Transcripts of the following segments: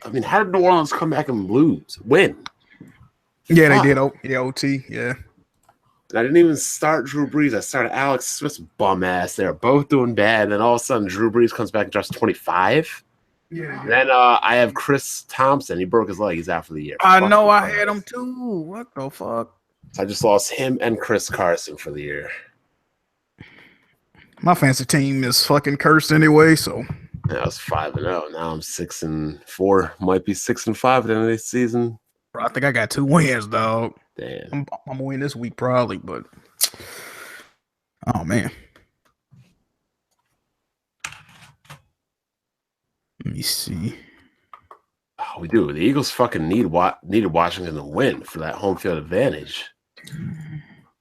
I mean, how did New Orleans come back and win? Yeah, they did. Yeah, OT. Yeah. I didn't even start Drew Brees. I started Alex Smith's bum ass. They're both doing bad. And then all of a sudden, Drew Brees comes back and drops 25. Yeah. Then I have Chris Thompson. He broke his leg. He's out for the year. I know. I had him too. What the fuck? So I just lost him and Chris Carson for the year. My fantasy team is fucking cursed anyway. So I was 5-0. Now I'm 6-4. Might be 6-5 at the end of this season. Bro, I think I got 2 wins, dog. Damn. I'm gonna win this week probably, but oh man. Let me see. Oh, we do. The Eagles fucking needed Washington to win for that home field advantage.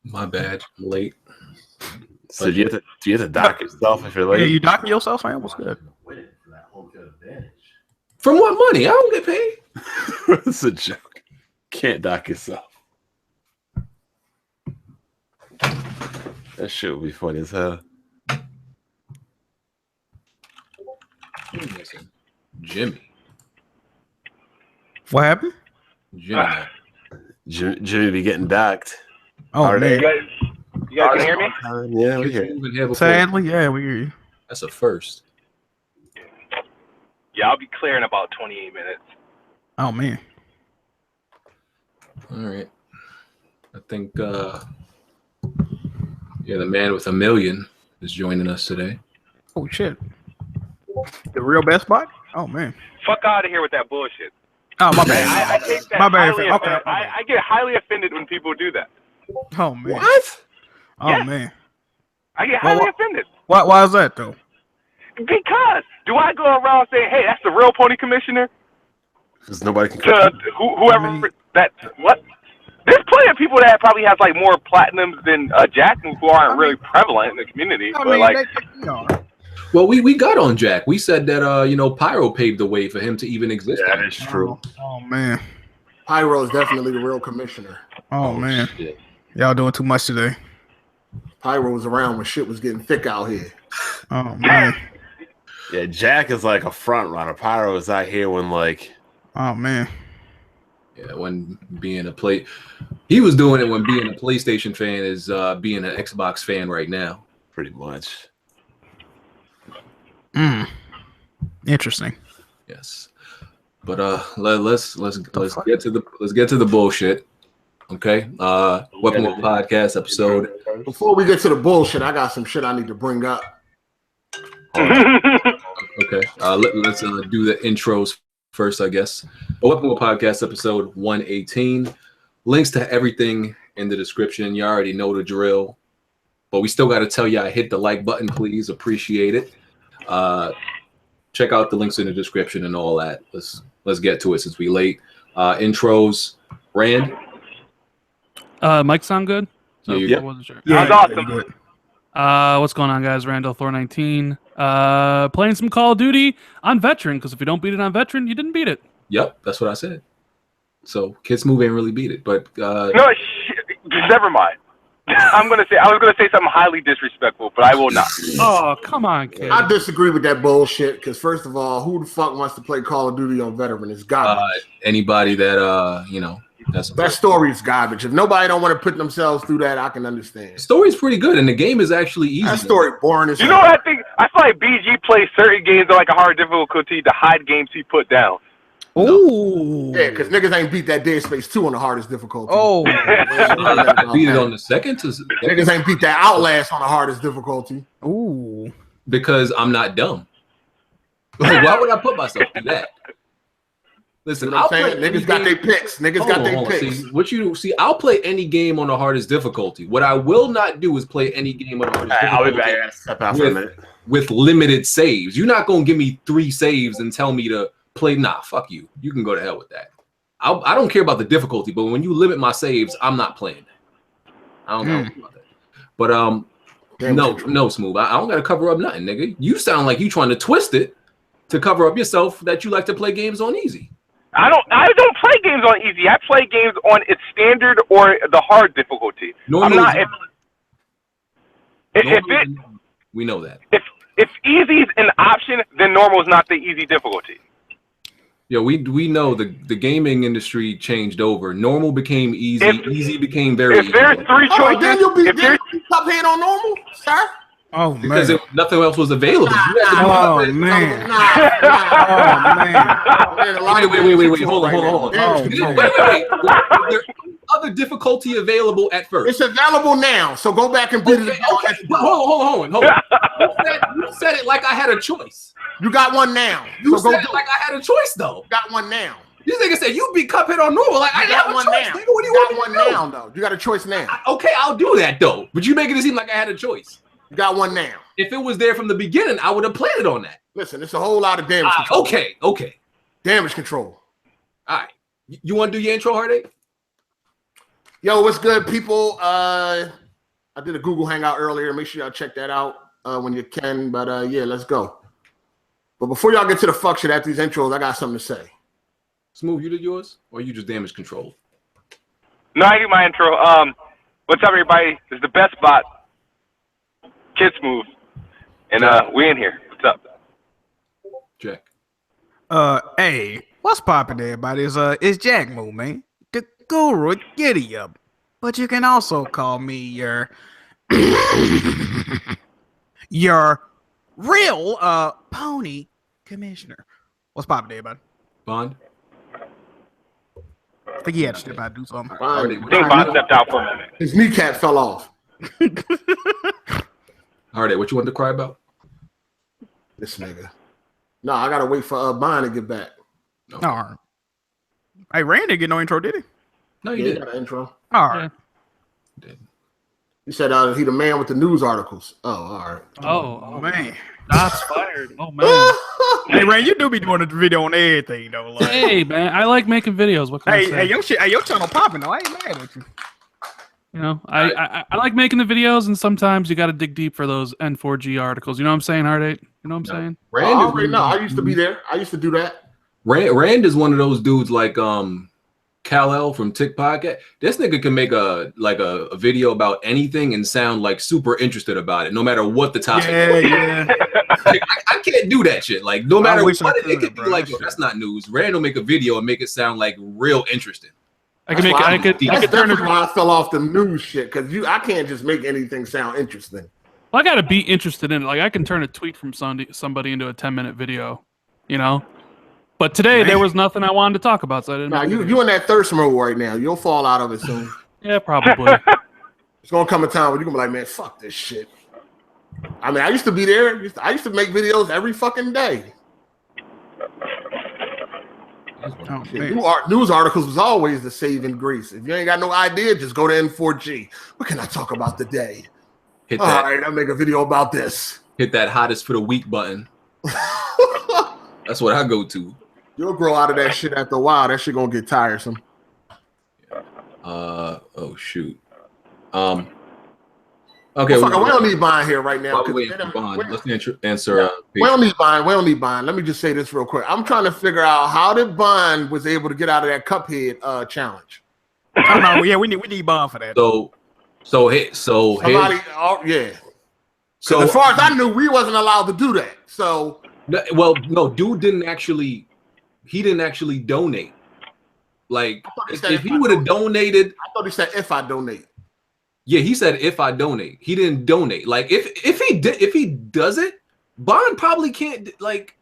My bad. I'm late. So do you have to dock yourself if you're late? Yeah, you docking yourself, man? What's good? Win for that home field advantage. From what money? I don't get paid. It's a joke. Can't dock yourself. That shit would be funny as hell. Jimmy. What happened? Jimmy be getting docked. Oh man. You guys can hear me? Yeah, we hear you. Sadly, yeah, we hear you. That's a first. Yeah, I'll be clear in about 28 minutes. Oh man. All right. I think the man with $1 million is joining us today. Oh shit. The real best spot? Oh man. Fuck out of here with that bullshit. Oh my bad. I take that my bad. highly Okay. offended. I get highly offended when people do that. Oh man. What? Oh Yeah. man. I get highly offended. Why is that though? Because do I go around saying, "Hey, that's the real pony commissioner"? Because nobody can. To whoever what? There's plenty of people that probably have like more platinums than Jack who aren't really prevalent in the community. But like, well, we got on Jack. We said that Pyro paved the way for him to even exist. Yeah, that is true. Oh man. Pyro is definitely the real commissioner. Oh man. Shit. Y'all doing too much today. Pyro was around when shit was getting thick out here. Oh man. Yeah, Jack is like a front runner. Pyro is out here when like. Oh man. Yeah, when being he was doing it when being a PlayStation fan is being an Xbox fan right now. Pretty much. Interesting. Yes, but let's get to the bullshit. Okay, Weapon Wheel Podcast episode. Before we get to the bullshit, I got some shit I need to bring up. Okay, let's do the intros first, I guess. Weapon Wheel Podcast episode 118. Links to everything in the description. You already know the drill, but we still got to tell y'all, hit the like button, please. Appreciate it. Check out the links in the description and all that. Let's get to it since we late. Intros, Rand. Mike sound good? So I wasn't sure. yeah, that's awesome. What's going on, guys? Randall Thor 19. Playing some Call of Duty on Veteran, because if you don't beat it on Veteran, you didn't beat it. Yep, that's what I said. So Kids Move ain't really beat it, but no, never mind. I was gonna say something highly disrespectful, but I will not. Oh, come on, kid. I disagree with that bullshit because first of all, who the fuck wants to play Call of Duty on Veteran? It's garbage. Anybody that that story is garbage. If nobody don't want to put themselves through that, I can understand. The story's pretty good, and the game is actually easy. That story boring as You know what I think? I feel like BG plays certain games on like a hard difficulty to hide games he put down. Oh. Yeah, because niggas ain't beat that Dead Space 2 on the hardest difficulty. Oh. I beat it on the second. Niggas ain't beat that Outlast on the hardest difficulty. Ooh. Because I'm not dumb. Why would I put myself through that? Listen, You know what I'm saying? Niggas got their picks. Niggas got their picks. See, I'll play any game on the hardest difficulty. What I will not do is play any game on the hardest difficulty. I'll be back. Step out for a minute. With limited saves. You're not gonna give me 3 saves and tell me to play. Nah, fuck you. You can go to hell with that. I don't care about the difficulty, but when you limit my saves, I'm not playing. I don't know about that. But no, Smooth. I don't gotta cover up nothing, nigga. You sound like you trying to twist it to cover up yourself that you like to play games on easy. I don't play games on easy. I play games on its standard or the hard difficulty. Normally, I'm not. We know that. If easy is an option, then normal is not the easy difficulty. Yeah, we know the gaming industry changed over. Normal became easy. Easy became very easy. If there's three choices, then you'll be Cuphead on normal, sir. Oh Because man. nothing else was available. Oh man. Wait. Hold on. Wait. Was there other difficulty available at first? It's available now, so go back and beat it. Okay. Hold on. You said it like I had a choice. You got one now. You said it like I had a choice, though. You got one now. This nigga said you beat Cuphead on normal. Like I got one choice. now. Nigga, what do you got want one me to now, do? though. You got a choice now. Okay, I'll do that though. But you making it seem like I had a choice. You got one now. If it was there from the beginning, I would have played it on that. Listen, it's a whole lot of damage control. Okay. Damage control. All right. You want to do your intro, Heartache? Yo, what's good, people? I did a Google Hangout earlier. Make sure y'all check that out when you can. But yeah, let's go. But before y'all get to the fuck shit after these intros, I got something to say. Smooth, you did yours? Or you just damage control? No, I do my intro. What's up, everybody? This is the best bot, Kid Smooth, and we in here. What's up? Jack. Hey, what's poppin', everybody? It's Jack Moo, man. The guru, giddy up. But you can also call me your real pony commissioner. What's poppin', everybody? Bond. I think he had to step out and do something. I think Bond stepped out for a minute. His kneecap fell off. Heartache, what you want to cry about? This nigga. No, I gotta wait for Bond to get back. All right. Hey, Rand didn't get no intro, did he? No, Yeah, you he didn't. got an intro. All right. He said he the man with the news articles. Oh, all right. Oh Man. Shots fired. Oh man. Hey, Rand, you do be doing a video on everything, though. Like, Hey man, I like making videos. What can I say? your channel popping, though. I ain't mad at you. You know, I like making the videos, and sometimes you got to dig deep for those N4G articles. You know what I'm saying, Heartache? You know what I'm saying? I used to be there. I used to do that. Rand is one of those dudes like Kal-El from Tick Podcast. This nigga can make a video about anything and sound like super interested about it, no matter what the topic is. Yeah. Like, I can't do that shit. Like no matter what, it could be bro. like, yo, that's not news. Rand will make a video and make it sound like real interesting. I can turn it. Why I fell off the news shit, because I can't just make anything sound interesting. Well, I got to be interested in it. Like I can turn a tweet from somebody into a 10-minute video, you know. But today there was nothing I wanted to talk about, so I didn't. Now you in that thirst mode right now. You'll fall out of it soon. Yeah, probably. It's gonna come a time where you're gonna be like, man, fuck this shit. I mean, I used to be there. I used to make videos every fucking day. Oh, News articles was always the saving grace. If you ain't got no idea, just go to N4G. What can I talk about today? Hit All that. right, I'll make a video about this. Hit that hottest for the week button. That's what I go to. You'll grow out of that shit after a while. That shit gonna get tiresome. Oh shoot. Okay. We don't need Bond here right now. While we're waiting for Bond, let's answer. We don't need Bond. We don't need Bond. Let me just say this real quick. I'm trying to figure out how did Bond was able to get out of that Cuphead challenge. Oh, no, yeah, we need Bond for that. So as far as I knew, we wasn't allowed to do that. So no, dude didn't actually donate. Like if he would have donated, I thought he said if I donate. Yeah, he said if I donate. He didn't donate. Like if he does it, Bond probably can't like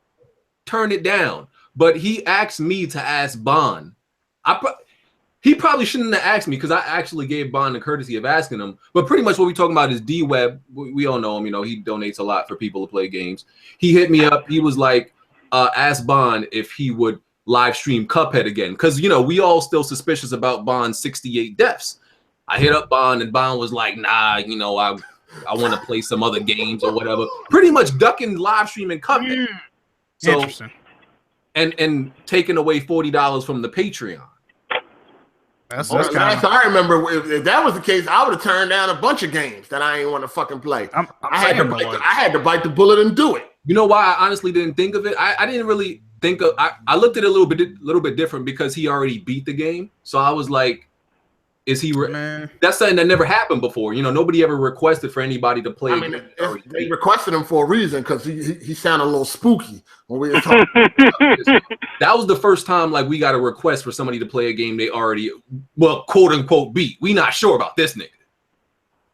turn it down. But he asked me to ask Bond. He probably shouldn't have asked me because I actually gave Bond the courtesy of asking him. But pretty much what we talking about is D-Web. We all know him. You know, he donates a lot for people to play games. He hit me up. He was like, ask Bond if he would live stream Cuphead again. Because, you know, we all still suspicious about Bond's 68 deaths. I hit up Bond and Bond was like, nah, you know, I want to play some other games or whatever. Pretty much ducking live streaming Cuphead. So, interesting. And taking away $40 from the Patreon. That's kind of. I remember if that was the case, I would have turned down a bunch of games that I ain't want to fucking play. I had to bite the bullet and do it. You know why I honestly didn't think of it? I didn't really think of. I looked at it a little bit different because he already beat the game. So I was like, Is he? Man. That's something that never happened before. You know, nobody ever requested for anybody to play. I mean, they requested him for a reason because he sounded a little spooky when we were talking. That was the first time like we got a request for somebody to play a game they already, well, quote unquote, beat. We not sure about this nigga.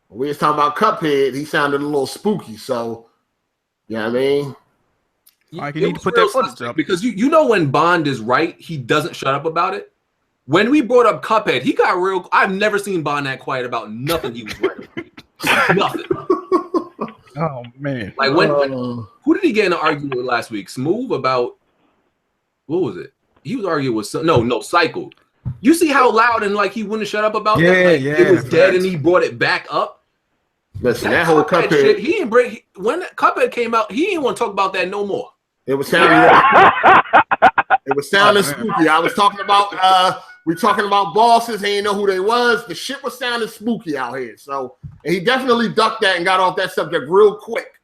We was talking about Cuphead. He sounded a little spooky. So, yeah, I mean. Like you need to put that footage up. Because you know when Bond is right, he doesn't shut up about it. When we brought up Cuphead, he got real. I've never seen Bond that quiet about nothing he was right about. Nothing. Oh man! Like when who did he get in an argument with last week? Smooth about what was it? He was arguing with no Cycle. You see how loud and like he wouldn't shut up about that? Like, it was dead and he brought it back up. Listen, that whole Cuphead shit, he didn't bring when Cuphead came out. He didn't want to talk about that no more. It was sounding. It was sounding spooky. I was talking about. We talking about bosses. He didn't know who they was. The shit was sounding spooky out here. So and he definitely ducked that and got off that subject real quick.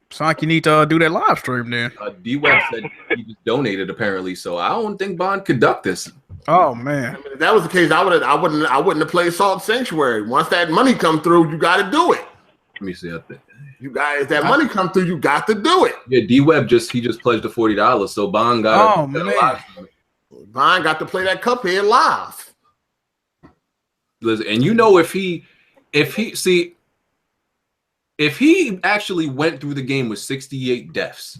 Sound like you need to do that live stream then. D-Web said he just donated apparently, so I don't think Bond could duck this. Oh man! I mean, if that was the case, I wouldn't have played Salt Sanctuary. Once that money come through, you got to do it. Let me see. You guys, that money come through, you got to do it. Yeah, D-Web just pledged the $40, so Bond got. Oh man! Bond got to play that Cuphead live. Listen, and you know if he actually went through the game with 68 deaths,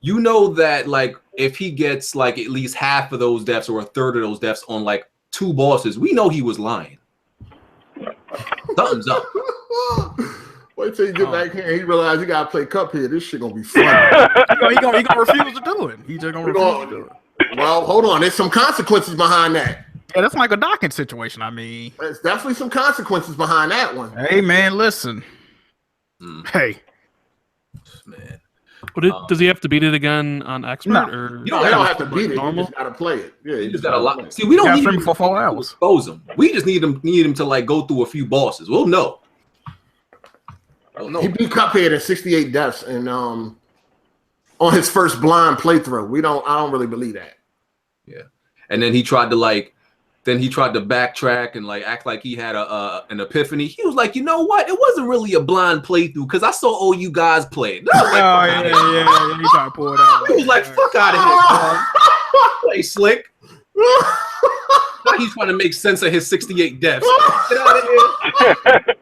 you know that like if he gets like at least half of those deaths or a third of those deaths on like 2 bosses, we know he was lying. Thumbs up. Wait till you get back here and he realize you gotta play Cuphead. This shit gonna be funny. he gonna refuse to do it. He just gonna refuse to do it. Well, hold on. There's some consequences behind that. Yeah, that's like a docking situation. I mean, there's definitely some consequences behind that one. Hey man, listen. Hey, man. But does he have to beat it again on expert? No. Or You don't have to beat it. You just gotta play it. Yeah, you just gotta lock. See, we don't need him for 4 hours. Expose him. We just need him to like go through a few bosses. We'll know. He beat Cuphead at 68 deaths and on his first blind playthrough. I don't really believe that. Yeah. And then he tried to backtrack and like act like he had an epiphany. He was like, you know what? It wasn't really a blind playthrough because I saw all you guys play. No, like, yeah. He tried to pull it out. He was like, fuck out of here. Play slick. Now he's trying to make sense of his 68 deaths. Get out of here.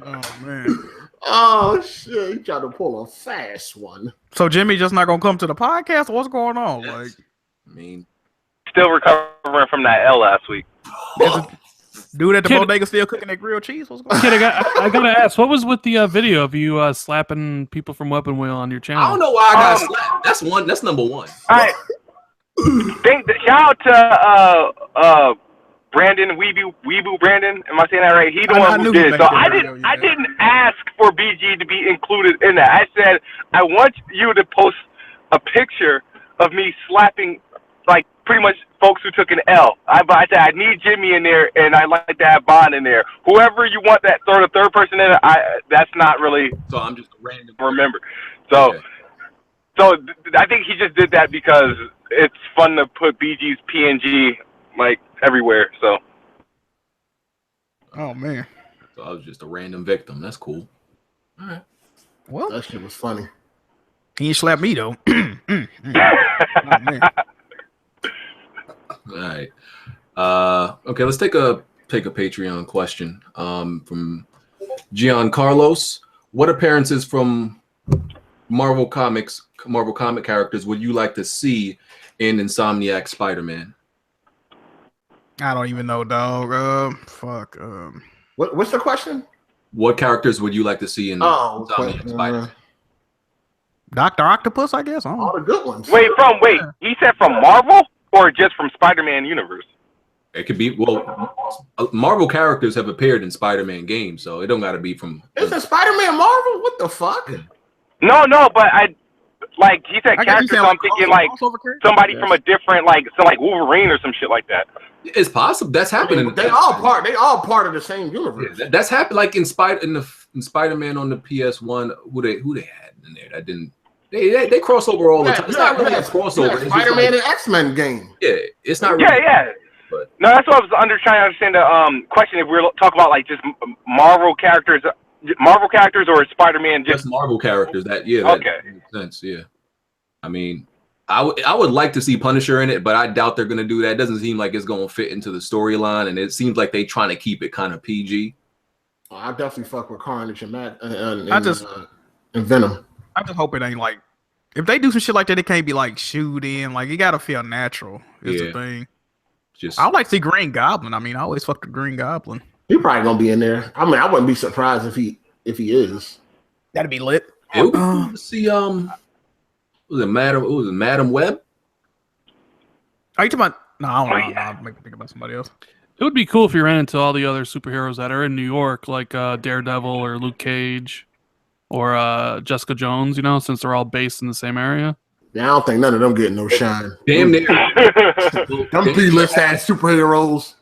Oh man. Oh shit! He tried to pull a fast one. So Jimmy just not gonna come to the podcast? What's going on? Yes. Like, I mean, still recovering from that L last week. Dude at the bodega still cooking that grilled cheese? What's going on? Kid, I gotta ask, what was with the video of you slapping people from Weapon Wheel on your channel? I don't know why I got slapped. That's number one. All right. Shout out to Brandon Weebu Brandon. Am I saying that right? He the one who did it. So I didn't ask for BG to be included in that. I said I want you to post a picture of me slapping like pretty much folks who took an L. I said I need Jimmy in there and I like to have Bond in there. Whoever you want that third person in, that's not really. So I'm just a random. Remember. So. Okay. So I think he just did that because it's fun to put BG's PNG like everywhere. So. Oh man. So I was just a random victim. That's cool. All right. Well, that shit was funny. He ain't slapped me though. Oh man. All right. Okay. Let's take a Patreon question. From Gian Carlos. What appearances from Marvel comic characters would you like to see in Insomniac Spider-Man? I don't even know, dog. Fuck. What's the question? What characters would you like to see in Insomniac Spider-Man? Dr. Octopus, I guess. All the good ones. Wait, he said from Marvel or just from Spider-Man universe? It could be, Marvel characters have appeared in Spider-Man games, so it don't got to be from. Is it Spider-Man Marvel? What the fuck? No, but he said characters, so I'm thinking like somebody from a different, like Wolverine or some shit like that. It's possible that's happening. I mean, they all part of the same universe. Yeah, that's happened. Like in Spider-Man on the PS1, who they had in there that didn't. They cross over all the time. It's not really a crossover. Spider-Man and X-Men game. Yeah, it's not. Really, yeah. No, that's what I was trying to understand the question. If we're talking about like just Marvel characters or Spider-Man, just Marvel characters. That okay. makes sense. Yeah, I mean, I would like to see Punisher in it, but I doubt they're gonna do that. It doesn't seem like it's gonna fit into the storyline, and it seems like they trying to keep it kind of PG. I definitely fuck with Carnage and Venom. I just hope it ain't like if they do some shit like that, it can't be like shooting. Like it gotta feel natural. Is the thing. I would like to see Green Goblin. I mean, I always fuck with Green Goblin. He probably gonna be in there. I mean, I wouldn't be surprised if he is. That'd be lit. See, was it Madam Web? Are you talking about? No, I don't know. I'm making me think about somebody else. It would be cool if you ran into all the other superheroes that are in New York, like Daredevil or Luke Cage or Jessica Jones, you know, since they're all based in the same area. Yeah, I don't think none of them getting no shine. Damn near. Them B-list ass superheroes.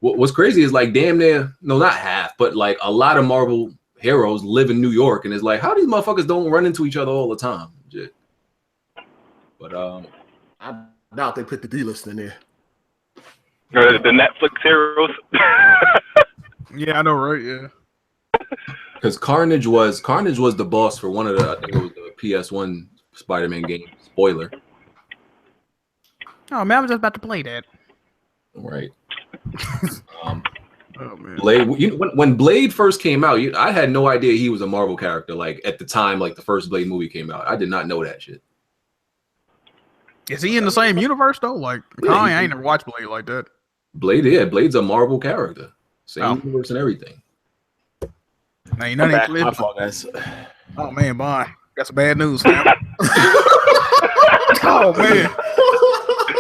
What's crazy is like damn near, no, not half, but like a lot of Marvel heroes live in New York, and it's like, how these motherfuckers don't run into each other all the time? Shit. But I doubt they put the D-list in there. The Netflix heroes. Yeah, I know, right? Yeah. Because Carnage was the boss for one of the, I think it was the PS1 Spider-Man game. Spoiler. Oh man, I was just about to play that. Right. Oh man. Blade. When Blade first came out, I had no idea he was a Marvel character. Like at the time, like the first Blade movie came out, I did not know that shit. Is he in the same universe though? Like, I ain't never watched Blade like that. Blade's a Marvel character, same universe and everything. Now you know they My fault, guys. Oh man, bye. Got some bad news, fam. Oh man.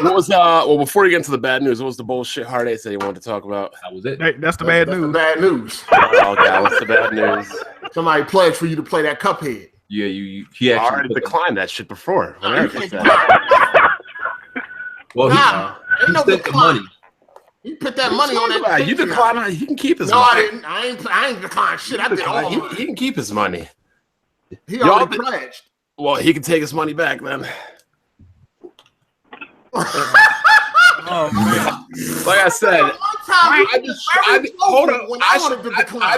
What was well before you get into the bad news, what was the bullshit Hard Eight that you wanted to talk about? That was it. That's the bad news. The bad news. Oh god, what's the bad news? Somebody pledged for you to play that Cuphead. Yeah, he actually already declined that shit before. Well, he ain't spent no the money. You put that money on that. You decline. He can keep his money. money. I didn't. I ain't declined shit. I did all. He can keep his money. He already pledged. Well, he can take his money back then. Oh man! Like I said, I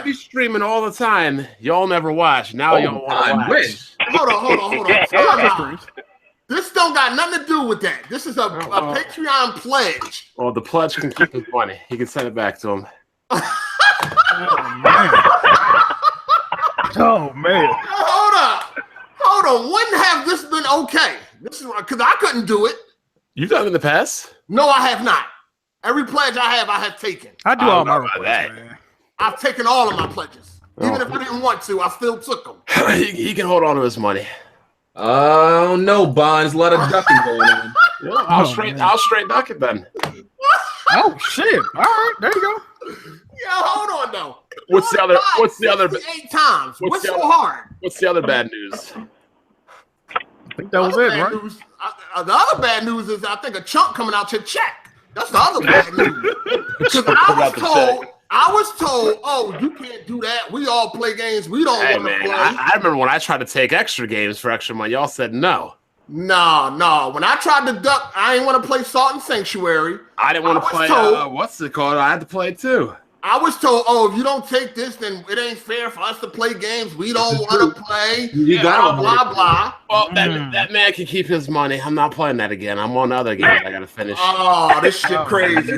be streaming all the time. Y'all never watch. Now y'all want to watch. Hold on. This don't got nothing to do with that. This is a Patreon pledge. Well, the pledge can keep his money. He can send it back to him. Oh man! Oh man! Hold on. Wouldn't have this been okay? This is because I couldn't do it. You've done it in the past? No, I have not. Every pledge I have taken. I do all my requests, man. I've taken all of my pledges. Even if I didn't want to, I still took them. He can hold on to his money. Oh no, Bond. There's a lot of ducking going on. Yeah, I'll straight duck it then. Oh shit! All right, there you go. Yeah, hold on though. What's the other? 8 times. What's so hard? What's the other bad news? I think that was it, right? The other bad news is I think a chunk coming out your check. That's the other bad news. Because I was told, oh, you can't do that. We all play games. We don't want to play. I remember when I tried to take extra games for extra money, y'all said no. No. When I tried to duck, I didn't want to play Salt and Sanctuary. I didn't want to play, what's it called? I had to play it too. I was told, oh, if you don't take this, then it ain't fair for us to play games we don't want to play. Blah. Well, that man can keep his money. I'm not playing that again. I'm on other games I got to finish. Oh, this shit crazy.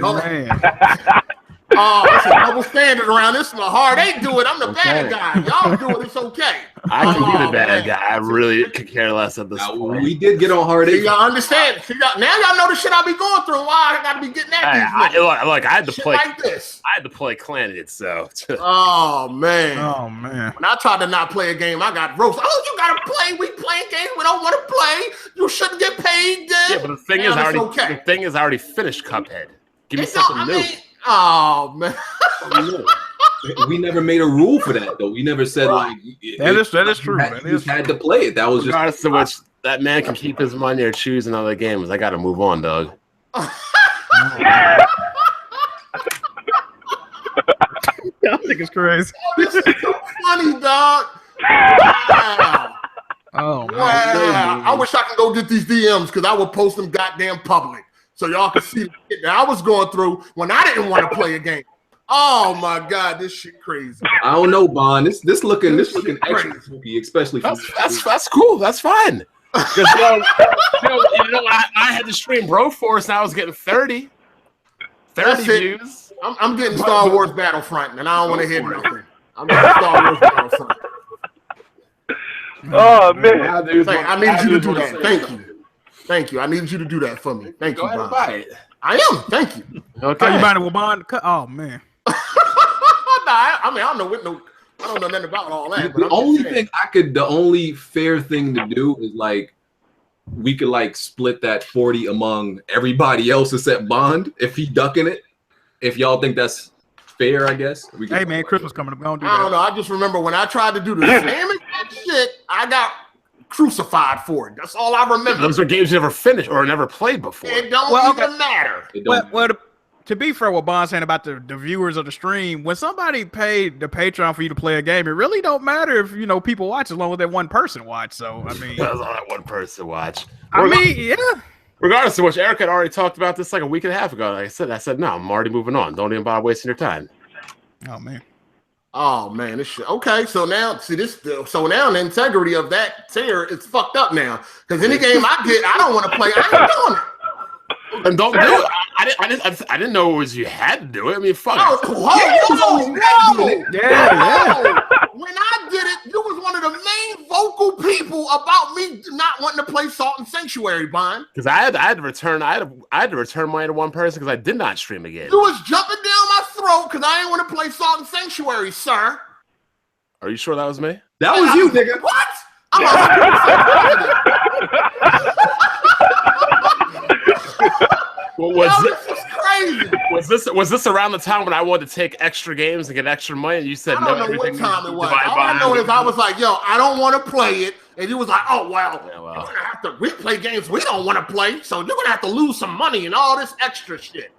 Oh, it's a double standard around this one. Hard ain't do it. I'm the bad guy. Y'all do it. It's okay. I can be the bad guy. I really could care less at this point. We did get on Hard 8. Y'all understand? Now y'all know the shit I be going through. Why I got to be getting at these niggas. Look, I had to play like this. I had to play Clannad, so. Oh man. When I tried to not play a game, I got roasted. Oh, you gotta play. We playing games we don't want to play. You shouldn't get paid. Then. Yeah, but the thing is, I already finished Cuphead. Give me something new. Oh man. We never made a rule for that though. We never said like that is true. You had to play it. That was just regardless of which that man can keep his money or choose another game. I got to move on, dog. I think it's crazy. This is so funny, dog. Wow. Oh wow. I wish I could go get these DMs because I would post them goddamn public. so y'all can see the shit that I was going through when I didn't want to play a game. Oh my God, this shit crazy. I don't know, Bond. This looking extra spooky, especially for that's cool. That's fine. Because I had to stream Broforce and I was getting 30 views. I'm getting Star Wars Battlefront, and I don't want to hear nothing. I'm getting Star Wars Battlefront. Oh man, I need you to do that. Thank you. I need you to do that for me. Thank you, Bond. Go ahead and buy it. I am. Thank you. Okay. Are you buying it with Bond? Oh man. I don't know nothing about all that. The only fair thing to do is like we could like split that 40 among everybody else except Bond if he ducking it. If y'all think that's fair, I guess. Hey man, Christmas coming up. I don't know. I just remember when I tried to do the same exact shit, I got crucified for it. That's all I remember. Those are games you never finished or never played before. It don't even matter. To be fair, what Bond's saying about the viewers of the stream, when somebody paid the Patreon for you to play a game, it really don't matter if people watch as long as that one person watch. So I mean, as long as that one person watch. Yeah. Regardless of which, Eric had already talked about this like a week and a half ago. Like I said, no, I'm already moving on. Don't even bother wasting your time. Oh man, this shit. Okay, so now see this. So now the integrity of that tier is fucked up now. Because any game I get, I don't want to play. I ain't doing it. And don't do it. I didn't know it was you had to do it. I mean, fuck. Whoa. Yeah. When I did it, you was one of the main vocal people about me not wanting to play Salt and Sanctuary, Bond. Because I had to return money to one person because I did not stream again. You was jumping down my throat because I didn't want to play Salt and Sanctuary, sir. Are you sure that was me? That was you, nigga. What? This is crazy. Was this around the time when I wanted to take extra games and get extra money? And you said I don't know what time it was. All I know is I was like, "Yo, I don't want to play it," and you was like, "Oh well, we're gonna have to replay games we don't want to play, so you're gonna have to lose some money and all this extra shit."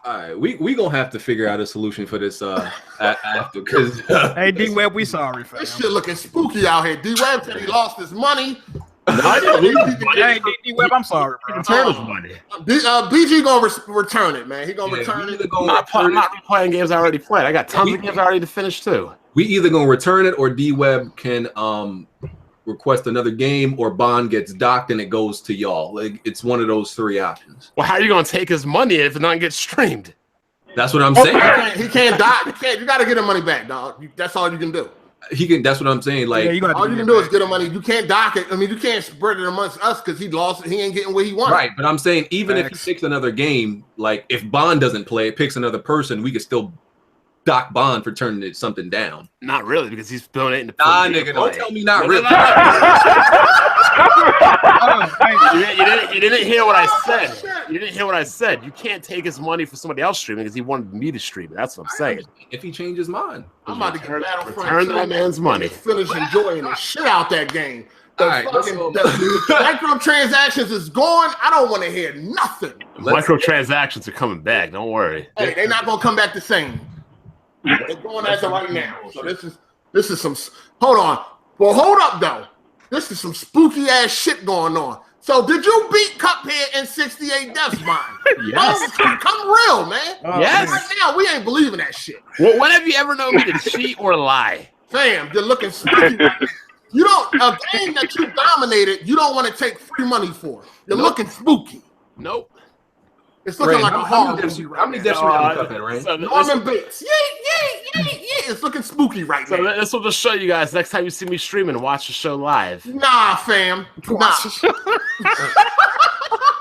All right, we gonna have to figure out a solution for this after because hey D-Web, we sorry, fam. This shit looking spooky out here. D-Web said he lost his money. Hey, D-Web, I'm sorry, bro. Return his money. BG gonna return it, man. He gonna return it. I'm not replaying games I already played. I got tons of games I already finished too. We either gonna return it or D-Web can request another game, or Bond gets docked and it goes to y'all. Like it's one of those three options. Well, how are you gonna take his money if it doesn't get streamed? That's what I'm saying. He can't dock. You gotta get him money back, dog. That's all you can do. He can. That's what I'm saying. Like all you can do is get him money. You can't dock it. I mean, you can't spread it amongst us because he lost. He ain't getting what he wanted. Right, but I'm saying even if he picks another game, like if Bond doesn't play, it picks another person, we could still dock Bond for turning something down. Not really, because he's donating to nigga, don't tell me not really. You didn't hear what I said. You didn't hear what I said. You can't take his money for somebody else streaming because he wanted me to stream it. That's what I'm saying. If he changes his mind, I'm about to get Battlefront. Return that man's money. Finish enjoying the shit out that game. The microtransactions is gone. I don't want to hear nothing. Microtransactions are coming back. Don't worry. Hey, they're not gonna come back the same. They're going as of right now. So this is some. Hold on. Well, hold up though. This is some spooky ass shit going on. So did you beat Cuphead in 68 deaths, Mine? Yes. Come real, man. Yes. Right now, we ain't believing that shit. Well, when have you ever known me to cheat or lie? Fam, you're looking spooky right now. You don't, a game that you dominated, you don't want to take free money for. You're looking spooky. Nope. It's looking like a horror movie. How many deaths we have in Cuphead, right? So Norman Bates. Yeah. It's looking spooky right now. So this will just show you guys next time you see me streaming, watch the show live. Nah, fam. Nah.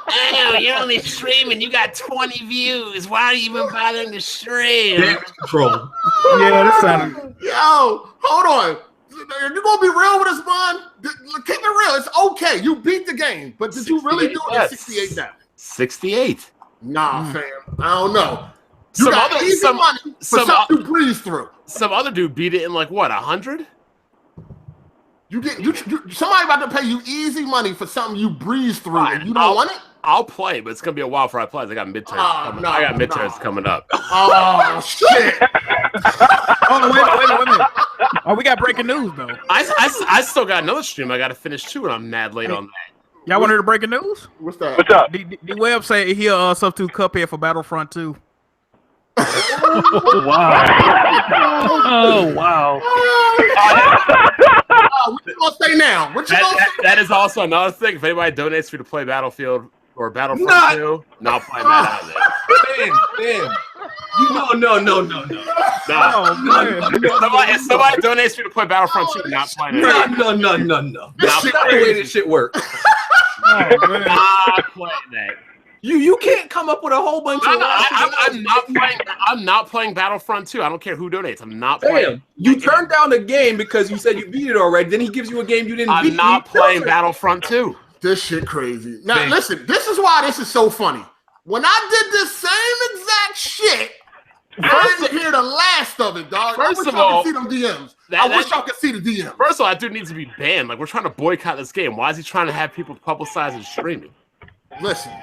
Hey, you're only streaming. You got 20 views. Why are you even bothering to stream? Damage control. Yeah, that sounded. Yo, hold on. Are you gonna be real with us, Bond? Keep it real. It's okay. You beat the game, but did you really do it in 68 now? 68. Nah, fam. I don't know. You got easy money for something you breeze through. Some other dude beat it in like what, 100? Somebody about to pay you easy money for something you breeze through, and you don't want it. I'll play, but it's gonna be a while before I play. I got midterms. Coming up. Oh shit! Oh wait a minute. Oh, we got breaking news though. I still got another stream I got to finish too, and I'm mad late on that. Y'all want to hear the breaking news? What's that? What's up? The web say he'll substitute Cuphead for Battlefront 2. Oh, wow. Oh, wow. What you gonna say now? What you gonna say? That is also another thing. If anybody donates for you to play Battlefield or Battlefront 2, not playing that either. Damn. No. If somebody donates for you to play Battlefront 2, not playing that. No. That's not the way this shit works. Oh, man. Not playing that. You can't come up with a whole bunch of. I'm not playing Battlefront 2. I don't care who donates. I'm not playing. You turned down the game because you said you beat it already. Then he gives you a game you didn't beat. I'm not playing Battlefront 2. This shit crazy. Now listen, this is why this is so funny. When I did this same exact shit, I didn't hear the last of it, dog. I wish y'all could see them DMs. I wish y'all could see the DMs. First of all, that dude needs to be banned. Like, we're trying to boycott this game. Why is he trying to have people publicize and streaming? Listen.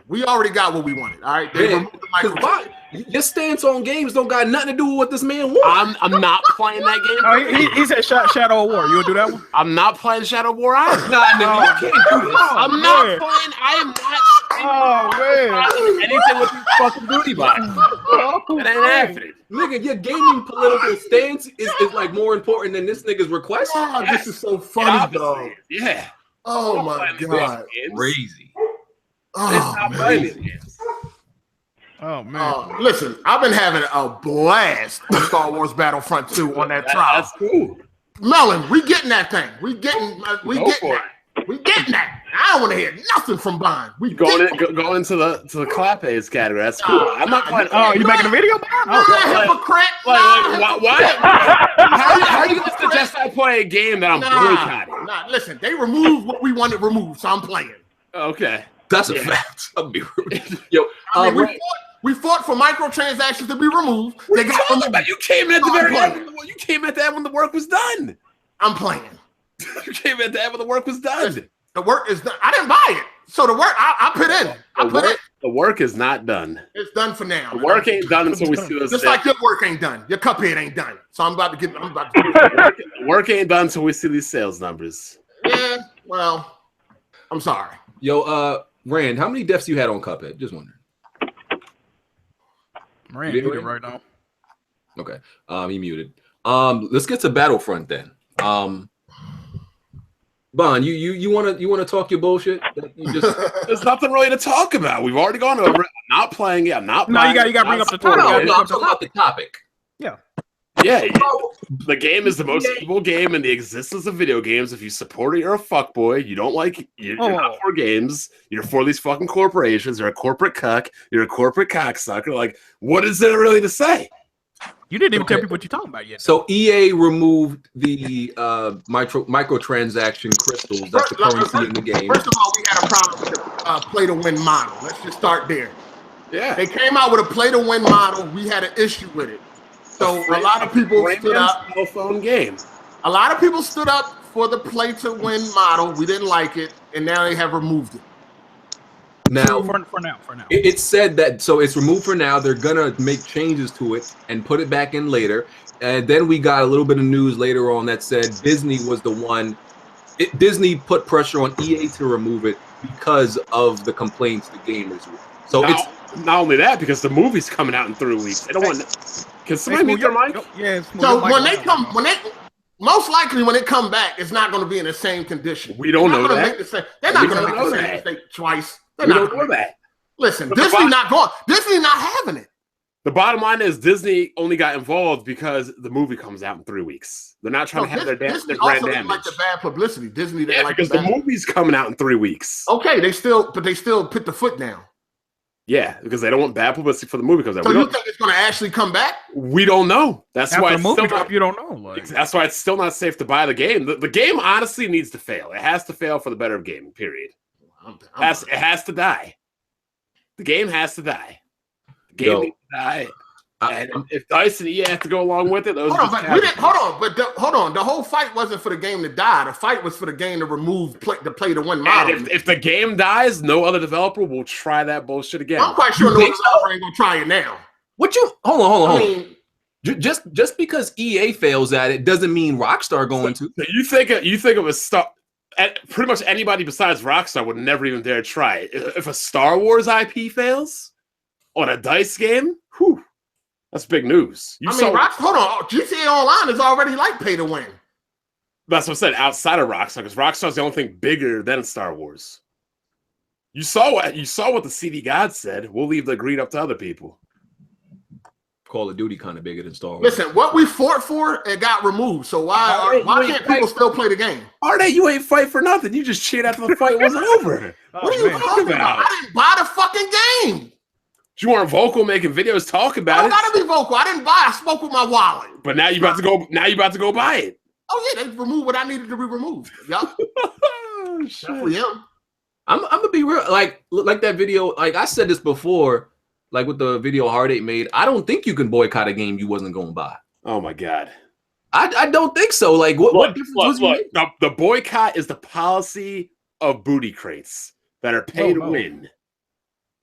We already got what we wanted. All right, they removed the microtransactions. Your stance on games don't got nothing to do with what this man wants. I'm not playing that game. Oh, he said Shadow of War. You want to do that one? I'm not playing Shadow of War either. Nah, nigga, you can't do this. I'm not playing. I am not. Oh man! Anything with these fucking booty bots. It ain't happening. Nigga, your gaming political stance is like more important than this nigga's request. Oh, this is so funny, dog. Yeah. Oh my god. Crazy. Oh, Oh man! Listen, I've been having a blast on Star Wars Battlefront 2 on that trial. That's cool. Melon, we getting that thing. We getting that. We getting that. I don't want to hear nothing from Bond. We Go into the clap-a's category. That's cool. I'm not playing. Oh, you making a video? Hypocrite. Why? How are you going to suggest I play a game that I'm boycotting? Nah, listen, they removed what we wanted removed, so I'm playing. Okay. That's a fact. I'll be rude. Yo, we fought for microtransactions to be removed. They got removed. You came at the very end. You came at that when the work was done. I'm playing. You came at that when the work was done. The work is done. I didn't buy it, so the work I put in. The work is not done. It's done for now. The work ain't done until we see those. Just like your work ain't done. Your Cuphead ain't done. So I'm about to get. The work ain't done until we see these sales numbers. Yeah. Well, I'm sorry. Yo, Rand, how many deaths you had on Cuphead? Just wondering. Rand muted right now. Okay. He muted. Let's get to Battlefront then. Bond, you wanna talk your bullshit? There's nothing really to talk about. We've already gone over it. I'm not playing it. I'm not. No, you got to bring up the topic. I'm talking about the topic. Yeah. Yeah, the game is the most evil game in the existence of video games. If you support it, you're a fuckboy. You don't like you're not for games. You're for these fucking corporations. You're a corporate cuck. You're a corporate cocksucker. Like, what is there really to say? You didn't even tell people what you're talking about yet. So EA removed the microtransaction crystals. That's the currency in the game. First of all, we had a problem with the play-to-win model. Let's just start there. Yeah, they came out with a play-to-win model. We had an issue with it. So a lot of people stood up. Phone game. A lot of people stood up for the play-to-win model. We didn't like it, and now they have removed it. Now, for now. It said that, so it's removed for now. They're gonna make changes to it and put it back in later. And then we got a little bit of news later on that said Disney was the one. Disney put pressure on EA to remove it because of the complaints the gamers were. So it's not only that, because the movie's coming out in 3 weeks. They don't want. Can somebody mute their mic? Yeah. So most likely when it come back, it's not going to be in the same condition. We don't know that. They're not going to make the same mistake twice. We don't know that. Listen, Disney's not having it. The bottom line is Disney only got involved because the movie comes out in 3 weeks. They're not trying to have their brand damage. Didn't like the bad publicity. Disney didn't like because the movie's coming out in 3 weeks. Okay, they still put the foot down. Yeah, because they don't want bad publicity for the movie. So you think it's going to actually come back? We don't know. That's why the movie drop. You don't know. Like. That's why it's still not safe to buy the game. The game honestly needs to fail. It has to fail for the better of gaming. Period. It has to die. The game has to die. The game needs to die. And if DICE and EA have to go along with it, hold on. The whole fight wasn't for the game to die. The fight was for the game to remove the play-to-win model. And if the game dies, no other developer will try that bullshit again. I'm quite sure no developer ain't gonna try it now. Hold on. Just because EA fails at it doesn't mean Rockstar going to. You think of a stuff. pretty much anybody besides Rockstar would never even dare try it. If a Star Wars IP fails on a dice game, whew, that's big news. hold on, GTA Online is already like pay to win. That's what I said. Outside of Rockstar, because Rockstar's the only thing bigger than Star Wars. You saw what the CD God said. We'll leave the greed up to other people. Call of Duty kind of bigger than Star Wars. Listen, what we fought for, it got removed. So why can't people still play the game? Arnett, you ain't fight for nothing. You just cheered after the fight wasn't over. What are you talking about? I didn't buy the fucking game. You weren't vocal making videos talking about it. I gotta be vocal. I didn't buy. I spoke with my wallet. But now you about to go. Now you about to go buy it. Oh yeah, they removed what I needed to be removed. Yup. Oh, shit. For him. I'm gonna be real. Like that video. Like I said this before. Like with the video Heartache made. I don't think you can boycott a game you wasn't going to buy. Oh my god. I don't think so. Like what difference look, the boycott is the policy of booty crates that are paid to win,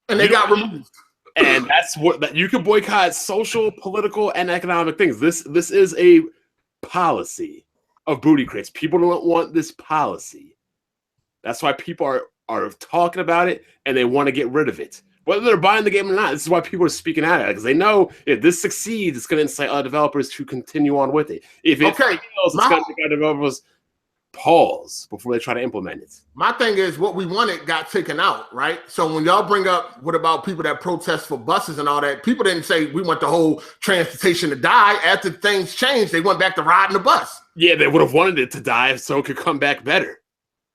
and they got removed. And that's what you can boycott: social, political, and economic things. This is a policy of booty crates. People don't want this policy. That's why people are talking about it and they want to get rid of it. Whether they're buying the game or not, this is why people are speaking out because they know if this succeeds, it's going to incite other developers to continue on with it. If it fails, it's going to make other developers pause before they try to implement it. My thing is what we wanted got taken out, right? So when y'all bring up what about people that protest for buses and all that, people didn't say we want the whole transportation to die. After things changed, they went back to riding the bus. Yeah, they would have wanted it to die so it could come back better.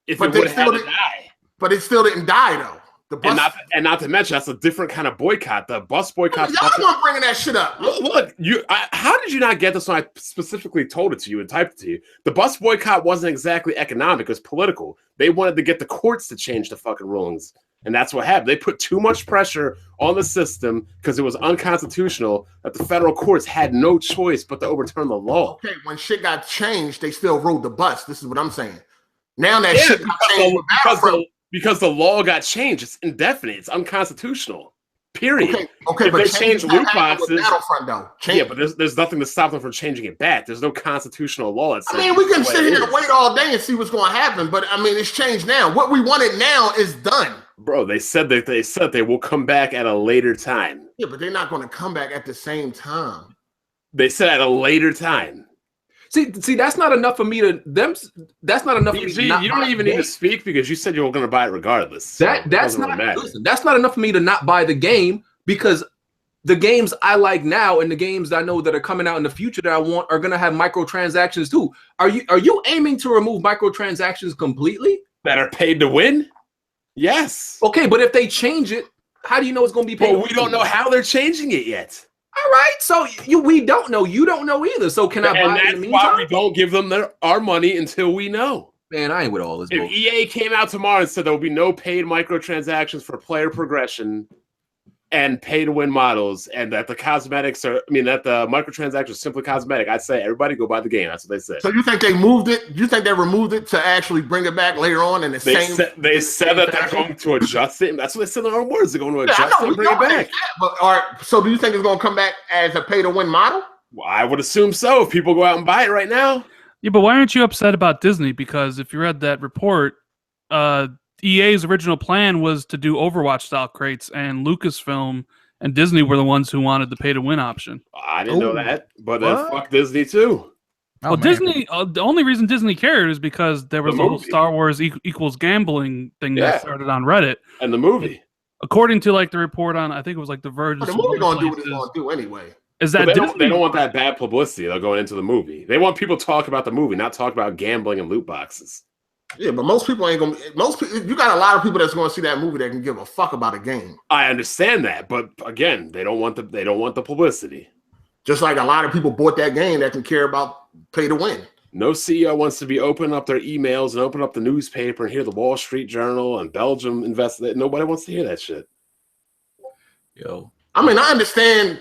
If it would have had to die. But it still didn't die, though. The bus, and not to mention, that's a different kind of boycott. The bus boycott. Y'all weren't bringing that shit up. Look, how did you not get this when I specifically told it to you and typed it to you? The bus boycott wasn't exactly economic. It was political. They wanted to get the courts to change the fucking rulings. And that's what happened. They put too much pressure on the system because it was unconstitutional that the federal courts had no choice but to overturn the law. Okay, when shit got changed, they still rode the bus. This is what I'm saying. Now that shit got changed because the law got changed. It's indefinite. It's unconstitutional. Period. Okay, if but they change loot boxes, Battlefront though. Yeah, but there's nothing to stop them from changing it back. There's no constitutional law that says. I mean, we can sit here and wait all day and see what's going to happen, but I mean, it's changed now. What we wanted now is done. Bro, they said they will come back at a later time. Yeah, but they're not going to come back at the same time. They said at a later time. See, that's not enough for me to them. That's not enough for me. You don't even need to speak because you said you were going to buy it regardless. That's not. Listen, that's not enough for me to not buy the game because the games I like now and the games I know that are coming out in the future that I want are going to have microtransactions too. Are you aiming to remove microtransactions completely? That are paid to win? Yes. Okay, but if they change it, how do you know it's going to be paid? Well, we don't know how they're changing it yet. All right, so we don't know. You don't know either. So can I buy it in the meantime? Why we don't give them our money until we know. Man, I ain't with all this. If EA came out tomorrow and said there will be no paid microtransactions for player progression and pay-to-win models, and that the cosmetics that the microtransactions are simply cosmetic, I'd say everybody go buy the game. That's what they said. So you think they moved it? You think they removed it to actually bring it back later on in the same? They said that they're going to adjust it. And that's what they said in their own words. They're going to adjust it and bring it back. But all right. So do you think it's going to come back as a pay-to-win model? Well, I would assume so. If people go out and buy it right now. Yeah, but why aren't you upset about Disney? Because if you read that report, EA's original plan was to do Overwatch-style crates, and Lucasfilm and Disney were the ones who wanted the pay-to-win option. I didn't know that, but then fuck Disney too. Well, Disney. The only reason Disney cared is because there was a whole Star Wars equals gambling thing that started on Reddit. And the movie, according to the report on, I think it was the Verge. The movie gonna do what it's gonna do anyway. Is that they don't want that bad publicity? They're going into the movie. They want people to talk about the movie, not talk about gambling and loot boxes. Yeah, but most people ain't gonna. You got a lot of people that's going to see that movie that can give a fuck about a game. I understand that, but again, they don't want the publicity. Just like a lot of people bought that game that can care about pay to win. No CEO wants to be opening up their emails and open up the newspaper and hear the Wall Street Journal and Belgium invested. Nobody wants to hear that shit. Yo, I mean, I understand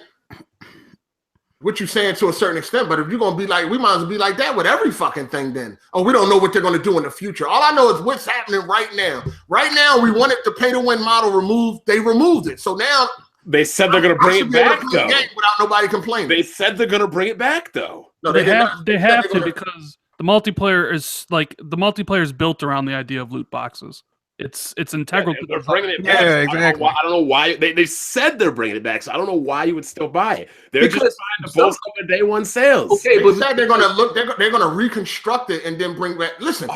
what you're saying to a certain extent, but if you're going to be like, we might as well be like that with every fucking thing then. Oh, we don't know what they're going to do in the future. All I know is what's happening right now. Right now, we wanted the pay-to-win model removed. They removed it. So now... They said they're going to bring it back, though. Without nobody complaining. They said they're going to bring it back, though. No, they have to because The multiplayer is built around the idea of loot boxes. It's integral. They're bringing it back. Yeah, exactly. I don't know why they said they're bringing it back. So I don't know why you would still buy it. They're just trying to boast on the day one sales. Okay, but they're gonna reconstruct it and then bring back. Listen,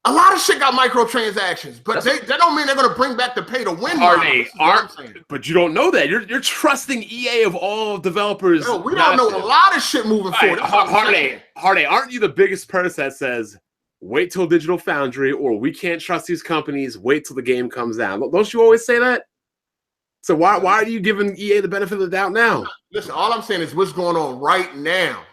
a lot of shit got microtransactions, but that don't mean they're gonna bring back the pay to win. But you don't know that. You're trusting EA of all developers. No, we don't know a lot of shit moving forward. Hardy, aren't you the biggest person that says, wait till Digital Foundry, or we can't trust these companies, wait till the game comes out? Don't you always say that? So why are you giving EA the benefit of the doubt now? Listen, all I'm saying is what's going on right now.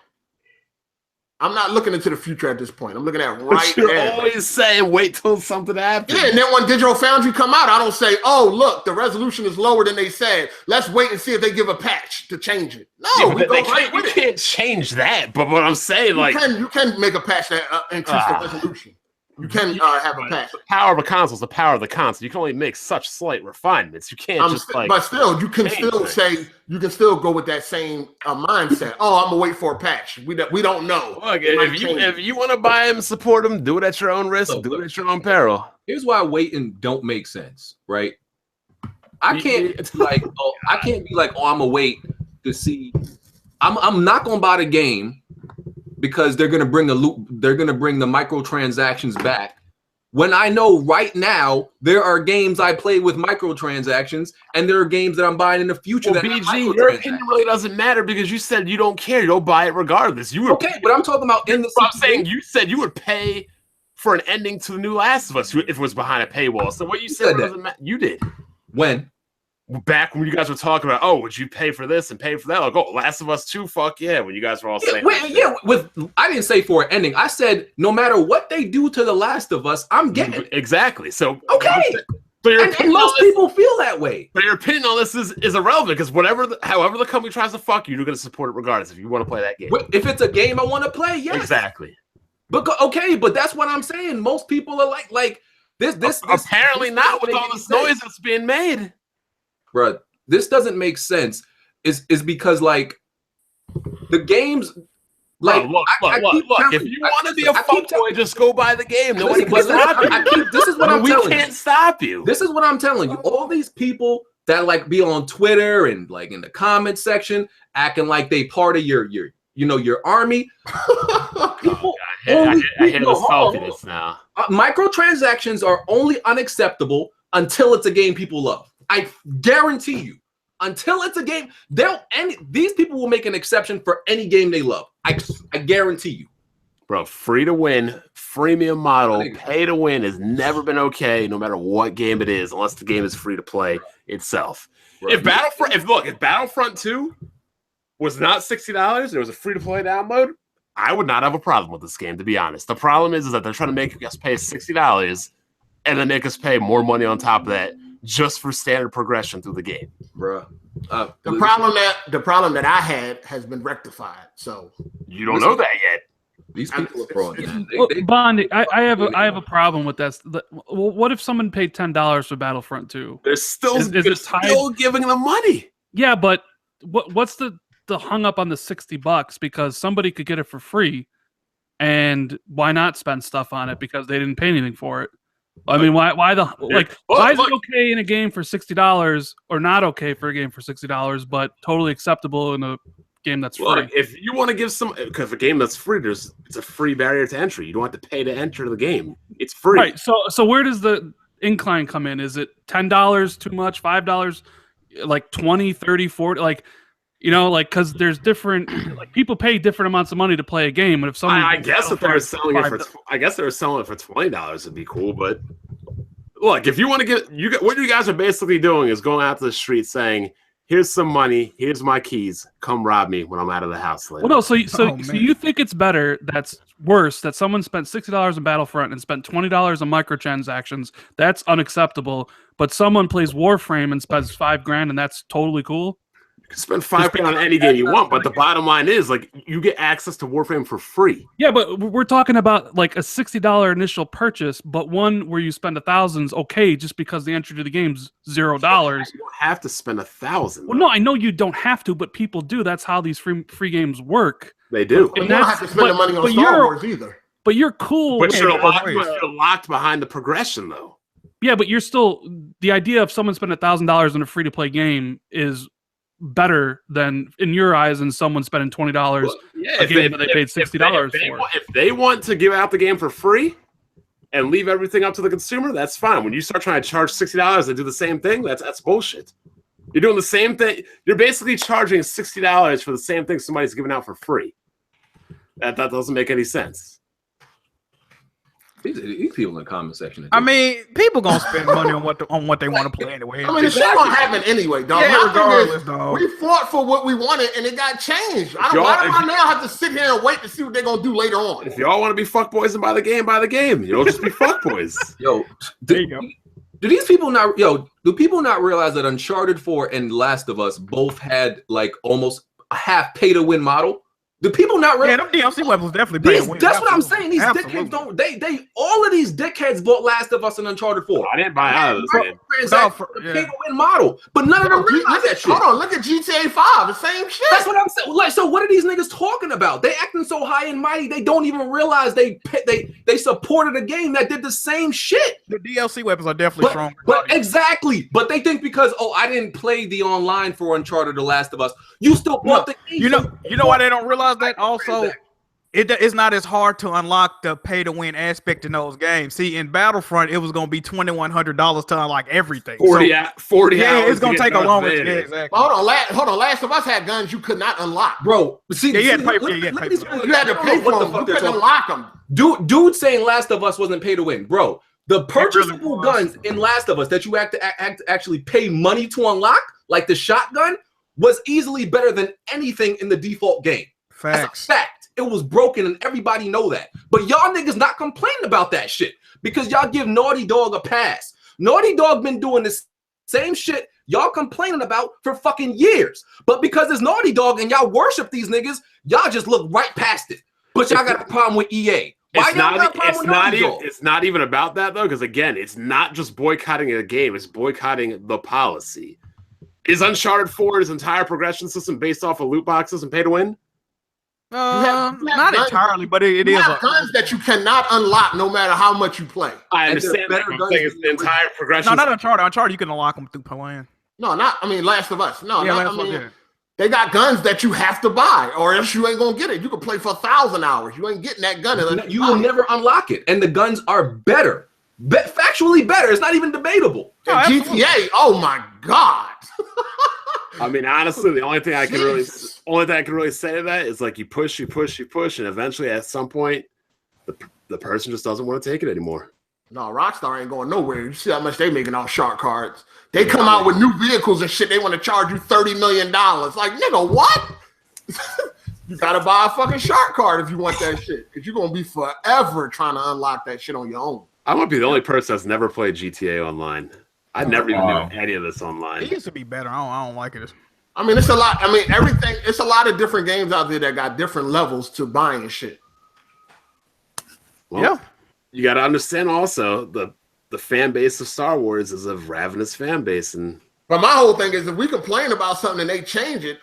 I'm not looking into the future at this point. I'm looking at right now. You're always saying wait till something happens. Yeah, and then when Digital Foundry come out, I don't say, oh, look, the resolution is lower than they said. Let's wait and see if they give a patch to change it. No, we go right with it. You can't change that. But what I'm saying, you can make a patch that increase the resolution. You can have a patch. The power of a console is the power of the console. You can only make such slight refinements. You can't but still, you can still go with that same mindset. Oh, I'm gonna wait for a patch. We don't know. Look, if you want to buy them, support them, do it at your own risk, do it at your own peril. Here's why waiting don't make sense, right? I can't be like, I'm gonna wait to see. I'm not gonna buy the game because they're gonna bring the microtransactions back. When I know right now there are games I play with microtransactions, and there are games that I'm buying in the future. Well, BG, your opinion really doesn't matter because you said you don't care. You don't buy it regardless. But I'm talking about in the. I'm saying you said you would pay for an ending to the new Last of Us if it was behind a paywall. So what you said doesn't matter. You did. When? Back when you guys were talking about, would you pay for this and pay for that? Like, Last of Us 2, fuck yeah. When you guys were all saying, I didn't say for an ending. I said no matter what they do to The Last of Us, I'm getting it. Exactly. So okay. And most people feel that way. But your opinion on this is irrelevant because however the company tries to fuck you, you're going to support it regardless if you want to play that game. If it's a game I want to play, yes. Exactly. But that's what I'm saying. Most people are like this. Apparently not with all this noise that's being made. Bro, this doesn't make sense. Is because like the games, like look. If you want to be a fuckboy, just go buy the game. Nobody can stop you. This is what I'm telling you. We can't stop you. This is what I'm telling you. All these people that like be on Twitter and like in the comment section acting like they part of your army. People, I hear the saltiness now. Microtransactions are only unacceptable until it's a game people love. I guarantee you, until it's a game, these people will make an exception for any game they love. I guarantee you. Bro, free to win, freemium model, pay to win has never been okay, no matter what game it is, unless the game is free to play itself. Right. If Battlefront 2 was not $60, there was a free to play download, I would not have a problem with this game, to be honest. The problem is that they're trying to make us pay $60 and then make us pay more money on top of that just for standard progression through the game. Bro. The problem that I had has been rectified. So you don't know that yet. These people are frauds. Bondi, I have a problem with that. What if someone paid $10 for Battlefront 2? They're still giving them money. Yeah, but what's the hung up on the $60? Because somebody could get it for free, and why not spend stuff on it because they didn't pay anything for it? I mean, why is it okay in a game for $60 or not okay for a game for $60, but totally acceptable in a game that's free? Look, if you want to give because a game that's free, it's a free barrier to entry. You don't have to pay to enter the game. It's free. Right. So where does the incline come in? Is it $10 too much? $5? Like 20, 30, 40? Like, because there's different, like people pay different amounts of money to play a game. And if someone, I guess if they were selling it for $20, it'd be cool. But look, if you want to what you guys are basically doing is going out to the street saying, "Here's some money. Here's my keys. Come rob me when I'm out of the house later." Well, no. So you think it's better? That's worse. That someone spent $60 on Battlefront and spent $20 on microtransactions. That's unacceptable. But someone plays Warframe and spends $5,000, and that's totally cool. You can spend $5,000 on any game you want, but the bottom line is, like, you get access to Warframe for free. Yeah, but we're talking about like a $60 initial purchase, but one where you spend $1,000's okay just because the entry to the game's $0. You don't have to spend $1,000. Well, no, I know you don't have to, but people do. That's how these free games work. They do. And you don't have to spend the money on Star Wars either. But you're cool. But you're locked behind the progression, though. Yeah, but you're still the idea of someone spending $1,000 on a free-to-play game is better than in your eyes than someone spending $20 a game that they paid $60 for. If they want to give out the game for free and leave everything up to the consumer, that's fine. When you start trying to charge $60 and do the same thing, that's bullshit. You're doing the same thing. You're basically charging $60 for the same thing somebody's giving out for free. That doesn't make any sense. These people in the comment section. I mean, people gonna spend money on what they want to play anyway. I mean, it's not gonna happen anyway, dog. Yeah, regardless, dog. We fought for what we wanted, and it got changed. Why do I now have to sit here and wait to see what they're gonna do later on? If y'all want to be fuckboys and buy the game, buy the game. You don't just be fuckboys. Yo, there you go. Do these people not? Do people not realize that Uncharted 4 and Last of Us both had like almost a half pay-to-win model? Do people not realize? Yeah, them DLC weapons definitely pay to win. That's what I'm saying. These dickheads don't. They all of these dickheads bought Last of Us and Uncharted 4. I didn't buy either. Pay-to-win model, but none of them realize that shit. Hold on, look at GTA 5. The same shit. That's what I'm saying. Like, so what are these niggas talking about? They acting so high and mighty. They don't even realize they supported a game that did the same shit. The DLC weapons are definitely stronger. But exactly. But they think because I didn't play the online for Uncharted or Last of Us, you still bought the game. You know why they don't realize that? Also, it's not as hard to unlock the pay-to-win aspect in those games. See, in Battlefront, it was going to be $2,100 to unlock everything. 40 hours. Yeah, it's going to take a longer. Yeah, exactly. Hold on. Last of Us had guns you could not unlock, bro. See, you had to pay for You had to pay for them. You couldn't unlock them. Dude saying Last of Us wasn't pay to win, bro. The purchasable guns in Last of Us that you actually pay money to unlock, like the shotgun, was easily better than anything in the default game. Facts. That's a fact. It was broken and everybody know that. But y'all niggas not complaining about that shit because y'all give Naughty Dog a pass. Naughty Dog been doing this same shit y'all complaining about for fucking years. But because it's Naughty Dog and y'all worship these niggas, y'all just look right past it. But y'all got a problem with EA. It's not even about that though, because again, it's not just boycotting a game, it's boycotting the policy. Is Uncharted 4's entire progression system based off of loot boxes and pay to win? Not entirely, but it is. Guns that you cannot unlock no matter how much you play. I understand that. I'm saying it's the entire progression. No, not Uncharted. Uncharted, you can unlock them through playing. No, Last of Us. No, yeah, Last of Us. They got guns that you have to buy, or else you ain't gonna get it. You can play for 1,000 hours. You ain't getting that gun. You will never unlock it, and the guns are better, factually better. It's not even debatable. GTA. Oh my god. I mean, honestly, the only thing I can really say to that is like you push, and eventually, at some point, the person just doesn't want to take it anymore. No, Rockstar ain't going nowhere. You see how much they making off shark cards. They come out with new vehicles and shit. They want to charge you $30 million. Like, nigga, what? You gotta buy a fucking shark card if you want that shit, because you're gonna be forever trying to unlock that shit on your own. I might be the only person that's never played GTA online. I never even knew any of this online. It used to be better. I don't like it. I mean, it's a lot. I mean, everything. It's a lot of different games out there that got different levels to buying shit. Well, yeah, you got to understand also the fan base of Star Wars is a ravenous fan base, but my whole thing is if we complain about something and they change it,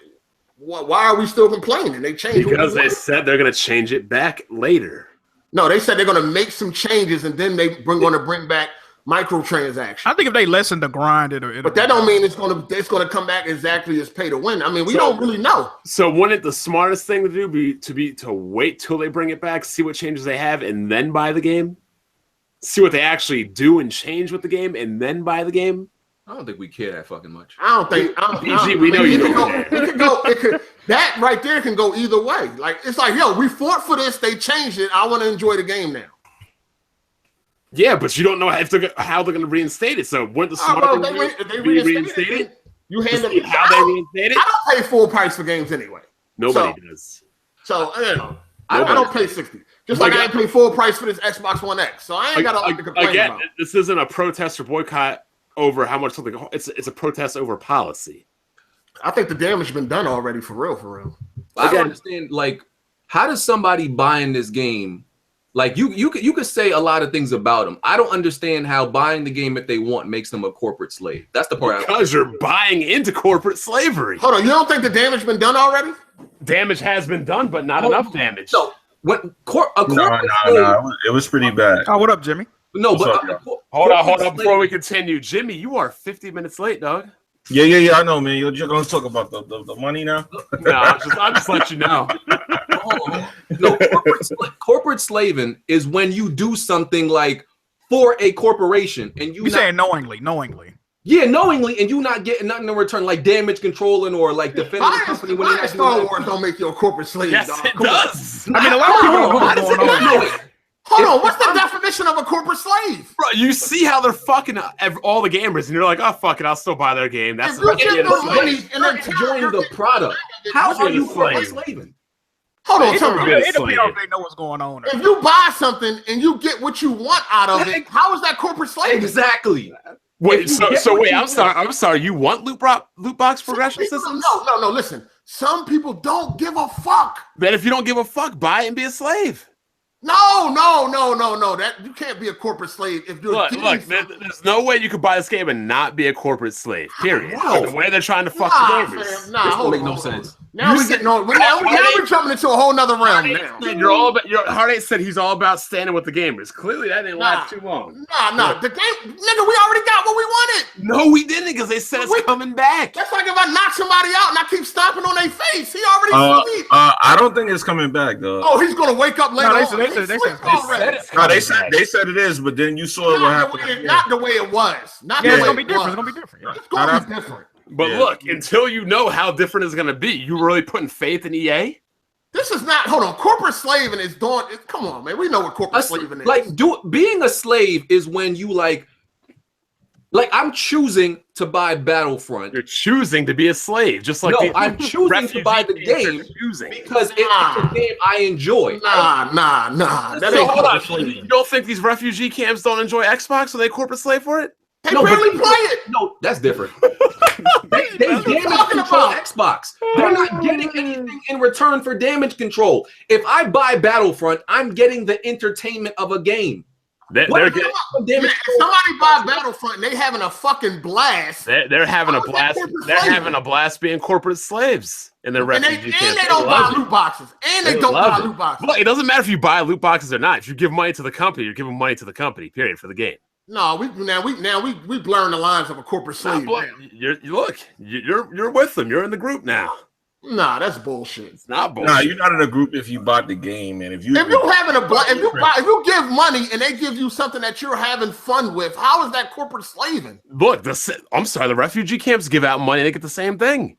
why are we still complaining? They change because they said they're going to change it back later. No, they said they're going to make some changes and then they're going to bring back microtransactions. I think if they lessen the grind, but that don't mean it's gonna come back exactly as pay to win. I mean, we don't really know. So wouldn't the smartest thing to do be to wait till they bring it back, see what changes they have, and then buy the game? See what they actually do and change with the game, and then buy the game? I don't think we care that fucking much. We know you don't care. That right there can go either way. Like it's like, yo, we fought for this, they changed it. I want to enjoy the game now. Yeah, but you don't know how they're going to reinstate it. So wouldn't the smart thing be reinstate it? You hand them how they reinstate it? I don't pay full price for games anyway. Nobody does. So I don't pay $60. Just like I ain't pay full price for this Xbox One X. So I ain't got a lot to complain about. This isn't a protest or boycott over how much something. It's a protest over policy. I think the damage has been done already, for real. I don't understand. Like, how does somebody buying this game? Like you could say a lot of things about them. I don't understand how buying the game if they want makes them a corporate slave. That's the part. Because you're buying into corporate slavery. Hold on, you don't think the damage been done already? Damage has been done, but not enough damage. So What no, it was pretty bad. Oh, what up, Jimmy? No, but hold on before we continue. Jimmy, you are 50 minutes late, dog. Yeah. I know, man. You're gonna talk about the money now. No, I'm just letting you know. No, corporate slaving is when you do something like for a corporation and you saying knowingly. Yeah, knowingly, and you not getting nothing in return, like damage controlling or like defending the company when you're not Star Wars don't make you a corporate slave. Yes, dog. it does. I mean, a lot of people are going on. Hold on, what's the definition of a corporate slave? Bro, you see how they're fucking all the gamers, and you're like, oh, fuck it, I'll still buy their game. That's If you get no money and then enjoying the product. How are you corporate slaving? Hold on, tell me. It depends if they know what's going on. If you buy something and you get what you want out of it, how is that corporate slavery? Exactly. Wait, wait, I'm sorry. You want loot box progression systems? No. Listen, some people don't give a fuck. Then if you don't give a fuck, buy it and be a slave. No. That you can't be a corporate slave if you're. Look, there's no way you could buy this game and not be a corporate slave. Period. The way they're trying to fuck the gamers. This don't make no sense. Now we're getting on. Now we're jumping into a whole nother realm. Now Hard8 said he's all about standing with the gamers. Clearly, that didn't last too long. Nah. The game, nigga, we already got what we wanted. No, we didn't, because they said it's coming back. That's like if I knock somebody out and I keep stomping on their face. He already see me. I don't think it's coming back though. Oh, he's gonna wake up later. They said it is, but then you saw what happened. Not the way it was. It's gonna be different. It's gonna be different. But look, until you know how different it's going to be, you really putting faith in EA? This is not, hold on, corporate slaving is doing, come on, man, we know what corporate slaving is. Like, being a slave is when you like I'm choosing to buy Battlefront. You're choosing to be a slave, just like I'm choosing to buy the game because it's a game I enjoy. Nah. That ain't corporate slaving. You don't think these refugee camps don't enjoy Xbox, so they corporate slave for it? They barely play it. No, that's different. They damage control Xbox. They're not getting anything in return for damage control. If I buy Battlefront, I'm getting the entertainment of a game. They're getting somebody buy Battlefront and they having a fucking blast. They're having a blast. They're having a blast being corporate slaves in their refugee camps. And they don't buy loot boxes. Well, it doesn't matter if you buy loot boxes or not. If you give money to the company, you're giving money to the company. Period, for the game. No, we blurring the lines of a corporate slave. You're with them. You're in the group now. Nah, that's bullshit. It's not bullshit. Nah, you're not in a group if you bought the game, and if you give money and they give you something that you're having fun with, how is that corporate slaving? Look, I'm sorry, the refugee camps give out money. They get the same thing.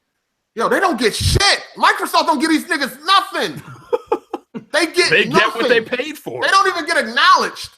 Yo, they don't get shit. Microsoft don't give these niggas nothing. They get what they paid for. They don't even get acknowledged.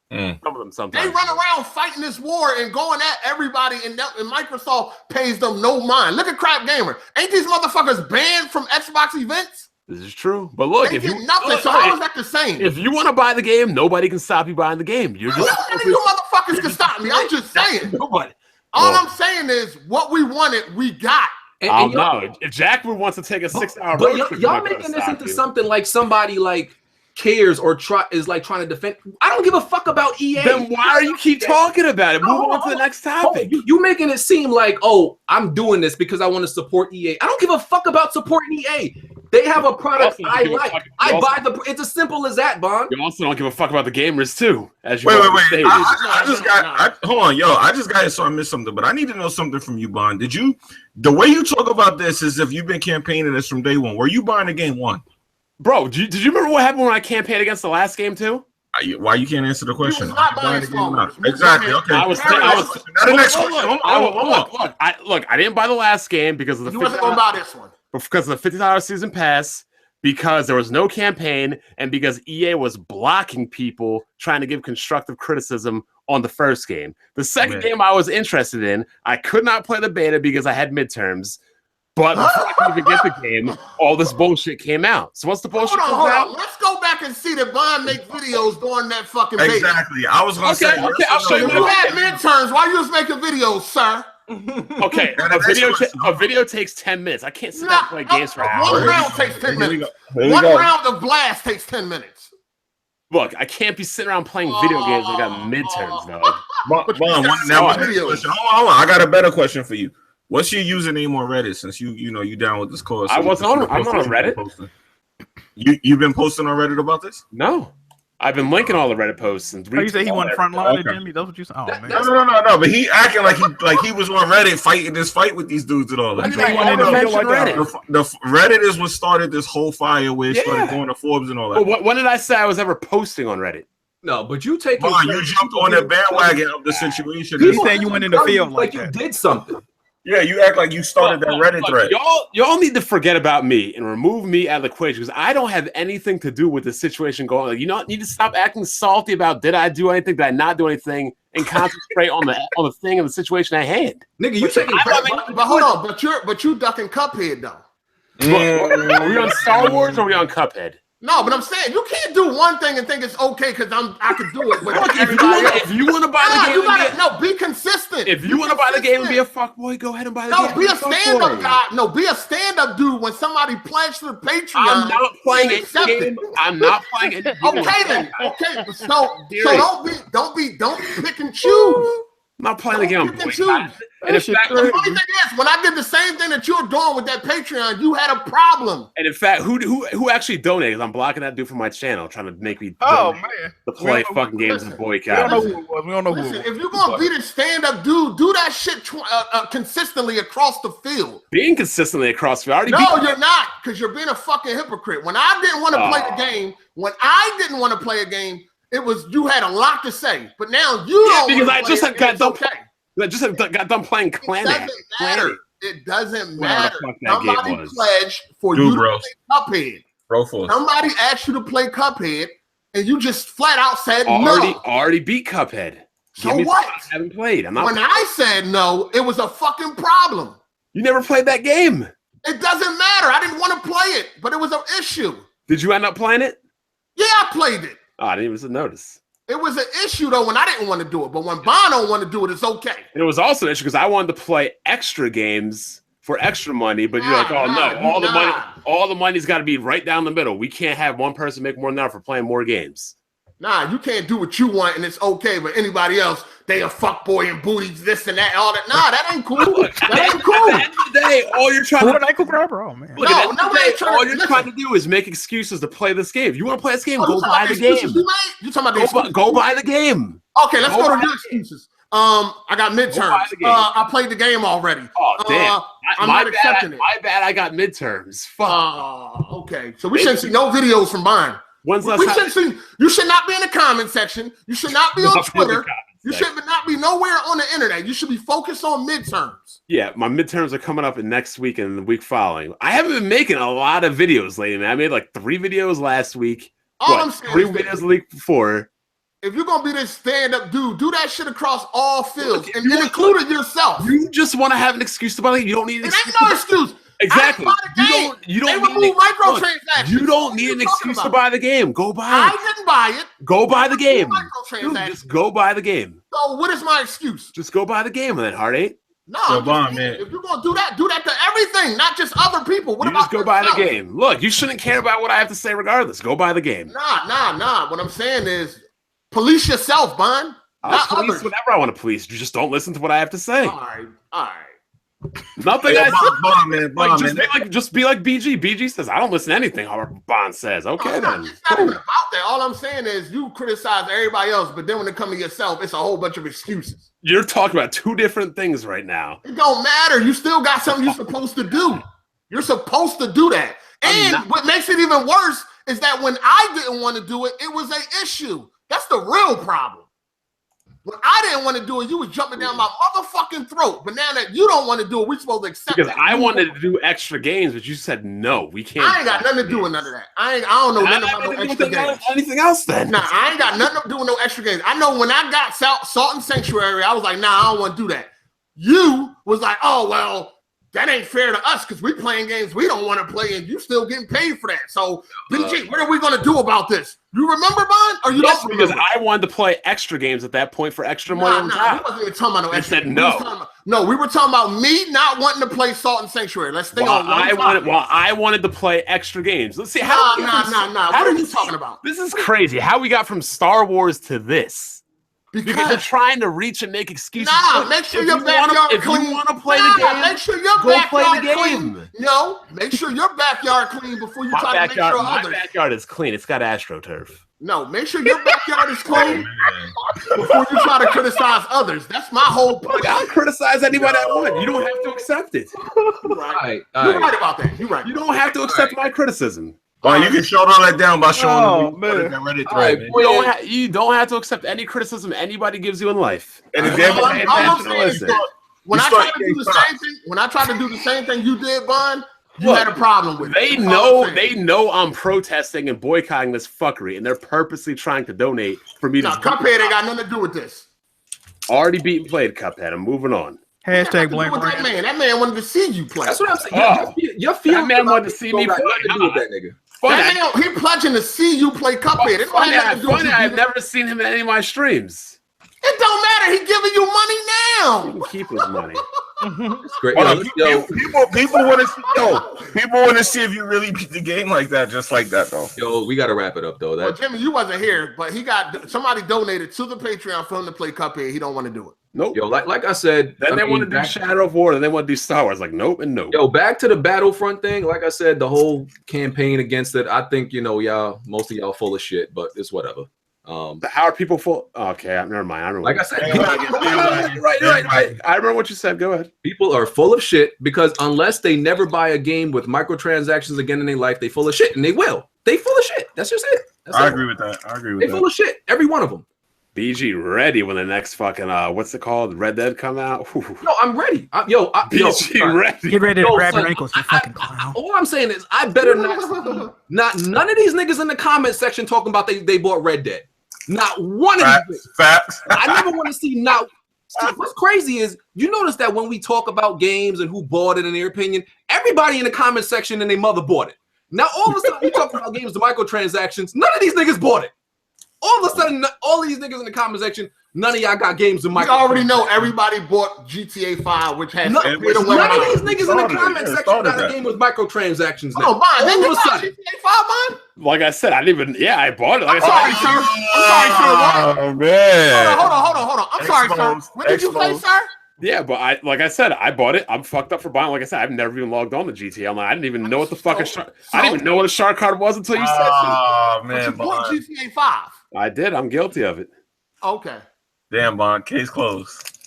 Some of them sometimes. They run around fighting this war and going at everybody, and Microsoft pays them no mind. Look at Crap Gamer. Ain't these motherfuckers banned from Xbox events? This is true. But look, if you nothing, so how is that the same? If you want to buy the game, nobody can stop you buying the game. You're just you motherfuckers can stop me. I'm just saying. Nobody. All I'm saying is what we wanted, we got. And no, if Jack wants to take a 6-hour break, but y'all making this into something like somebody like cares or is like trying to defend. I don't give a fuck about EA. Then why are you keep talking about it? Move on to the next topic. You making it seem like, oh, I'm doing this because I want to support EA. I don't give a fuck about supporting EA. They have a product I like. I buy the. It's as simple as that, Bond. You also don't give a fuck about the gamers too. As you wait. Hold on, yo. I just got it, so I missed something. But I need to know something from you, Bond. The way you talk about this is if you've been campaigning this from day one. Were you buying the game one? Bro, did you remember what happened when I campaigned against the last game too? Why you can't answer the question? Exactly. Okay. I was not the next question. Look, I didn't buy the last game because of the. You wasn't gonna buy this one. Because of the $50 season pass, because there was no campaign, and because EA was blocking people trying to give constructive criticism on the first game. The second game I was interested in, I could not play the beta because I had midterms. But before I could even get the game, all this bullshit came out. So once the bullshit comes out, let's go back and see that Bond make videos during that fucking beta. Exactly. I was gonna say. Okay, I'll show you. You had midterms. Why you was making videos, sir? Okay, a video takes 10 minutes. I can't sit down and play games for hours. One round takes 10 minutes. One round of blast takes 10 minutes. Look, I can't be sitting around playing video games. I got midterms, dog. Hold on. I got a better question for you. What's your username on Reddit? Since you down with this cause? I'm on Reddit. You've been posting on Reddit about this? No. I've been linking all the Reddit posts and you say he went front line, okay. Jimmy? That's what you said? Oh, man. No. But he acting like he was on Reddit fighting this fight with these dudes and all that. The Reddit is what started this whole fire where it started going to Forbes and all that. Well, when did I say I was ever posting on Reddit? No, but you take you jumped on the bandwagon of the situation. You saying you went in the field like you did something. Yeah, you act like you started that Reddit thread. Y'all need to forget about me and remove me out of the equation because I don't have anything to do with the situation going on. Like, you need to stop acting salty about did I do anything, did I not do anything, and concentrate on the thing and the situation at hand. Nigga, you taking but hold on, but you ducking Cuphead though. Are we on Star Wars or are we on Cuphead? No, but I'm saying you can't do one thing and think it's okay because I could do it. But if you want to buy the game, be consistent. If you want to buy the game and be a fuckboy, go ahead and buy the game. No, be a stand-up guy. No, be a stand-up dude. When somebody pledged to the Patreon, I'm not playing any game. I'm not playing any game. Okay then. Okay, so don't pick and choose. I'm not playing the game. And in fact, the funny thing is, when I did the same thing that you're doing with that Patreon, you had a problem. And in fact, who actually donated? I'm blocking that dude from my channel, trying to make me to play fucking games and boycott. We don't know who it was. If you're gonna be the stand-up dude, do that shit consistently across the field. Being consistently across the field. You're not, because you're being a fucking hypocrite. When I didn't want to play the game, it was you had a lot to say, but now you don't. Because I just got done playing Clannad. It doesn't matter. Somebody pledged for you to play Cuphead. Somebody asked you to play Cuphead, and you just flat out said no. Already beat Cuphead. So what? I haven't played. I'm not. When I said no, it was a fucking problem. You never played that game. It doesn't matter. I didn't want to play it, but it was an issue. Did you end up playing it? Yeah, I played it. Oh, I didn't even notice. It was an issue though when I didn't want to do it, but when Bond don't want to do it, it's okay. And it was also an issue because I wanted to play extra games for extra money, but you're like, all the money's got to be right down the middle. We can't have one person make more than that for playing more games. Nah, you can't do what you want and it's okay, but anybody else, they a fuckboy and booties, this and that, all that. Nah, that ain't cool. That ain't cool. At the end of the day, all you're trying to do is make excuses to play this game. If you want to play this game, go buy the game. You talking about go buy the game. Okay, let's go to your excuses. I got midterms. I played the game already. Oh damn! I'm not accepting it. My bad. I got midterms. Fuck. Okay. So we shouldn't see no videos from mine. You should not be in the comment section. You should not be on Twitter. You should not be nowhere on the internet. You should be focused on midterms. Yeah, my midterms are coming up next week and the week following. I haven't been making a lot of videos lately, man. I made like 3 videos last week. I'm saying 3 videos the week before. If you're gonna be this stand-up dude, do that shit across all fields, and including yourself. You just want to have an excuse about it. You don't need an excuse. It ain't no excuse. Exactly. You don't need microtransactions. You don't need an excuse to buy the game. Go buy it. I didn't buy it. Go buy the game. Just go buy the game. So what is my excuse? Just go buy the game, then, Heart 8. No, man. If you're gonna do that to everything, not just other people. What about just go buy the game? Look, you shouldn't care about what I have to say regardless. Go buy the game. Nah. What I'm saying is, police yourself, Bond. I'll police whatever I want to police. You just don't listen to what I have to say. All right. Nothing. Just be like BG. BG says I don't listen to anything Bond says. Okay, then. It's not even about that. All I'm saying is you criticize everybody else, but then when it comes to yourself, it's a whole bunch of excuses. You're talking about 2 different things right now. It don't matter. You still got something you're supposed to do. You're supposed to do that. And what makes it even worse is that when I didn't want to do it, it was an issue. That's the real problem. When I didn't want to do it, you was jumping down my motherfucking throat. But now that you don't want to do it, we're supposed to accept it. Because I wanted to do extra games, but you said no, we can't. I ain't got nothing to do with none of that. I don't know nothing about no extra games. Anything else then? Nah, I ain't got nothing to do with no extra games. I know when I got Salt and Sanctuary, I was like, nah, I don't want to do that. You was like, oh, well, that ain't fair to us because we playing games we don't want to play and you still getting paid for that. So, BG, what are we going to do about this? You remember, Bond? Or you don't remember? Because I wanted to play extra games at that point for extra money on top. We wasn't even talking about no extra games. We were talking about me not wanting to play Salt and Sanctuary. Let's stay on one topic. I wanted to play extra games. Let's see. What are you talking about? This is crazy. How we got from Star Wars to this. Because you're trying to reach and make excuses. Nah, make sure your backyard clean. If you want to play the game, make sure your backyard clean. No, make sure your backyard clean before you try to make sure others. My backyard is clean. It's got AstroTurf. No, make sure your backyard is clean before you try to criticize others. That's my whole point. I'll criticize anybody I want. You don't have to accept it. You're right about that. You're right. You don't have to accept my criticism. Oh, you can shut all that down by showing them that Reddit thread. You don't have to accept any criticism anybody gives you in life. When I tried to do the same thing you did, Bun, you had a problem with it. They know I'm protesting and boycotting this fuckery, and they're purposely trying to donate for me to. Cuphead ain't got nothing to do with this. Already beat and played Cuphead. I'm moving on. Hashtag blame that man. That man wanted to see you play. That's what I'm saying. Your feeling that man wanted to see me play. That nigga. That man, he pledging to see you play Cuphead. I've never seen him in any of my streams. It don't matter. He giving you money now. He can keep his money. It's great. People want to see. People want to see if you really beat the game like that, just like that, though. Yo, we got to wrap it up, though. Well, Jimmy, you wasn't here, but somebody donated to the Patreon for him to play Cuphead. He don't want to do it. Nope. Yo, like I said, then they want to do Shadow of War, and they want to do Star Wars. Like, nope and nope. Yo, back to the Battlefront thing. Like I said, the whole campaign against it. I think most of y'all full of shit, but it's whatever. How are people full? Okay, never mind. I remember. Like I said, right. I remember what you said. Go ahead. People are full of shit because unless they never buy a game with microtransactions again in their life, they full of shit, and they will. They full of shit. That's just it. I agree with that. They full of shit. Every one of them. BG ready when the next fucking what's it called? Red Dead come out? No, I'm ready. BG ready. Get ready to grab your ankles, you fucking clown. All I'm saying is I better not none of these niggas in the comment section talking about they bought Red Dead. Not one of these. Facts. I never want to see what's crazy is you notice that when we talk about games and who bought it in their opinion, everybody in the comment section and their mother bought it. Now all of a sudden we talk about games with microtransactions, none of these niggas bought it. All of a sudden, all of these niggas in the comment section, none of y'all got games in microtransactions. You already know everybody bought GTA 5, which has none of these niggas in the comment section got a game with microtransactions now. Oh, Bond, they got GTA 5, Bond? Like I said, I didn't even. Yeah, I bought it. Like I'm sorry, sir. Oh man. Hold on. I'm sorry, sir. What did you say, sir? Yeah, but I said, I bought it. I'm fucked up for buying. Like I said, I've never even logged on to GTA Online. I didn't even know what the fucking I didn't even know what a shark card was until you said it. Oh man, you bought GTA 5. I did. I'm guilty of it. Okay. Damn, Bond. Case closed.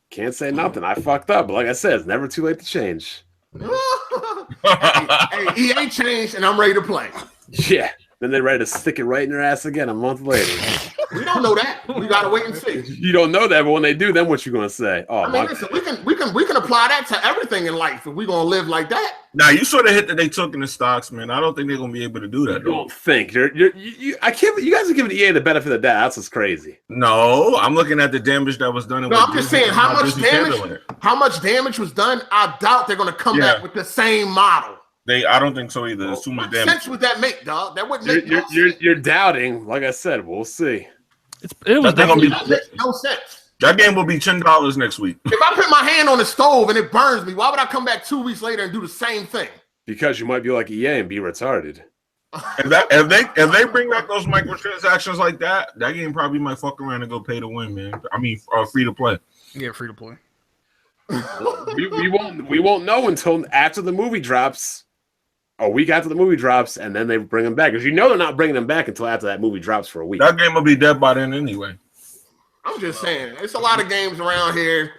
Can't say nothing. I fucked up. But like I said, it's never too late to change. hey, he ain't changed, and I'm ready to play. Yeah. Then they're ready to stick it right in their ass again a month later. We don't know that. We gotta wait and see. You don't know that, but when they do, then what you gonna say? Oh, listen, we can apply that to everything in life if we're gonna live like that. Now you sort of hit that they took in the stocks, man. I don't think they're gonna be able to do that. You don't think I can't. You guys are giving EA the benefit of the doubt. That's what's crazy. No, I'm looking at the damage that was done. No, I'm just saying how much damage was done. I doubt they're gonna come back with the same model. I don't think so either. There's too much damage. What sense would that make, dog? That wouldn't make you're doubting. Like I said, we'll see. It was definitely that makes no sense. That game will be $10 next week. If I put my hand on the stove and it burns me, why would I come back 2 weeks later and do the same thing? Because you might be like EA and be retarded. If they bring back those microtransactions like that game probably might fuck around and go pay to win, man. I mean, free to play. Yeah, free to play. we won't know until after the movie drops. A week after the movie drops, and then they bring them back. Because they're not bringing them back until after that movie drops for a week. That game will be dead by then anyway. I'm just saying, it's a lot of games around here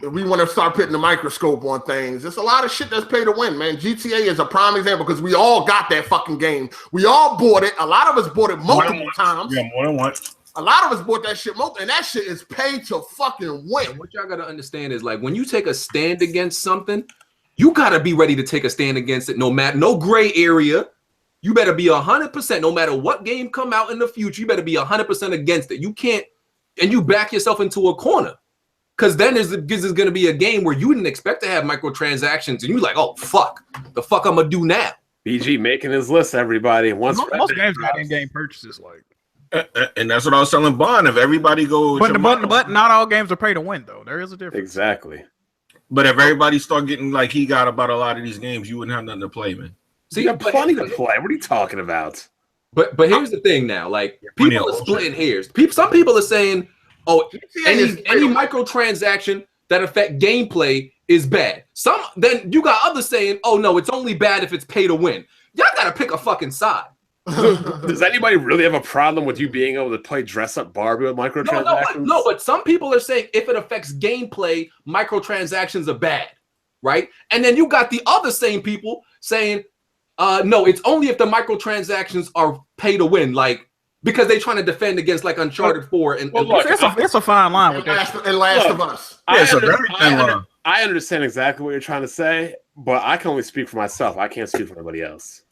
that we want to start putting the microscope on things. There's a lot of shit that's pay to win, man. GTA is a prime example because we all got that fucking game. We all bought it. A lot of us bought it multiple times. Yeah, more than once. A lot of us bought that shit multiple, and that shit is paid to fucking win. What y'all got to understand is, like, when you take a stand against something, you gotta be ready to take a stand against it. No gray area. You better be 100%. No matter what game come out in the future, you better be 100% against it. You can't, and you back yourself into a corner, because then there's gonna be a game where you didn't expect to have microtransactions, and you're like, oh fuck, the fuck I'm gonna do now. BG making his list, everybody. Once most games got in-game purchases, like. And that's what I was telling Bond. If everybody goes, but not all games are pay to win, though. There is a difference. Exactly. But if everybody start getting like he got about a lot of these games, you wouldn't have nothing to play, man. See, you have plenty to play. What are you talking about? But here's the thing now. Like, people are splitting hairs. Some people are saying, oh, any microtransaction that affect gameplay is bad. Then you got others saying, oh no, it's only bad if it's pay to win. Y'all gotta pick a fucking side. Does anybody really have a problem with you being able to play dress up Barbie with microtransactions? No, but some people are saying if it affects gameplay, microtransactions are bad, right? And then you got the other same people saying, no, it's only if the microtransactions are pay to win, like because they're trying to defend against like Uncharted 4 and look, it's a fine line with that. And Last of Us. I understand exactly what you're trying to say, but I can only speak for myself. I can't speak for anybody else.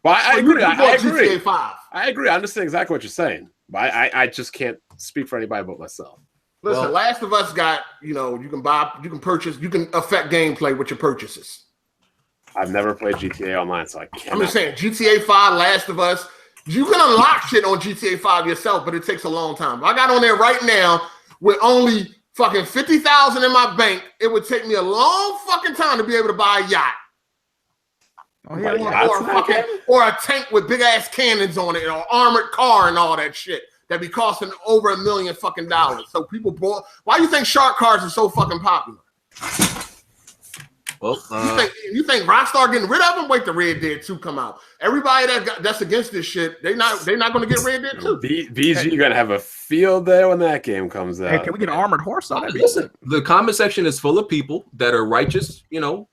But I agree. I agree. GTA 5. I agree. I understand exactly what you're saying, but I just can't speak for anybody but myself. Listen, Last of Us got, you can buy, you can purchase, you can affect gameplay with your purchases. I've never played GTA Online, so I can't. I'm just saying, GTA 5, Last of Us, you can unlock shit on GTA 5 yourself, but it takes a long time. I got on there right now with only fucking 50,000 in my bank. It would take me a long fucking time to be able to buy a yacht. Or a tank with big ass cannons on it, or armored car and all that shit that be costing over $1 million fucking dollars. So people bought. Why do you think shark cars are so fucking popular? Well, you think Rockstar getting rid of them? Wait till Red Dead 2 come out. Everybody that's against this shit, they're not going to get Red Dead 2. BG gonna have a field day when that game comes out. Hey, can we get an armored horse on it? Listen, the comment section is full of people that are righteous,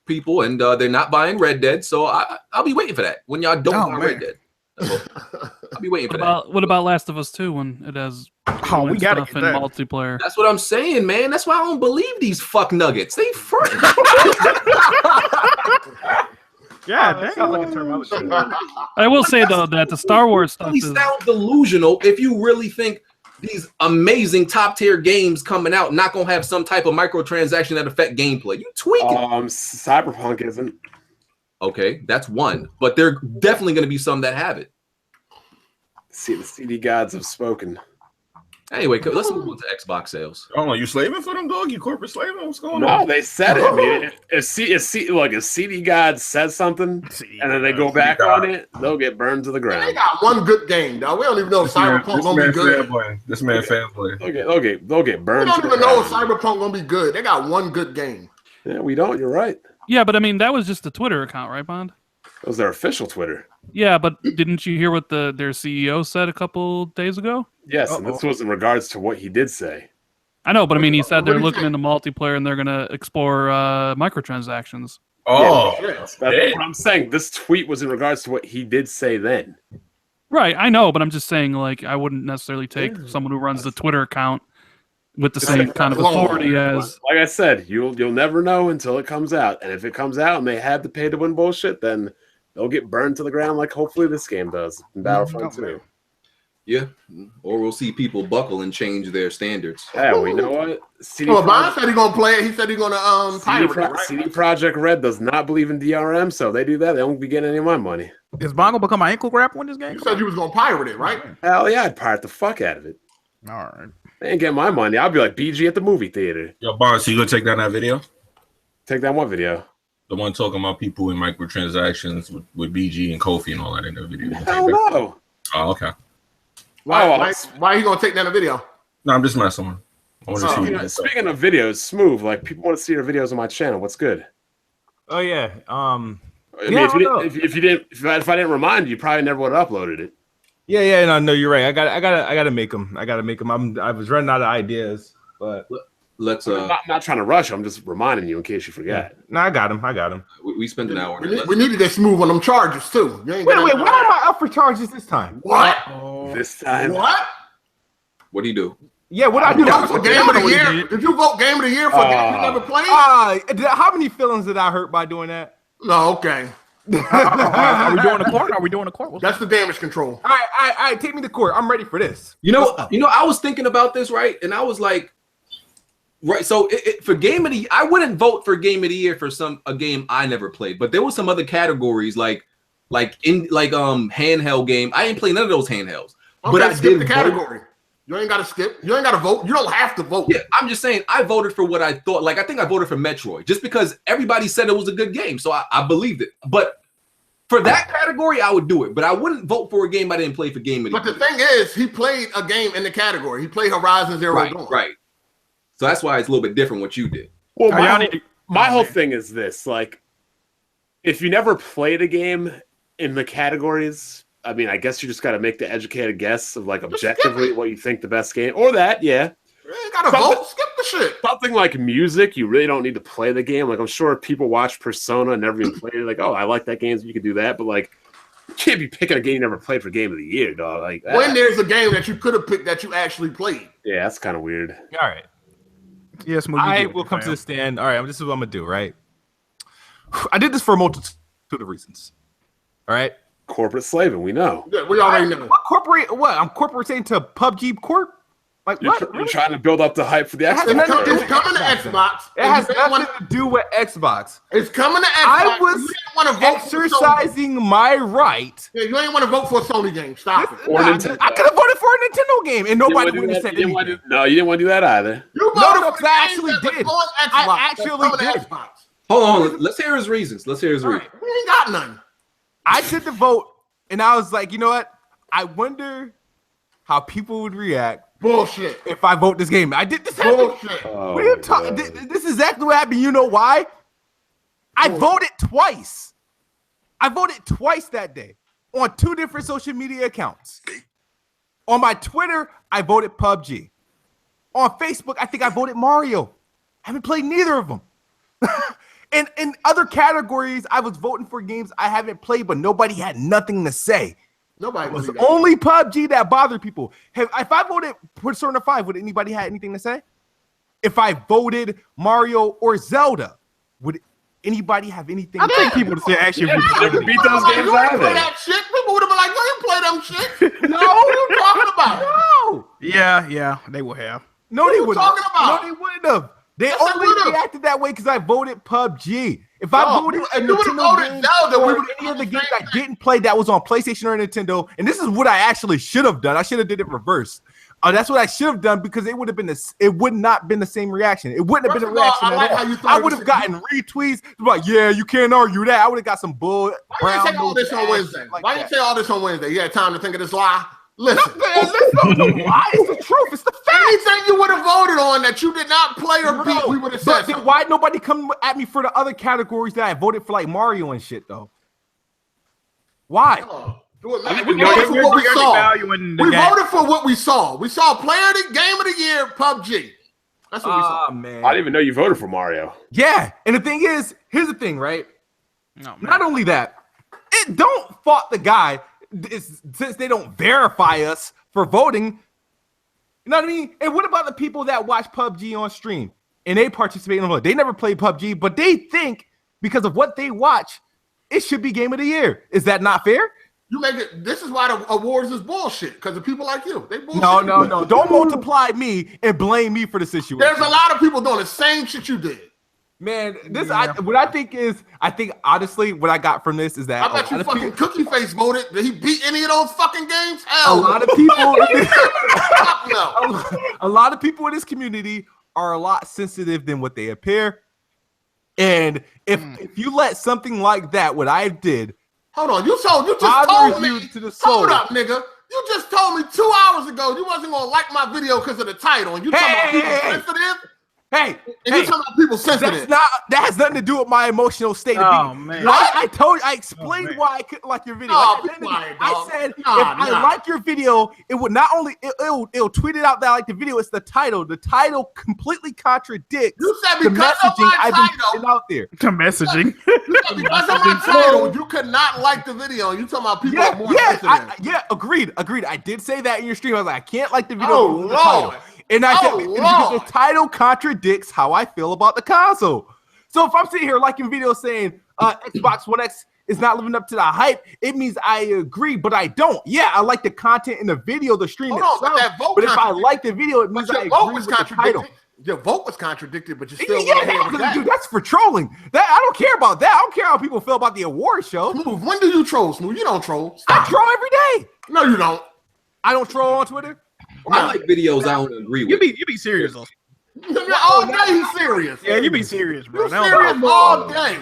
people, and they're not buying Red Dead. So I'll be waiting for that when y'all don't buy Red Dead. I'll be waiting for that. What about Last of Us 2 when it has we gotta get that multiplayer? That's what I'm saying, man. That's why I don't believe these fuck nuggets. They front. Yeah, I will say though that the Star Wars stuff sound delusional if you really think these amazing top tier games coming out not gonna have some type of microtransaction that affect gameplay. You tweaking. Cyberpunk isn't. Okay, that's one, but there are definitely going to be some that have it. See, the CD gods have spoken. Anyway, let's move on to Xbox sales. Oh, you slaving for them, dog? You corporate slaving? What's going on? No, they said it. I mean, if CD God says something and then they go back on it, they'll get burned to the ground. They got one good game, dog. We don't even know if Cyberpunk gonna be good. This man fanboy. They'll get burned. We don't even know if Cyberpunk gonna be good. They got one good game. Yeah, we don't. You're right. Yeah, but I mean, that was just the Twitter account, right, Bond? That was their official Twitter. Yeah, but didn't you hear what their CEO said a couple days ago? Yes, and this was in regards to what he did say. I know, but I mean, he said they're looking into multiplayer and they're going to explore microtransactions. Oh, yeah, that's what I'm saying. This tweet was in regards to what he did say then. Right, I know, but I'm just saying, like, I wouldn't necessarily take someone who runs the Twitter account with the same kind of authority as. Like I said, you'll never know until it comes out, and if it comes out and they have the pay to win bullshit, then they'll get burned to the ground like hopefully this game does in Battlefront 2. Yeah, or we'll see people buckle and change their standards. Yeah, well, you know what? Bond said he's gonna play it. He said he's gonna pirate it, right? CD Projekt Red does not believe in DRM, so they do that. They won't be getting any of my money. Is Bond gonna become an ankle grapple in this game? You said you was gonna pirate it, right? Hell yeah, I'd pirate the fuck out of it. All right. They ain't getting my money. I'll be like BG at the movie theater. Yo, Bond, so you gonna take down that video? Take down what video? The one talking about people in microtransactions with BG and Kofi and all that in the video. Hell no. Oh, okay. Why are you gonna take down the video? No, I'm just messing with him. I want to see. Speaking of videos, Smooth, like people want to see your videos on my channel. What's good? Oh yeah. I mean, if I didn't remind you, you probably never would have uploaded it. Yeah. No, you're right. I gotta make them. I was running out of ideas, but let's. I'm not trying to rush. I'm just reminding you in case you forgot. Yeah. No, I got him. We spent an hour. We need to get Smooth on them charges too. Wait. Why am I up for charges this time? What? This time? What? What do you do? Yeah, what I do? For game of the year? Did you vote game of the year for a game you never played? How many feelings did I hurt by doing that? No, okay. Are we doing a court? That's the damage control. All right, take me to court. I'm ready for this. You know, I was thinking about this, right? And I was like, right. So for game of the, I wouldn't vote for game of the year for a game I never played, but there was some other categories like handheld game. I didn't play none of those handhelds, but I did the category. You ain't got to skip. You ain't got to vote. You don't have to vote. Yeah, I'm just saying I voted for what I thought. Like, I think I voted for Metroid just because everybody said it was a good game. So I believed it. But For that category, I would do it, but I wouldn't vote for a game I didn't play for Game of the Year. But the thing is, he played a game in the category. He played Horizon Zero Dawn. Right. So that's why it's a little bit different what you did. Well, my whole thing is this: like, if you never played a game in the categories, I mean, I guess you just got to make the educated guess of like objectively what you think the best game, or that, yeah. You gotta vote. Skip the shit. Something like music, you really don't need to play the game. Like, I'm sure people watch Persona and never even played it. Like, oh, I like that game, so you can do that. But like, you can't be picking a game you never played for Game of the Year, dog. Like, when there's a game that you could have picked that you actually played. Yeah, that's kind of weird. All right. Yes, I will come to the stand. All right, this is what I'm gonna do. Right. I did this for a multitude of reasons. All right. Corporate slaving, we know. Yeah, we already know. What? I'm corporating to PUBG Corp. Like what? You're trying to build up the hype for the Xbox. It's coming to Xbox. It has nothing to do with Xbox. It's coming to Xbox. I was exercising my right. Yeah, you ain't want to vote for a Sony game. Stop it. I could have voted for a Nintendo game, and nobody would have said anything. No, you didn't want to do that either. You voted for I actually did. I actually did. Hold on. Let's hear his reasons. We ain't got none. I took the vote, and I was like, you know what? I wonder how people would react. Bullshit. If I vote this game, I did this. Bullshit. What are you talking? This is exactly what happened. You know why? I voted twice. I voted twice that day on 2 different social media accounts. On my Twitter, I voted PUBG. On Facebook, I think I voted Mario. I haven't played neither of them. And in other categories, I was voting for games I haven't played, but nobody had nothing to say. Nobody was only PUBG that bothered people. If I voted Persona 5, would anybody have anything to say? If I voted Mario or Zelda, would anybody have anything? I think people would say actually never beat those games either. That shit. People would have been like, "No, you play them shit." No, what are you talking about? No. Yeah, they will have. No, they wouldn't. Talking about? No, they wouldn't have. They only reacted that way because I voted PUBG. If I voted a Nintendo game or any of the games I didn't play that was on PlayStation or Nintendo, and this is what I actually should have done. I should have did it reverse. That's what I should have done because it would have been it would not been the same reaction. It wouldn't have been a reaction at all. I would have gotten retweets like, yeah, you can't argue that. I would have got some bull. Why didn't you say all this on Wednesday? Why didn't you say all this on Wednesday? You had time to think of this lie. Listen, why? It's the truth. It's the fact. Anything you would have voted on that you did not play or beat, we would have said. But why nobody come at me for the other categories that I voted for, like Mario and shit, though? Why? We voted for what we saw. We voted for what we saw. We saw Player of the Game of the Year, PUBG. That's what we saw. Man. I didn't even know you voted for Mario. Yeah, and the thing is, here's the thing, right? No, not only that, it don't fault the guy. Since they don't verify us for voting, you know what I mean? And what about the people that watch PUBG on stream and they participate in the vote? They never play PUBG, but they think because of what they watch, it should be Game of the Year. Is that not fair? You make it. This is why the awards is bullshit because of people like you. They bullshit. No. Don't multiply me and blame me for the situation. There's a lot of people doing the same shit you did. Man, what I think honestly, what I got from this is that I bet you fucking Cookie Face voted. Did he beat any of those fucking games? Hell, a lot of people, a lot of people in this community are a lot sensitive than what they appear. And if you let something like that, what I did, hold on, you just told me to the soul. Hold up, nigga. You just told me 2 hours ago you wasn't gonna like my video because of the title, and you talking about people sensitive. Hey, you talking about people sensitive. That has nothing to do with my emotional state of being. Man. I explained why I couldn't like your video. I said if I like your video, it would not only it'll tweet it out that I like the video. It's the title. The title completely contradicts the messaging I've been putting out there. The messaging. Because of my title, you could not like the video. You talking about people are more sensitive. Agreed. I did say that in your stream. I was like, I can't like the video. The title. And I said, because the title contradicts how I feel about the console. So if I'm sitting here liking videos saying Xbox One X is not living up to the hype, it means I agree, but I don't. Yeah, I like the content in the video, the stream itself. But if I like the video, it means I agree with the title. Your vote was contradicted, but you still went ahead with that. Dude, that's for trolling. I don't care about that. I don't care how people feel about the award show. Smooth, when do you troll, Smooth? You don't troll. Stop. I troll every day. No, you don't. I don't troll on Twitter. I like videos I don't agree with. You be serious though. All day he's serious. Yeah, you be serious, bro. You serious all day.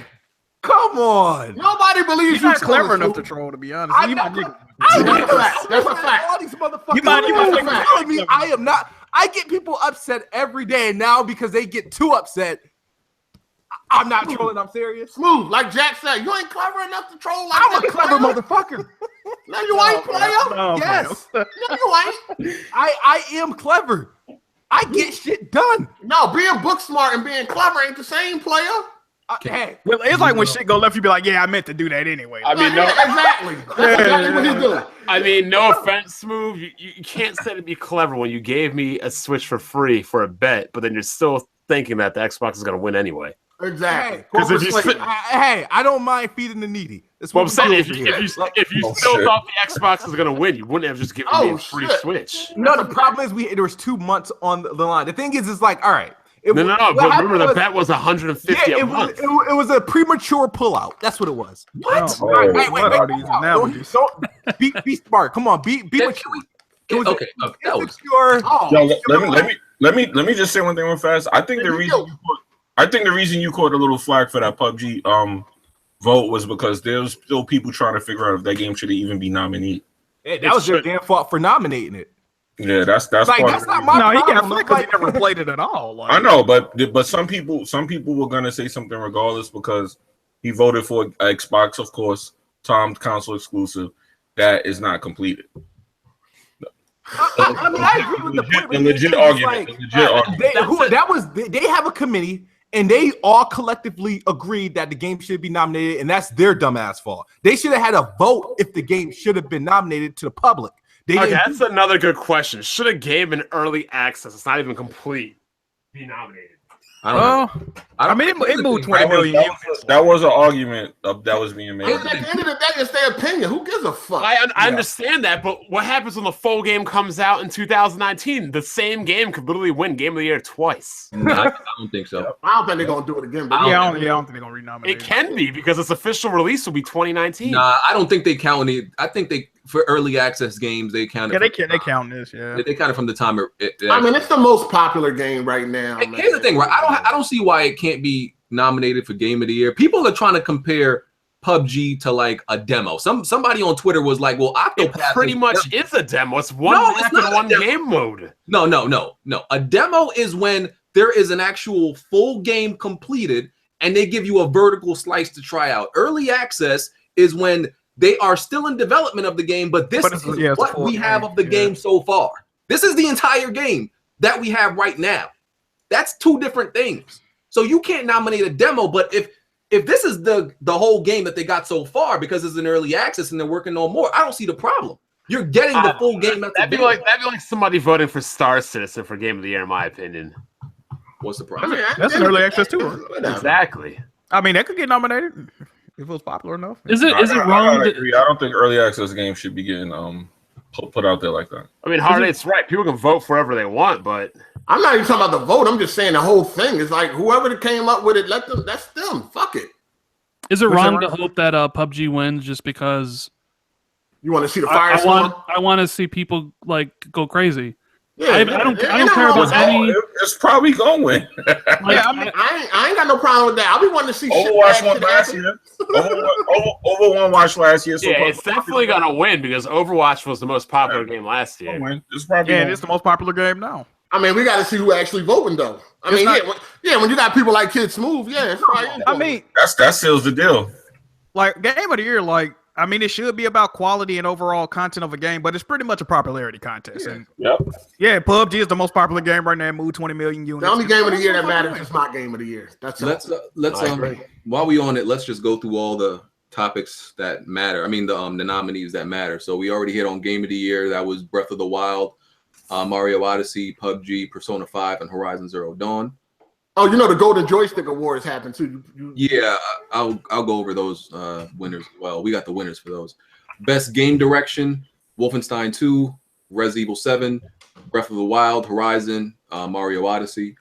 Come on. Nobody believes He's you not clever Smooth. enough to troll, to be honest. I You know- might nigga. That's a fact. That's a fact. All these motherfuckers. You might think are telling me I am not. I get people upset every day, and now because they get too upset, I'm not trolling. I'm serious. Smooth, like Jack said, you ain't clever enough to troll like I'm that. a clever player. motherfucker. No, you ain't, player. No, Yes, No, you ain't. I am clever. I get shit done. No, being book smart and being clever ain't the same, player. Hey, Well, it's like when shit go left, you be like, yeah, I meant to do that anyway. I mean, no, Exactly. That's exactly what he's doing. I mean, no offense, Smooth. You can't say to be clever when you gave me a Switch for free for a bet, but then you're still thinking that the Xbox is going to win anyway. Exactly. Because if you I don't mind feeding the needy. That's well, what I'm we saying do if here. you still thought the Xbox was going to win, you wouldn't have just given me a free Switch. No, the problem is there was 2 months on the line. The thing is, it's like, all right. No. But remember, the bet was 150 a month. It was a premature pullout. That's what it was. What? All right, wait. What are these analogies? Don't be smart. Come on, be mature. It was Okay, that was immature. Yo, let me just say one thing real fast. I think the reason you caught a little flag for that PUBG vote was because there's still people trying to figure out if that game should even be nominated. Hey, that was their damn fault for nominating it. Yeah, that's Like, part that's of not it. my No, he got problem. flack because he never played it at all. Like, I know, but some people were gonna say something regardless because he voted for Xbox, of course, Tom's console exclusive. That is not completed. I mean, I agree with the point. A legit argument. They have a committee, and they all collectively agreed that the game should be nominated, and that's their dumbass fault. They should have had a vote if the game should have been nominated to the public. Okay, that's another good question. Should a game in early access, it's not even complete, be nominated? I mean, it moved 20 million units. That was an argument that was being made. At the end of the day, it's their opinion. Who gives a fuck? I understand that, but what happens when the full game comes out in 2019? The same game could literally win Game of the Year twice. I don't think so. I don't think they're gonna do it again. But I don't think they're gonna renominate It can be because its official release will be 2019. Nah, I don't think they count it. I think they for early access games they count it. Yeah, they count this. Yeah, they count it from the time I mean, it's the most popular game right now. And here's the thing, right? I don't see why it can't be nominated for Game of the Year. People are trying to compare PUBG to like a demo. Somebody on Twitter was like, "Well, it pretty much is a demo. It's one map and one game mode." No. A demo is when there is an actual full game completed and they give you a vertical slice to try out. Early access is when they are still in development of the game, but this is what we have of the game so far. This is the entire game that we have right now. That's two different things. So you can't nominate a demo, but if this is the whole game that they got so far because it's in early access and they're working on more, I don't see the problem. You're getting the full game. That'd be like somebody voting for Star Citizen for Game of the Year, in my opinion. What's the problem? That's an early access too. Exactly. I mean, that could get nominated if it was popular enough. Is it wrong? I don't think early access games should be getting put out there like that. I mean, Harden's right. People can vote for whatever they want, but I'm not even talking about the vote. I'm just saying the whole thing is like whoever came up with it, let them. That's them. Fuck it. Is it wrong to hope that PUBG wins just because you want to see the firestorm? I want to see people like go crazy. Yeah, I don't care about any. It's probably going to win. I ain't got no problem with that. I'll be wanting to see Overwatch won last year. Overwatch last year. So yeah, it's definitely gonna win because Overwatch was the most popular game last year. It's probably it's the most popular game now. I mean, we got to see who actually voting though. I mean, when you got people like Kid Smooth, it's probably. I mean, that seals the deal. Like Game of the Year, like. I mean, it should be about quality and overall content of a game, but it's pretty much a popularity contest. Yeah. Yeah, PUBG is the most popular game right now. Moved 20 million units. The only game of the year that matters is my game of the year. That's let's while we on it, let's just go through all the topics that matter. I mean, the nominees that matter. So we already hit on Game of the Year. That was Breath of the Wild, Mario Odyssey, PUBG, Persona 5, and Horizon Zero Dawn. Oh, the Golden Joystick Awards happened too. Yeah, I'll go over those winners as well. We got the winners for those. Best Game Direction, Wolfenstein 2, Resident Evil 7, Breath of the Wild, Horizon, Mario Odyssey.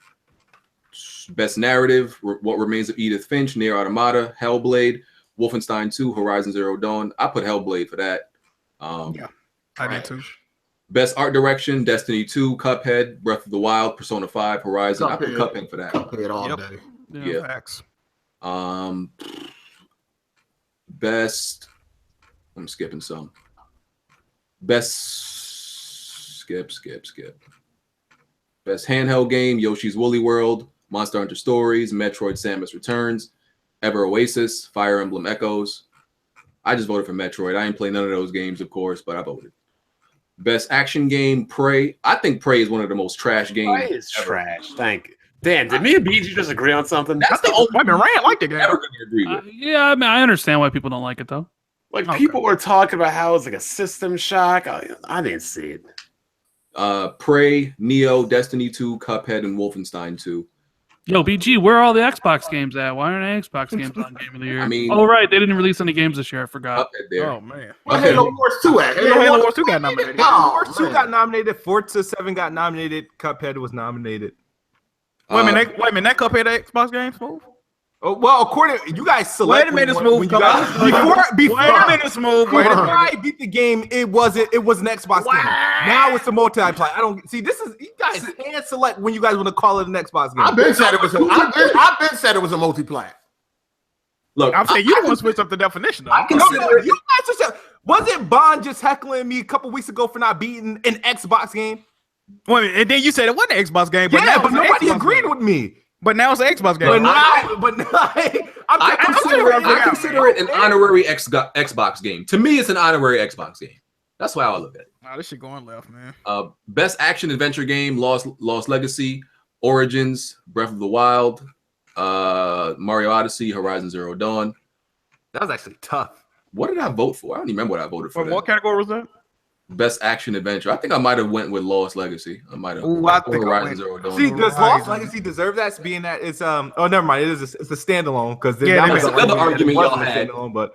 Best Narrative, What Remains of Edith Finch, Nier Automata, Hellblade, Wolfenstein 2, Horizon Zero Dawn. I put Hellblade for that. Yeah, I did too. Best Art Direction, Destiny 2, Cuphead, Breath of the Wild, Persona 5, Horizon. I put Cuphead for that. Cuphead all day. Yeah. Facts. Best. I'm skipping some. Best. Skip. Best handheld game: Yoshi's Woolly World, Monster Hunter Stories, Metroid: Samus Returns, Ever Oasis, Fire Emblem Echoes. I just voted for Metroid. I ain't played none of those games, of course, but I voted. Best action game: Prey. I think Prey is one of the most trash games. Prey is trash. Thank you. Dan, did me and BG just agree on something? That's the only Rand like the game. ever going to agree with. Yeah, I mean, I understand why people don't like it though. Like people were talking about how it's like a System Shock. I didn't see it. Prey, Neo, Destiny 2, Cuphead, and Wolfenstein 2. Yo, BG, where are all the Xbox games at? Why aren't any Xbox games on Game of the Year? I mean, oh right, they didn't release any games this year. I forgot. Cuphead there. Oh man. Where Halo Wars 2 at? Halo Wars 2 got nominated. Halo Wars 2 got nominated. Forza 7 got nominated. Cuphead was nominated. Wait a minute, that Cuphead Xbox game, Smooth? Oh, well, according you guys select. Wait a minute, Smooth. Before Wait a minute, Smooth. Wait a before minute. I beat the game, it was an Xbox game. Now it's a multiplayer. I don't see. This is you guys can't select when you guys want to call it an Xbox game. I've been said it was a multiplayer. Look, I'm saying you don't want to switch up the definition, though. I consider it. You guys just wasn't Bond just heckling me a couple weeks ago for not beating an Xbox game? Wait, and then you said it wasn't an Xbox game, but Yeah, now but it's an nobody Xbox agreed game. with me. But now it's an Xbox game. I consider it an honorary Xbox game. To me, it's an honorary Xbox game. That's why I look at it. Wow, this shit going left, man. Best action adventure game: Lost Legacy, Origins, Breath of the Wild, Mario Odyssey, Horizon Zero Dawn. That was actually tough. What did I vote for? I don't even remember what I voted for. What category was that? Best action adventure. I think I might have went with Lost Legacy. I might have. Horizon Zero Dawn. See, does Lost Legacy deserve that? Being that it's oh never mind, it's a standalone because that's another argument y'all had. But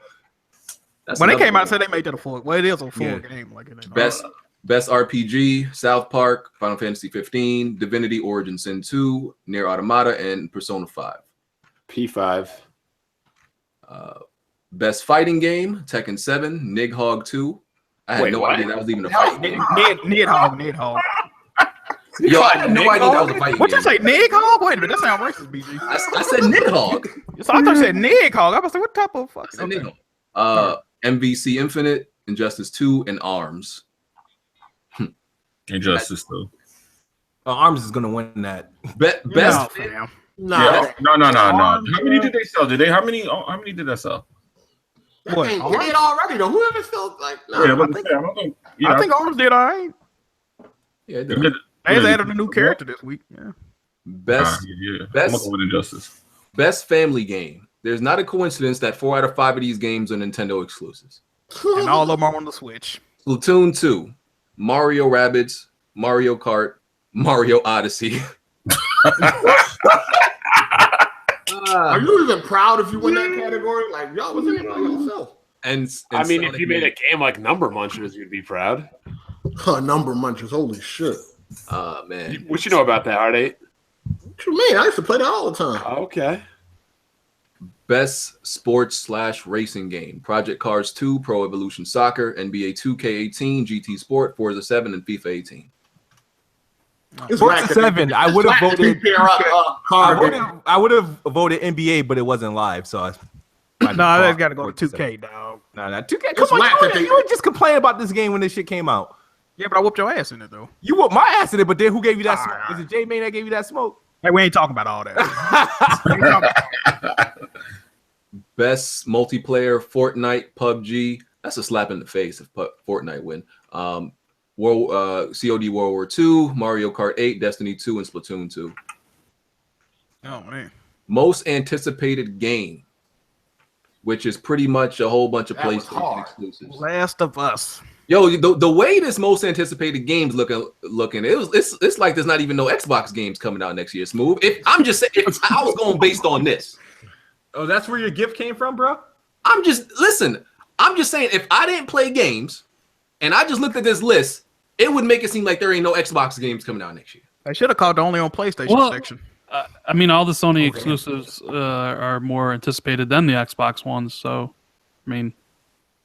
when they came out, said they made that a full. Well, it is a full game. Like it best RPG: South Park, Final Fantasy 15, Divinity: Origin Sin 2, Nier Automata, and Persona 5. P5. Best fighting game: Tekken 7, Nidhogg 2. I had no idea that was even a fighting game. Nidhogg. Yo, I had no idea that was a fighting game. What you say, Nidhogg? Wait a minute, that sounds racist, BG. I said Nidhogg. So I thought you said Nidhogg. I was like, what type of fuck? I said Nidhogg. MVC Infinite, Injustice 2, and ARMS. Injustice 2. ARMS is gonna win that. Best. No. How many did they sell? How many did that sell? What? They did already though. Whoever felt like, I think ARMS did all right. Yeah, they added a new character this week. Yeah. Best. I'm gonna go with Injustice. Best family game. There's not a coincidence that 4 out of 5 of these games are Nintendo exclusives. And all of them are on the Switch. Splatoon 2, Mario Rabbids, Mario Kart, Mario Odyssey. Are you even proud if you win that category? Like, y'all was in it by yourself. And I mean, if you made a game like Number Munchers, you'd be proud. Number Munchers, holy shit. Man. What you know about that, Hard 8? What you mean? I used to play that all the time. Okay. Best sports/racing game: Project Cars 2, Pro Evolution Soccer, NBA 2K18, GT Sport, Forza 7, and FIFA 18. Forza 7, I would have voted. I would have voted NBA, but it wasn't live, so. No, that's got to go to 2K, dog. No, 2K. Come on, you were just complaining about this game when this shit came out. Yeah, but I whooped your ass in it though. You whooped my ass in it, but then who gave you that smoke? Is it J-Main that gave you that smoke? Hey, we ain't talking about all that. Best multiplayer: Fortnite, PUBG. That's a slap in the face if Fortnite win. COD World War II, Mario Kart 8, Destiny 2, and Splatoon 2. Oh man. Most anticipated game, which is pretty much a whole bunch of PlayStation exclusives. Last of Us. Yo, the way this most anticipated game's looking, it's like there's not even no Xbox games coming out next year. Smooth. If I'm just saying, if I was going based on this. Oh, that's where your gift came from, bro? I'm just saying, if I didn't play games and I just looked at this list, it would make it seem like there ain't no Xbox games coming out next year. I should have called the only on PlayStation section. I mean, all the Sony exclusives are more anticipated than the Xbox ones. So, I mean,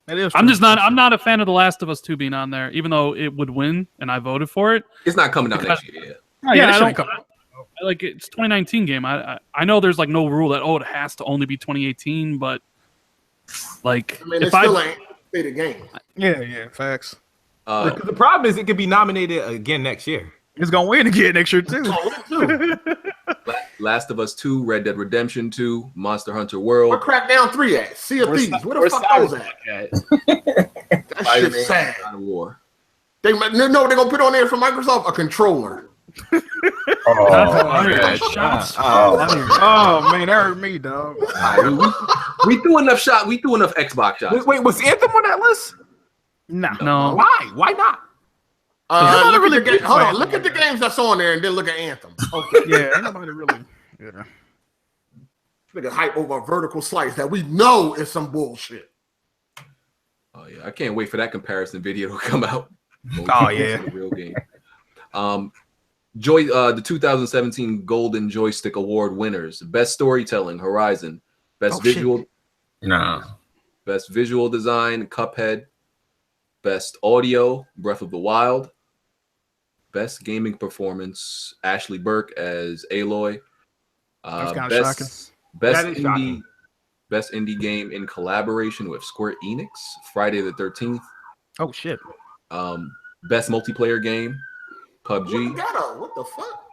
I'm not a fan of The Last of Us 2 being on there, even though it would win and I voted for it. It's not coming out next year. Like it's 2019 game. I know there's like no rule that it has to only be 2018, but Like, I mean, if it's still ain't the game. Yeah, facts. The problem is it could be nominated again next year. It's gonna win again next year too. Last of Us 2, Red Dead Redemption 2, Monster Hunter World. Where Crackdown 3 at? Sea of Thieves. Where the fuck those at? That shit's sad. God of War. They're gonna put on there for Microsoft a controller. Oh man, that hurt me, dog. We threw enough shot. We threw enough Xbox shots. Wait, was Anthem on that list? No. Why? Why not? Look at the games that's on there, and then look at Anthem. Okay. Yeah, ain't nobody really. Yeah. Nigga hype over a vertical slice that we know is some bullshit. Oh yeah, I can't wait for that comparison video to come out. Oh yeah, the real game. The 2017 Golden Joystick Award winners: Best Storytelling, Horizon; Best Visual Design, Cuphead; Best Audio, Breath of the Wild; Best Gaming Performance, Ashley Burke as Aloy; That's kind of shocking. Best indie game in collaboration with Square Enix, Friday the 13th. Oh shit. Best multiplayer game, PUBG. What the fuck?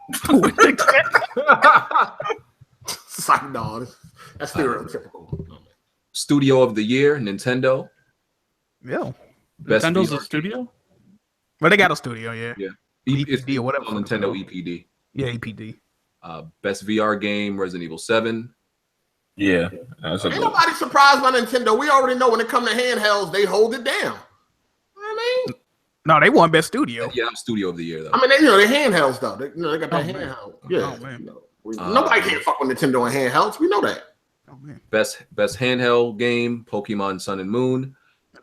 It's like, no, that's stereotypical. Studio of the Year, Nintendo. Yeah. Best Nintendo's VR a studio? Well, they got a studio, yeah. Yeah. EPD or whatever. Nintendo EPD. Yeah, EPD. Best VR game, Resident Evil 7. Yeah. Ain't nobody surprised by Nintendo. We already know when it comes to handhelds, they hold it down. You know what I mean? No, they won Best Studio. Yeah, Studio of the Year, though. I mean, they handhelds, though. They got that handheld. Yeah. Oh, man. Nobody can't fuck with Nintendo and handhelds. We know that. Oh, man. Best handheld game, Pokemon Sun and Moon.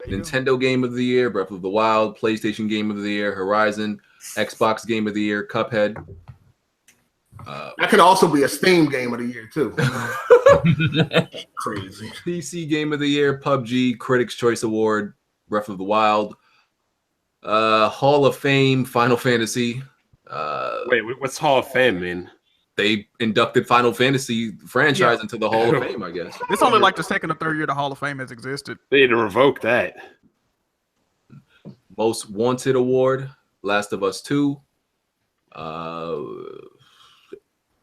Nintendo Game of the Year, Breath of the Wild. PlayStation Game of the Year, Horizon. Xbox Game of the Year, Cuphead. That could also be a Steam Game of the Year, too. Crazy. PC Game of the Year, PUBG. Critics' Choice Award, Breath of the Wild. Hall of Fame, Final Fantasy. Wait, what's Hall of Fame mean? They inducted Final Fantasy franchise into the Hall of Fame, I guess. It's only like the second or third year the Hall of Fame has existed. They need to revoke that. Most Wanted Award, Last of Us 2.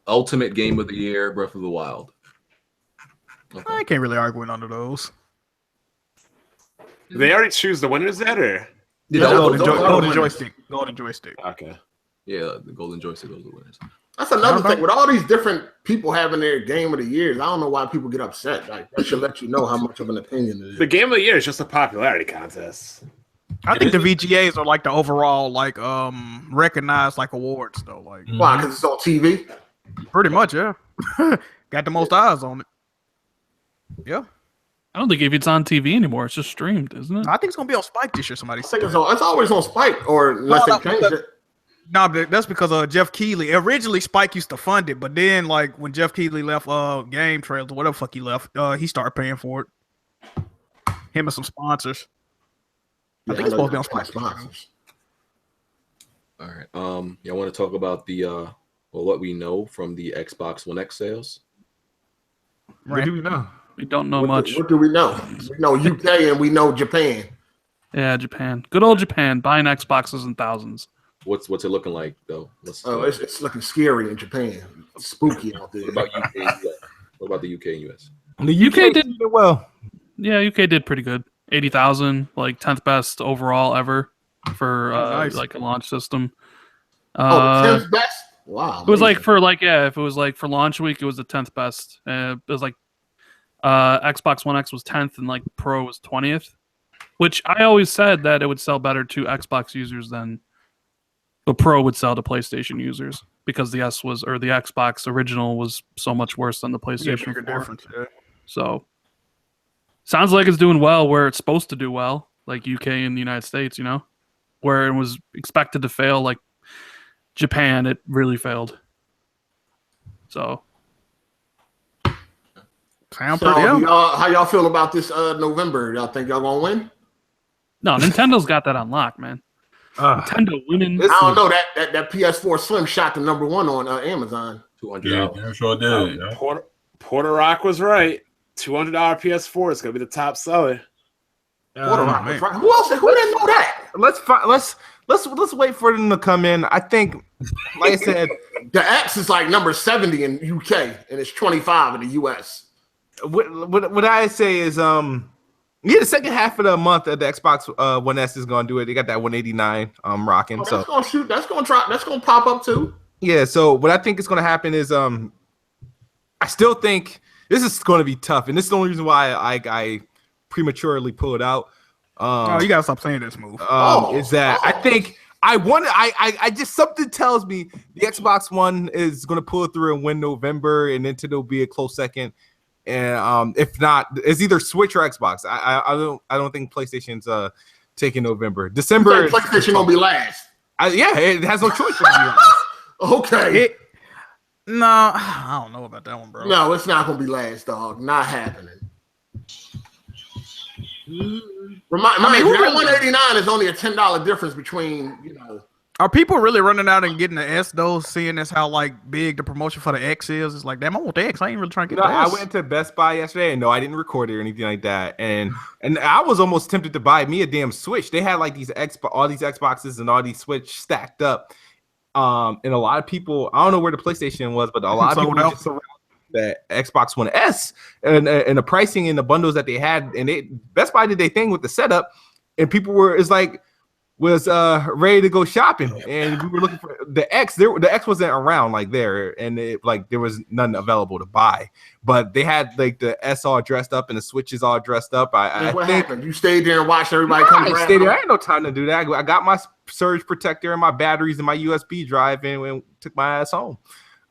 Ultimate Game of the Year, Breath of the Wild. Okay. I can't really argue with none of those. Did they already choose the winners yet, or? Golden joystick. Golden joystick. Okay. Yeah, the Golden Joystick, those are the winners. That's another thing. With all these different people having their Game of the Years, I don't know why people get upset. Like, that should let you know how much of an opinion it is. The Game of the Year is just a popularity contest. I think the VGAs are like the overall recognized like awards though. Like why? Because it's on TV. Pretty much, yeah. Got the most eyes on it. Yeah. I don't think if it's on TV anymore, it's just streamed, isn't it? I think it's gonna be on Spike this year. Somebody said it's always on Spike, or unless they change it. No, that's because Jeff Keighley. Originally, Spike used to fund it, but then, like, when Jeff Keighley left Game Trails or whatever the fuck he left, he started paying for it. Him and some sponsors. Yeah, I think it's supposed to be on Spike. Sponsors. All right. Y'all want to talk about the what we know from the Xbox One X sales? What do we know? We don't know much. What do we know? We know UK and we know Japan. Yeah, Japan. Good old Japan, buying Xboxes in thousands. What's it looking like though? It's looking scary in Japan. It's spooky out there. What about UK and US? What about the UK and US? The UK did well. Yeah, UK did pretty good. 80,000, like 10th best overall ever for nice. like a launch system. 10th best? Wow. It was like for if it was like for launch week, it was the 10th best. It was like Xbox One X was 10th and like Pro was 20th, which I always said that it would sell better to Xbox users than the Pro would sell to PlayStation users because the Xbox original was so much worse than the PlayStation 4. Difference, yeah. So sounds like it's doing well where it's supposed to do well, like UK and the United States, you know, where it was expected to fail, like Japan, it really failed. So how y'all feel about this November? Y'all think y'all gonna win? No, Nintendo's got that on lock, man. Nintendo winning. I don't know that PS4 Slim shot to number 1 on Amazon. $200. Yeah, sure did. Porter Rock was right. $200 PS4 is gonna be the top seller. Who else? Who didn't know that? Let's wait for them to come in. I think, like I said, the X is like number 70 in UK and it's 25 in the US. What I say is the second half of the month the Xbox One S is gonna do it. They got that 189 rocking. That's gonna shoot. That's gonna pop up too. Yeah. So what I think is gonna happen is I still think this is gonna be tough, and this is the only reason why I prematurely pulled out. You gotta stop saying this move. Is that I think I just something tells me the Xbox One is gonna pull it through and win November, and Nintendo will be a close second. And if not, it's either Switch or Xbox. I don't think PlayStation's taking November. December. PlayStation gonna be last. It has no choice to be last. Okay. No, I don't know about that one, bro. No, it's not gonna be last, dog. Not happening. Remind me, that 189 is only a $10 difference between, Are people really running out and getting the S though, seeing as how like big the promotion for the X is? It's like, damn, I want the X. I ain't really trying to get the S. I went to Best Buy yesterday, and no, I didn't record it or anything like that. And I was almost tempted to buy me a damn Switch. They had like all these Xboxes and all these Switch stacked up. And a lot of people, I don't know where the PlayStation was, but a lot of people just around the Xbox One S and the pricing and the bundles that they had, and Best Buy did their thing with the setup, and people was ready to go shopping, and we were looking for the X. The X wasn't around like there, and there was none available to buy. But they had like the S all dressed up and the Switches all dressed up. What happened? You stayed there and watched everybody come around. I stayed there. I had no time to do that. I got my surge protector and my batteries and my USB drive and took my ass home.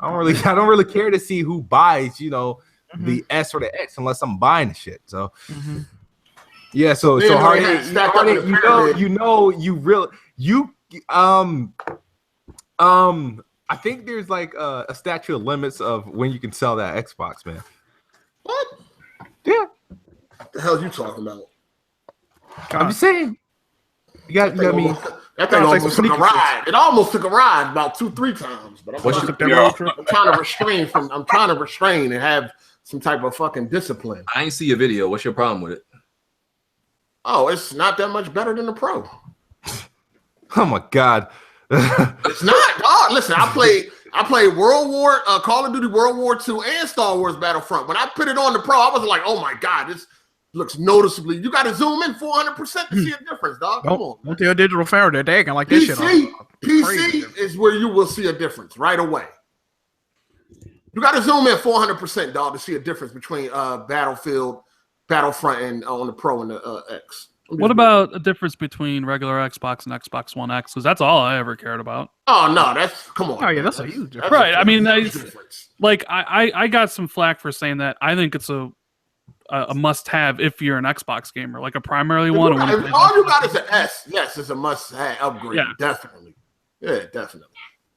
I don't really care to see who buys, the S or the X unless I'm buying the shit. So. Mm-hmm. Yeah, so Hardy, I think there's like a statute of limits of when you can sell that Xbox, man. What? Yeah. What the hell are you talking about? I'm just saying. You got me. That thing almost took a ride. It almost took a ride about 2-3 times. But I'm trying to restrain and have some type of fucking discipline. I ain't see your video. What's your problem with it? Oh, it's not that much better than the Pro. Oh my God. It's not. Oh, listen, I played Call of Duty World War II and Star Wars Battlefront. When I put it on the Pro, I was like, oh my God, this looks noticeably. You got to zoom in 400% to see a difference, dog. Come on. Don't tell Digital Foundry they acting like this shit. PC is where you will see a difference right away. You got to zoom in 400%, dog, to see a difference between Battlefront and on the Pro and the X. What about a difference between regular Xbox and Xbox One X? Because that's all I ever cared about. Oh no, come on. Oh yeah, that's a huge difference. Right. I mean, I got some flack for saying that. I think it's a must-have if you're an Xbox gamer, like a primarily one. All you got is an S. Yes, it's a must-have upgrade. Yeah. Definitely. Yeah, definitely.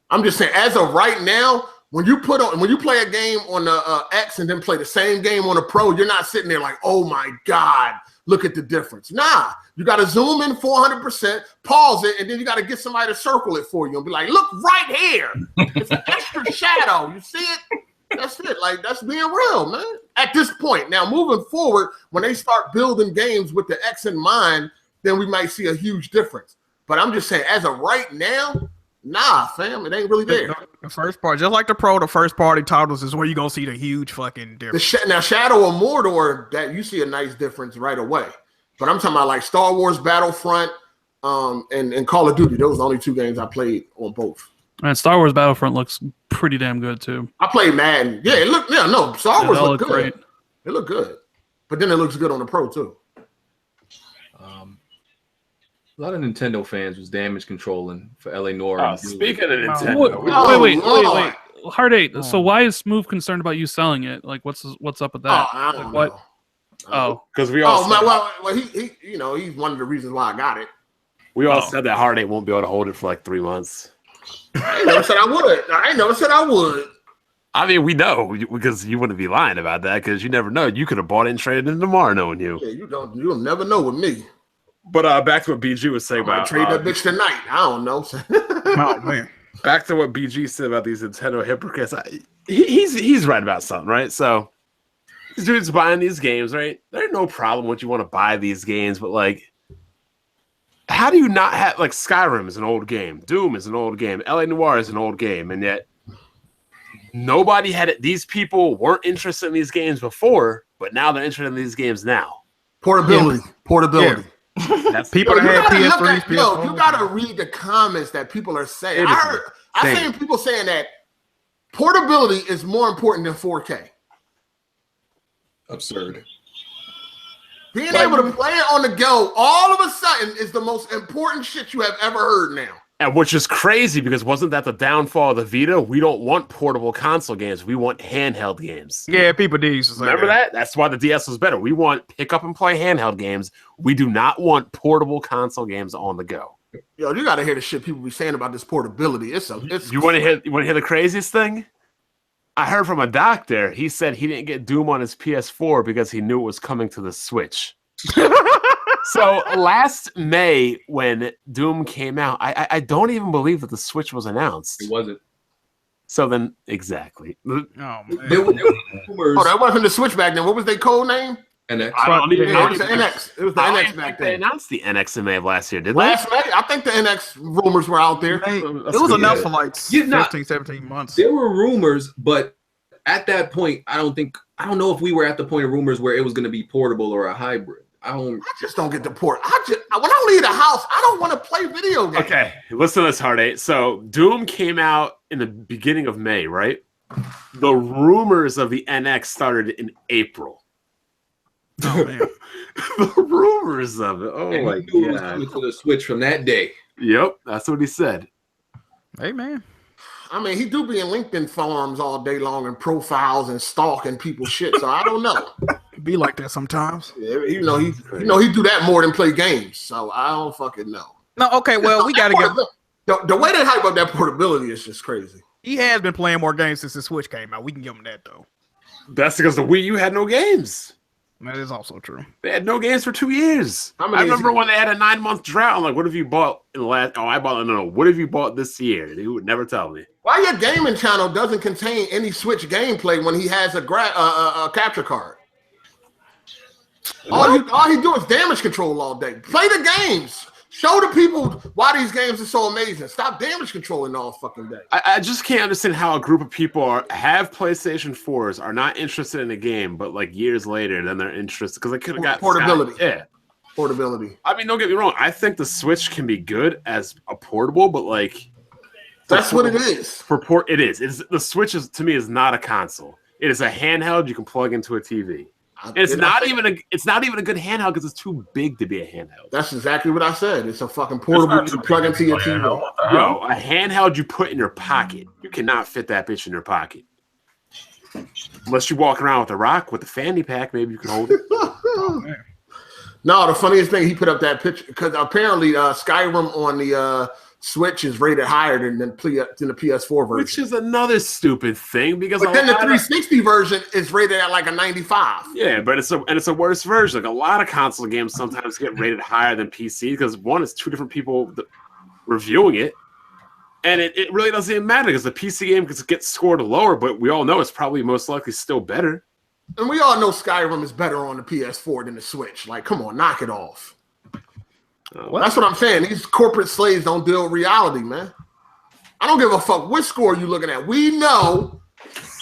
I'm just saying, as of right now, when you play a game on the X and then play the same game on the Pro, you're not sitting there like, oh my God, look at the difference. Nah, you got to zoom in 400%, pause it, and then you got to get somebody to circle it for you and be like, look right here. It's an extra shadow. You see it? That's it. Like, that's being real, man. At this point. Now, moving forward, when they start building games with the X in mind, then we might see a huge difference. But I'm just saying, as of right now, nah, fam, it ain't really there. The first part, just like the Pro, the first party titles is where you're going to see the huge fucking difference. Now, Shadow of Mordor, that you see a nice difference right away. But I'm talking about like Star Wars Battlefront and Call of Duty. Those are the only 2 games I played on both. And Star Wars Battlefront looks pretty damn good, too. I played Madden. Yeah, Star Wars looked good. Great. It looked good. But then it looks good on the Pro, too. A lot of Nintendo fans was damage controlling for LA Noir. Speaking of Nintendo, wait. Hard 8. So why is Smooth concerned about you selling it? Like, what's up with that? I don't know. Oh, because we all. Well, he he's one of the reasons why I got it. We all said that Hard 8 won't be able to hold it for like 3 months. I ain't never said I would. I mean, we know because you wouldn't be lying about that because you never know. You could have bought it and traded it tomorrow, knowing you. Yeah, you'll never know with me. But back to what BG was saying about trade that bitch tonight. I don't know. Oh man. Back to what BG said about these Nintendo hypocrites. He's right about something, right? So These dudes buying these games, right? There's no problem with you want to buy these games, but like, how do you not have like Skyrim is an old game, Doom is an old game, LA Noire is an old game, and yet nobody had it. These people weren't interested in these games before, but now they're interested in these games now. Portability. That's People that had PS3s, PS4. You gotta read the comments that people are saying. I'm saying people saying that portability is more important than 4K. Absurd. Being able to play it on the go all of a sudden is the most important shit you have ever heard now. And which is crazy because wasn't that the downfall of the Vita? We don't want portable console games. We want handheld games. Yeah, people did used to say Remember that? That's why the DS was better. We want pick up and play handheld games. We do not want portable console games on the go. Yo, you gotta hear the shit people be saying about this portability. You want to hear the craziest thing? I heard from a doctor. He said he didn't get Doom on his PS4 because he knew it was coming to the Switch. So last May when Doom came out, I don't even believe that the Switch was announced. It wasn't. So then, exactly. Oh, man. There were rumors. Oh, that wasn't the Switch back then. What was their code name? NX. I don't even It know. was the NX. It was the NX back They then. announced the NX in May of last year, did Last May, I think the NX rumors were out there. It was announced for like 15, 17 months. There were rumors, but at that point, I don't know if we were at the point of rumors where it was going to be portable or a hybrid. I just don't get the port. When I leave the house, I don't want to play video games. Okay, listen to this, Hard 8. So Doom came out in the beginning of May, right? The rumors of the NX started in April. Oh man. The rumors of it. Oh my god. It was god. coming to the Switch from that day. Yep, that's what he said. Hey man. I mean, he do be in LinkedIn forums all day long and profiles and stalking people's shit. So I don't know. Be like that sometimes. Yeah, he do that more than play games. So I don't fucking know. No, okay, well, we gotta get the way they hype up that portability is just crazy. He has been playing more games since the Switch came out. We can give him that though. That's because the Wii U had no games. That is also true. They had no games for 2 years. I remember when they had a 9-month drought. I'm like, what have you bought in the last? Oh, I bought no. What have you bought this year? He would never tell me. Why your gaming channel doesn't contain any Switch gameplay when he has a capture card? All he do is damage control all day. Play the games. Show the people why these games are so amazing. Stop damage controlling all fucking day. I just can't understand how a group of people have PlayStation 4s, are not interested in the game, but like years later, then they're interested because they could have got portability. Yeah, portability. I mean, don't get me wrong. I think the Switch can be good as a portable, but like that's what it is. It is. The Switch to me is not a console. It is a handheld you can plug into a TV. And it's not even a good handheld because it's too big to be a handheld. That's exactly what I said. It's a fucking portable you plug into your TV. Yo, a handheld you put in your pocket. You cannot fit that bitch in your pocket. Unless you walk around with a rock with a fanny pack, maybe you can hold it. No, the funniest thing, he put up that picture because apparently Skyrim on the Switch is rated higher than the PS4 version. Which is another stupid thing because then the 360 version is rated at like a 95. Yeah, but it's a worse version. Like a lot of console games sometimes get rated higher than PC because one is two different people reviewing it. And it really doesn't even matter because the PC game gets scored lower, but we all know it's probably most likely still better. And we all know Skyrim is better on the PS4 than the Switch. Like, come on, knock it off. That's what I'm saying. These corporate slaves don't deal with reality, man. I don't give a fuck what score you looking at. We know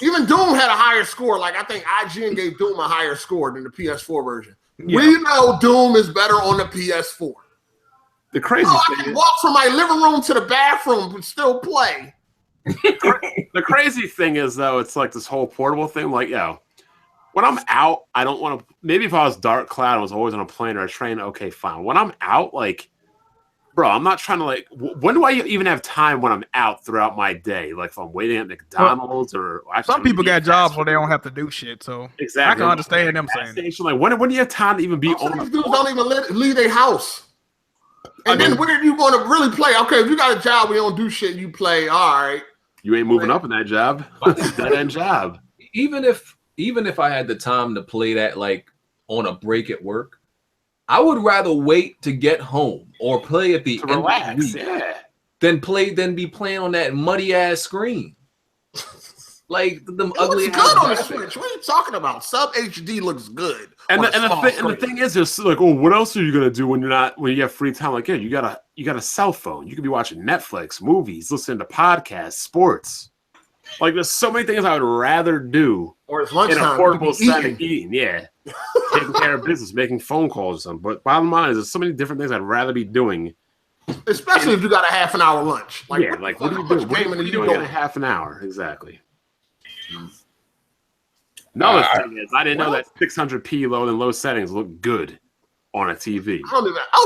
even Doom had a higher score. Like I think IGN gave Doom a higher score than the PS4 version. Yeah. We know Doom is better on the PS4. The crazy thing I can walk from my living room to the bathroom and still play. The crazy thing is though, it's like this whole portable thing. Like, when I'm out, I don't want to. Maybe if I was Dark Cloud and was always on a plane or a train, okay, fine. When I'm out, like, bro, I'm not trying to like. When do I even have time when I'm out throughout my day? Like, if I'm waiting at McDonald's or some people got jobs where they don't have to do shit. So exactly, I can understand them saying. Station, like, when do you have time to even be on? These dudes don't even leave their house. And then where do you want to really play? Okay, if you got a job, we don't do shit. You play, all right. You ain't moving up in that job. Dead end job. Even if I had the time to play that like on a break at work, I would rather wait to get home or play at the end relax, of the week than be playing on that muddy ass screen. Like them It ugly. looks good on the Switch. What are you talking about? Sub HD looks good. And the thing is, just like, oh, what else are you gonna do when you have free time? Like, yeah, you got a cell phone. You could be watching Netflix, movies, listening to podcasts, sports. Like, there's so many things I would rather do or it's lunchtime, in a portable setting, eating. Yeah, taking care of business, making phone calls or something. But bottom line is, there's so many different things I'd rather be doing. Especially if you got a half an hour lunch. Like, yeah, like what are you doing? What are you doing in a half an hour? Exactly. Another thing is, I didn't know that 600p low and low settings look good on a TV.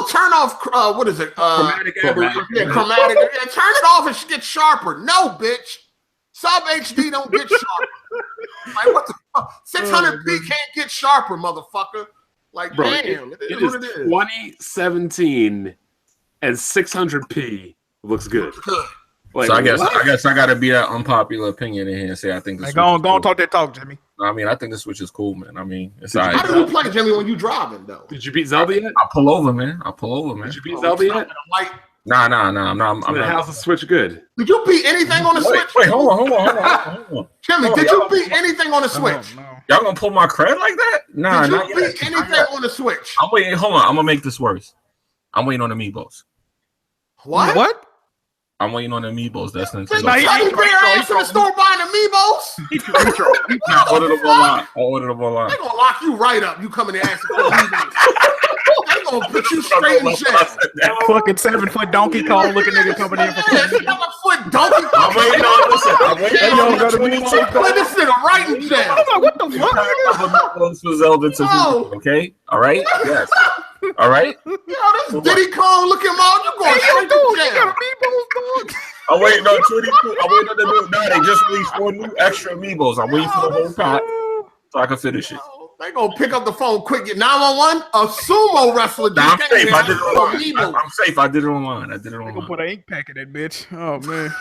Turn off. What is it? Chromatic. Yeah, chromatic. Yeah, turn it off and get sharper. No, bitch. Sub HD don't get sharper. Like, what the fuck? 600p can't get sharper, motherfucker. Like, bro, damn, it is what it is. 2017 and 600p looks good. Like, so I guess I gotta be that unpopular opinion in here and say I think this. Hey, go on, talk that talk, Jimmy. I mean, I think the Switch is cool, man. I mean, it's all right. How do you play, Jimmy, when you driving though? Did you beat Zelda yet? I pull over, man. Did you beat Zelda yet? Nah. I'm not. How's the Switch good? Did you beat anything on the Switch? Wait, hold on. Jimmy, did you beat anything on the Switch? No. Y'all gonna pull my cred like that? Nah, did you beat anything on the Switch? I'm waiting. Hold on. I'm gonna make this worse. I'm waiting on the Amiibos. What? I'm waiting on the Amiibos. That's not. You bring your ass to the store buying Amiibos? I'll order them online. They're gonna lock you right up. You coming to ask for Amiibos? They're gonna put you straight in jail. Fucking 7-foot Donkey Kong looking nigga coming in for 7-foot Donkey Kong. I'm waiting on listen. Put this nigga right in jail. I'm like, what the fuck? For Zelda to okay? All right? Yes. All right? Yo, this Diddy Kong looking mom, you going straight to jail. I'm waiting on 22. I'm waiting on the new. No, they just released 4 new extra Amiibos. I'm waiting for the whole pack so I can finish it. They gonna pick up the phone quick. Get 911. A sumo wrestler. I'm safe. I did it online. I'm safe. I did it online. They gonna put an ink pack in that bitch. Oh man.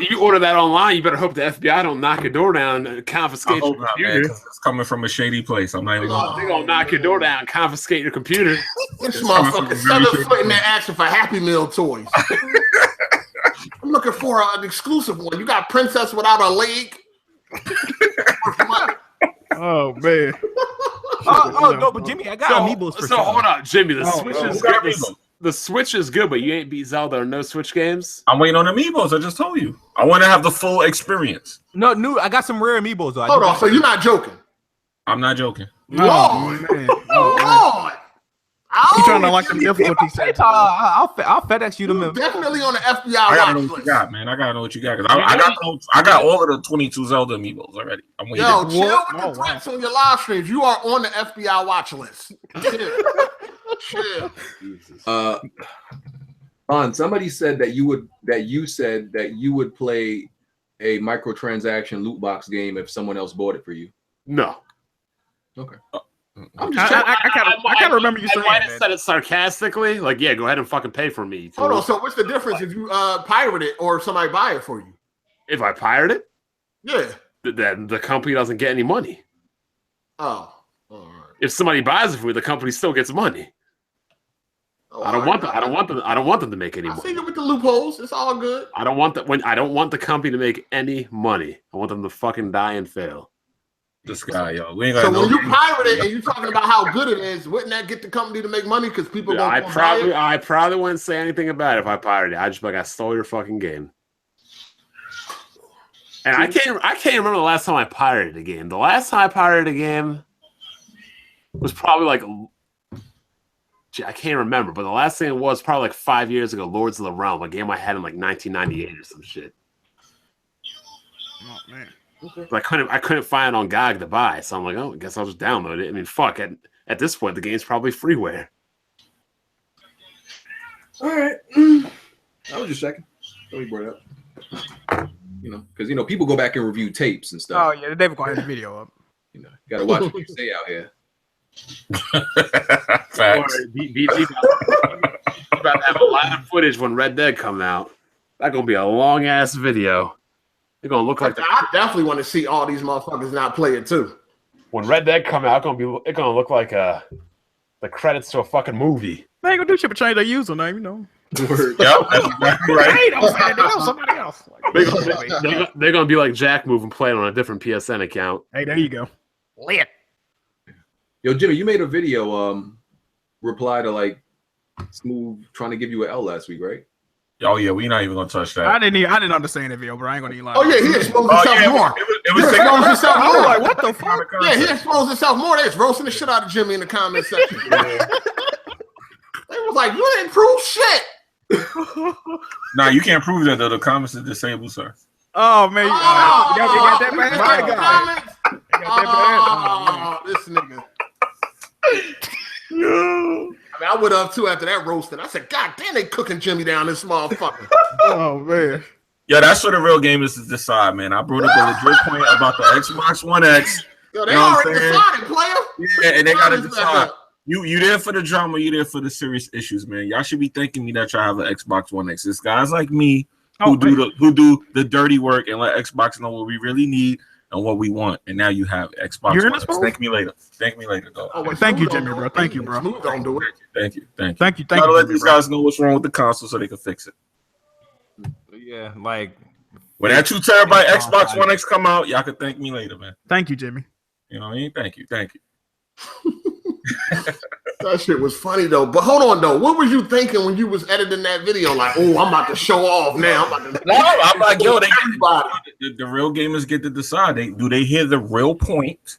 You order that online. You better hope the FBI don't knock your door down and confiscate your computer. Man, it's coming from a shady place. I'm not even. They're gonna knock your door down and confiscate your computer. This motherfucker 7-foot in there asking for Happy Meal toys. I'm looking for an exclusive one. You got Princess Without a Leg. Oh man! No, but Jimmy, I got Amiibos for sure. Hold on, Jimmy. The Switch is good. The Switch is good, but you ain't beat Zelda or no Switch games. I'm waiting on Amiibos. I just told you. I want to have the full experience. No, I got some rare Amiibos though. Hold on, so you're not joking? I'm not joking. Lord, man. Lord. You trying to like some difficulties? I'll FedEx you them. Definitely on the FBI I gotta know watch what list. you got, man. I gotta know what you got because I got all of the 22 Zelda Amiibos already. I'm waiting. Yo, chill with the threats on your live streams. You are on the FBI watch list. Chill. Somebody said that you would play a microtransaction loot box game if someone else bought it for you. No. Okay. I kind of remember you saying that. I might have said it sarcastically. Like, yeah, go ahead and fucking pay for me. Hold on. So what's the difference if you pirate it or somebody buy it for you? If I pirate it? Yeah. Then the company doesn't get any money. Oh. All right. If somebody buys it for me, the company still gets money. Oh, I don't want them to make any money. I see it with the loopholes. It's all good. I don't want the company to make any money. I want them to fucking die and fail. This guy, yo. So when you pirate it and you're talking about how good it is, wouldn't that get the company to make money because people don't buy it? I probably wouldn't say anything about it if I pirated it. I'd just be like, I stole your fucking game. And I can't remember the last time I pirated a game. The last time I pirated a game was probably like, I can't remember, but the last thing it was probably like 5 years ago, Lords of the Realm, a game I had in like 1998 or some shit. Oh man. Okay. I couldn't find it on GOG to buy, so I'm like, oh, I guess I'll just download it. I mean, fuck, at this point, the game's probably freeware. All right. I was just checking. Somebody brought it up. Because, people go back and review tapes and stuff. Oh, yeah, they've got the video up. You got to watch what you say out here. Facts. BG about to have a lot of footage when Red Dead comes out. That's going to be a long-ass video. They're gonna look like I definitely want to see all these motherfuckers not play it too. When Red Dead come out, it's gonna look like the credits to a fucking movie. They ain't gonna do shit but change their username, Yep, that's exactly right. Don't say that, somebody else. house. Like, they're gonna be like Jack Move and playing on a different PSN account. hey, there you go. Lit. Yo, Jimmy, you made a video reply to like Smooth trying to give you an L last week, right? Oh yeah, we're not even gonna touch that. I didn't understand the video, bro. I ain't gonna even lie. Oh yeah, he exposed himself more. It was He exposed himself I was more. like, what the fuck? Yeah, he exposed himself more. They was roasting the shit out of Jimmy in the comment section. They was like, you didn't prove shit. Nah, you can't prove that though. The comments are disabled, sir. Oh man, you got that bad? My You comments. got that bad? This nigga. I mean, I would have too after that roasting. I said, God damn, they cooking Jimmy down this motherfucker. Oh man. Yeah, that's what the real game is to decide, man. I brought up a legit point about the Xbox One X. Yo, they You know what already I'm saying? decided, player. Yeah, and they gotta How does that decide. look? You there for the drama, you there for the serious issues, man. Y'all should be thanking me that y'all have an Xbox One X. It's guys like me who do the dirty work and let Xbox know what we really need and what we want. And now you have Xbox You're in One this X. move? Thank me later. Thank me later, dog. Oh, wait, Thank you, Smooth Jimmy, don't bro. do it. Thank you, bro. Smooth don't do it. Thank you. Thank you. Gotta let Jimmy, these bro. guys know what's wrong with the console so they can fix it. Yeah, like When that 2 terabyte Xbox One X come out, y'all can thank me later, man. Thank you, Jimmy. You know what I mean? Thank you. That shit was funny though. But hold on though, what were you thinking when you was editing that video? Like, oh, I'm about to show off now. No, I'm like, yo, the real gamers get to decide. Do they hear the real point,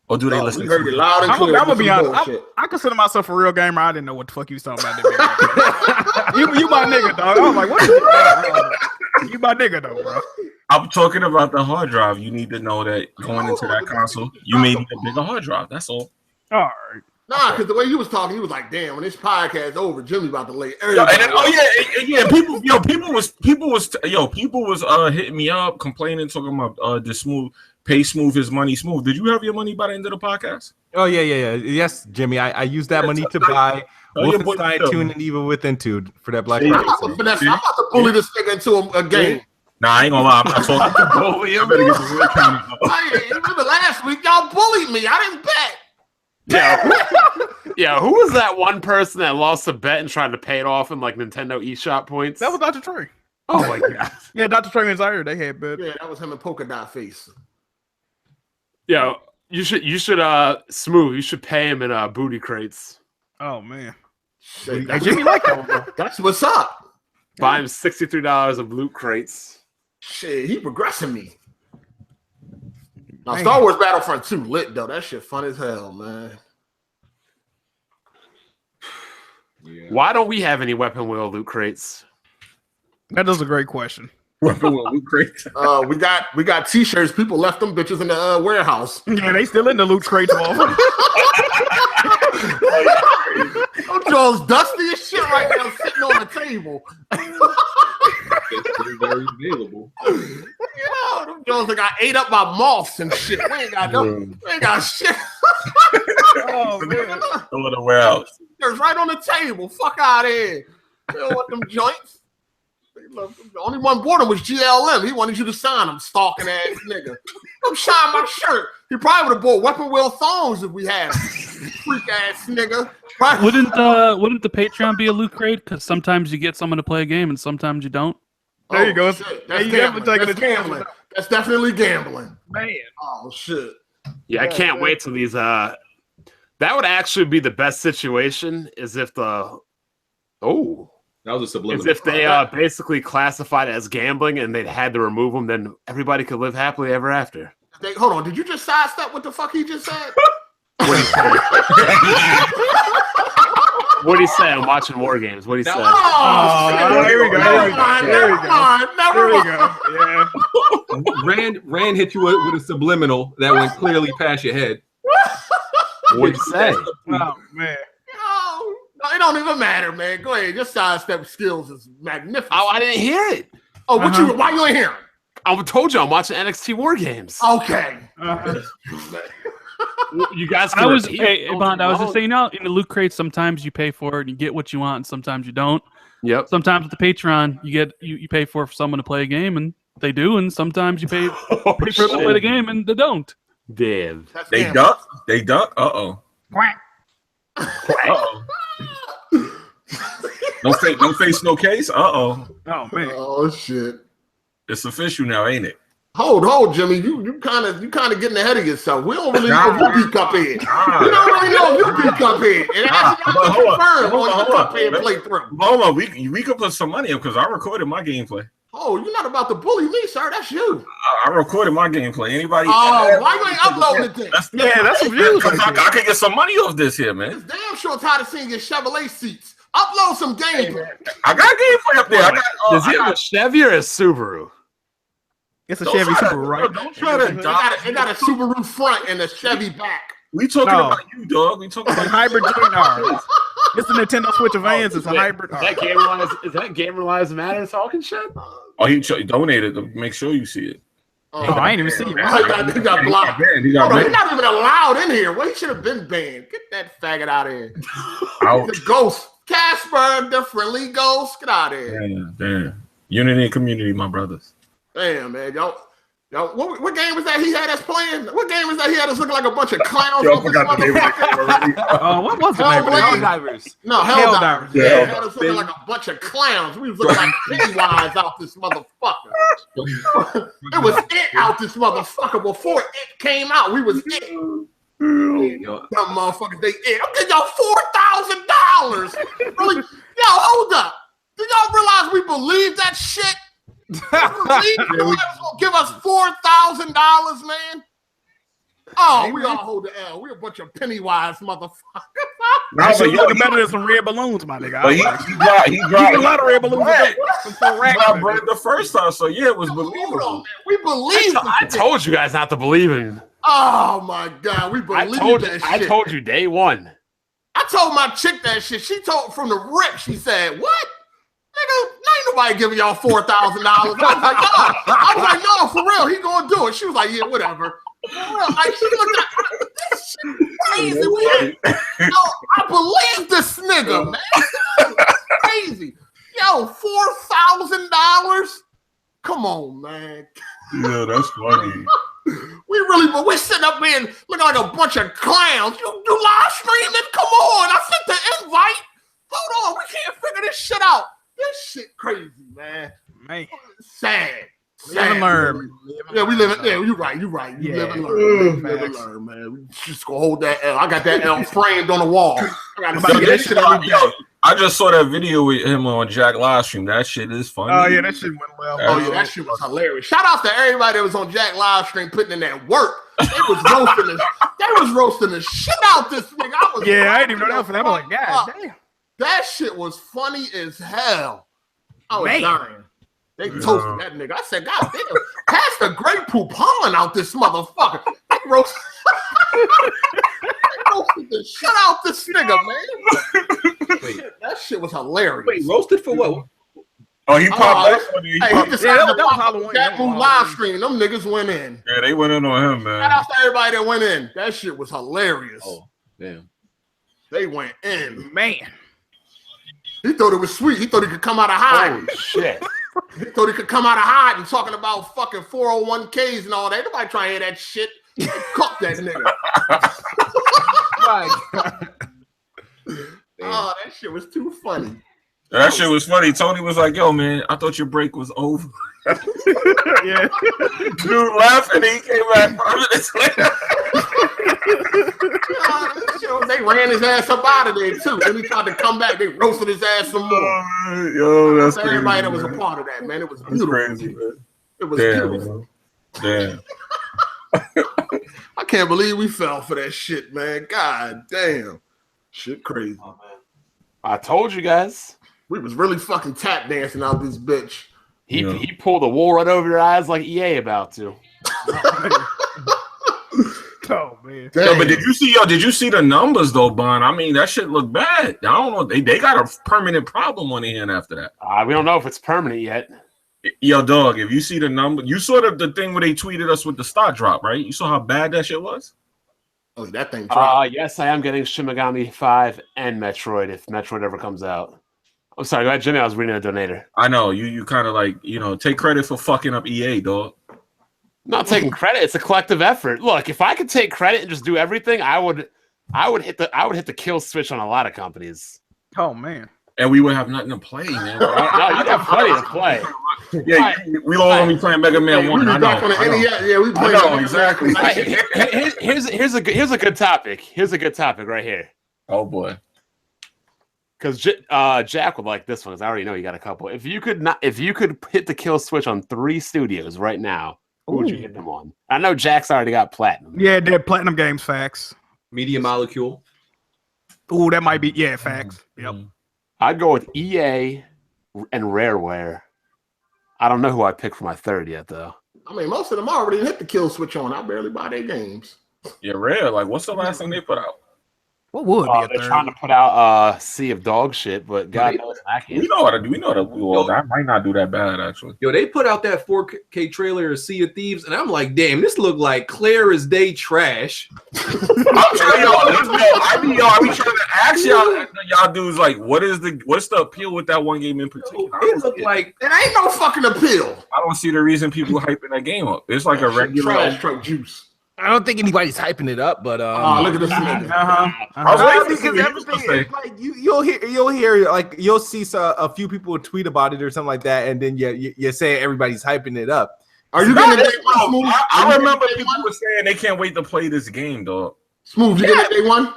or do they listen? We heard it loud and I'm clear. gonna be honest. Bullshit. I consider myself a real gamer. I didn't know what the fuck you was talking about. That video. you my nigga, dog. I was like, what? You my nigga, though, bro. I'm talking about the hard drive. You need to know that going into that console, you may need a bigger hard drive. That's all. All right. Nah, because the way he was talking, he was like, "Damn, when this podcast over, Jimmy about to lay Yo, everybody." and then, people was hitting me up, complaining, talking about the Smooth pay Smooth his money. Smooth, did you have your money by the end of the podcast? oh yeah. Yes, Jimmy. I used that money to buy Wolfenstein 2 and Evil Within 2 for that Black I'm Friday. about to finesse. I'm about to bully this nigga into a game. Nah, I ain't gonna lie. I'm not talking to bully. I better get the real comment. Hey, remember last week y'all bullied me. I didn't bet. Yeah, who was that one person that lost a bet and tried to pay it off in like Nintendo eShop points? That was Dr. Trey. Oh my god. Yeah, Dr. Trey and Zaire, they had bet. Yeah, that was him and Polka Dot Face. Yeah, you should Smooth. You should pay him in booty crates. Oh man. Shit, Hey, Jimmy like that one, bro. that's what's up. Buy him $63 of loot crates. Shit, he progressing me. Now, Star Wars Battlefront 2 lit though. That shit fun as hell, man. Yeah. Why don't we have any weapon wheel loot crates? That is a great question. Weapon wheel loot crate. We got t-shirts. People left them bitches in the warehouse. Yeah, they still in the loot crates, Wolf. Them Jones dusty as shit right now, sitting on the table. It's very available. Yeah, them Jones that got ate up by moths and shit. We ain't got shit. Oh man. Throw it warehouse. There's right on the table. Fuck out of here. You don't want them joints. The only one bought them was GLM. He wanted you to sign him, stalking ass nigga. I'm shine my shirt. He probably would have bought weapon wheel thongs if we had him. Freak ass nigga. Right. Wouldn't the Patreon be a loot crate? Because sometimes you get someone to play a game and sometimes you don't. There you go. Shit. There That's you gambling. go. That's gambling. That's definitely gambling. Man. Oh shit. Yeah, I can't wait till these. That would actually be the best situation. Is if the That was a subliminal. As if they basically classified it as gambling and they'd had to remove them, then everybody could live happily ever after. Hold on, did you just sidestep what the fuck he just said? What'd he say? I'm watching War Games. What'd he say? Oh, here we go. Never mind. Yeah. Rand hit you with a subliminal that went clearly past your head. What'd he say? Oh man. No, it don't even matter, man. Go ahead. Your sidestep skills is magnificent. Oh, I didn't hear it. Oh, why you ain't hearing? I told you I'm watching NXT War Games. Okay. You guys. I was Bond. I was just saying, in the loot crate, sometimes you pay for it and you get what you want, and sometimes you don't. Yep. Sometimes with the Patreon, you pay for someone to play a game, and they do, and sometimes you pay for them to play the game, and they don't. Damn. They duck. They duck. Uh-oh. Quack. Uh-oh. No face, no case. Uh-oh. Oh man. Oh shit. It's official now, ain't it? Hold, Jimmy. You kind of getting ahead of yourself. We don't really know if you beat Cuphead. We don't really know if you beat Cuphead. It hasn't been confirmed on your Cuphead playthrough. Hold on, we could put some money up because I recorded my gameplay. Oh, you're not about to bully me, sir. That's you. I recorded my gameplay. Anybody? Oh, why you ain't uploading it then? That's some views. I could get some money off this here, man. It's damn sure tired of seeing your Chevrolet seats. Upload some gameplay. I got gameplay up there. Does he have a Chevy or a Subaru? It's a Chevy Subaru, right? Don't try to. They got a Subaru front and a Chevy back. We talking about you, dog. We talking about hybrid GR. It's the Nintendo Switch of vans. It's a hybrid. Is that Gamer Lives Matter talking shit? Oh, he donated to make sure you see it. Oh, I ain't even seen it. He got blocked. He's not even allowed in here. Well, he should have been banned. Get that faggot out of here. The ghost. Casper, the friendly ghost. Get out of here. Damn. Unity and community, my brothers. Damn, man. Y'all, what game was that he had us playing? What game was that he had us looking like a bunch of clowns? Yo, I forgot the name of what was the name? Helldivers. No, Helldivers. Yeah, he had us looking like a bunch of clowns. We was looking like Pennywise out this motherfucker. It was it out this motherfucker before it came out. We was it. Them motherfuckers, they it. I'm getting y'all $4,000. Really? Yo, hold up. Do y'all realize we believe that shit? Gonna give us $4,000, man. Oh, we all hold the L. We a bunch of Pennywise motherfuckers. That shit looking better than some red balloons, my nigga. But he dropped a lot of red balloons. The first time, so yeah, it was believable. We believe. I told you guys not to believe in. Oh my god, we believe that shit. I told you day one. I told my chick that shit. She told from the rip. She said, "What? Nigga, ain't nobody giving y'all $4,000." I was like, no, for real, he gonna do it. She was like, yeah, whatever. For real, like she looked at this shit crazy. I believe this nigga, man. Crazy. Yo, $4,000? Come on, man. Yeah, that's funny. We're sitting up here looking like a bunch of clowns. You live streaming? Come on, I sent the invite. Hold on, we can't figure this shit out. This shit crazy, man. Sad. Live and learn. Yeah, we live it. Yeah, you're right. You live and learn. Live and learn, man. We just gonna hold that L. I got that L framed on the wall. I gotta see that shit every day. I just saw that video with him on Jack livestream. That shit is funny. Oh yeah, that shit went well. Oh yeah, that shit was hilarious. Shout out to everybody that was on Jack livestream putting in that work. They was roasting the shit out this nigga. I didn't even know that for that. I'm like, god damn. That shit was funny as hell. I was dying. They toasted that nigga. I said, God damn, pass the Grey Poupon out this motherfucker. They roasted the shit out this nigga, man. That shit was hilarious. Wait, roasted for what? Oh, he popped up. He decided to pop that move live stream. Them niggas went in. Yeah, they went in on him, man. Shout out to everybody that went in. That shit was hilarious. Oh, damn. They went in. Man. He thought it was sweet. He thought he could come out of hiding. Oh, shit. He thought he could come out of hiding talking about fucking 401ks and all that. Nobody trying to hear that shit. Cook that nigga. Oh, that shit was too funny. That shit was funny. Tony was like, yo, man, I thought your break was over. Yeah. Dude laughed and he came back 5 minutes later. They ran his ass up out of there too. Then he tried to come back. They roasted his ass some more. Yo, that's crazy. Everybody that was a part of that, man. It was beautiful. Crazy, man. It was beautiful. Damn. I can't believe we fell for that shit, man. God damn. Shit crazy. Oh, man. I told you guys. We was really fucking tap dancing out this bitch. He pulled the wool right over your eyes like EA about to. Oh man. Yo, but did you see the numbers though, Bun? I mean, that shit looked bad. I don't know. They got a permanent problem on the end after that. We don't know if it's permanent yet. Yo, dog, if you see the number, you saw the thing where they tweeted us with the stock drop, right? You saw how bad that shit was? Oh, that thing dropped. Yes, I am getting Shin Megami 5 and Metroid if Metroid ever comes out. I'm sorry, go ahead, Jimmy. I was reading a donator. I know. You kind of like, take credit for fucking up EA, dog. I'm not taking credit. It's a collective effort. Look, if I could take credit and just do everything, I would hit the kill switch on a lot of companies. Oh man. and we would have nothing to play, man. No, you got plenty to play. Yeah, we all gonna be playing Mega Man 1. I know. Yeah, we play. I know exactly. Here's a good topic. Here's a good topic right here. Oh boy. Because Jack would like this one, because I already know you got a couple. If you could hit the kill switch on 3 studios right now, who would you hit them on? I know Jack's already got Platinum. Yeah, they're Platinum Games, facts. Media Molecule. Ooh, that might be facts. Yep. I'd go with EA and Rareware. I don't know who I picked for my third yet, though. I mean, most of them already hit the kill switch on. I barely buy their games. Yeah, Rare. Like, what's the last thing they put out? What would be a they're third? trying to put out Sea of Dog Shit, but God knows I can't. We know that might not do that bad, actually. Yo, they put out that 4K trailer of Sea of Thieves, and I'm like, damn, this look like clear as day trash. I'm telling y'all, I be trying to ask y'all dudes, like, what's the appeal with that one game in particular? It look like it ain't no fucking appeal. I don't see the reason people hyping that game up. It's like a regular trash truck juice. I don't think anybody's hyping it up, but look at this nigga. Because everything is like you'll hear like you'll see a few people tweet about it or something like that, and then you say everybody's hyping it up. Are you getting day one, Smooth? I remember people were saying they can't wait to play this game, dog. Smooth, you getting day one?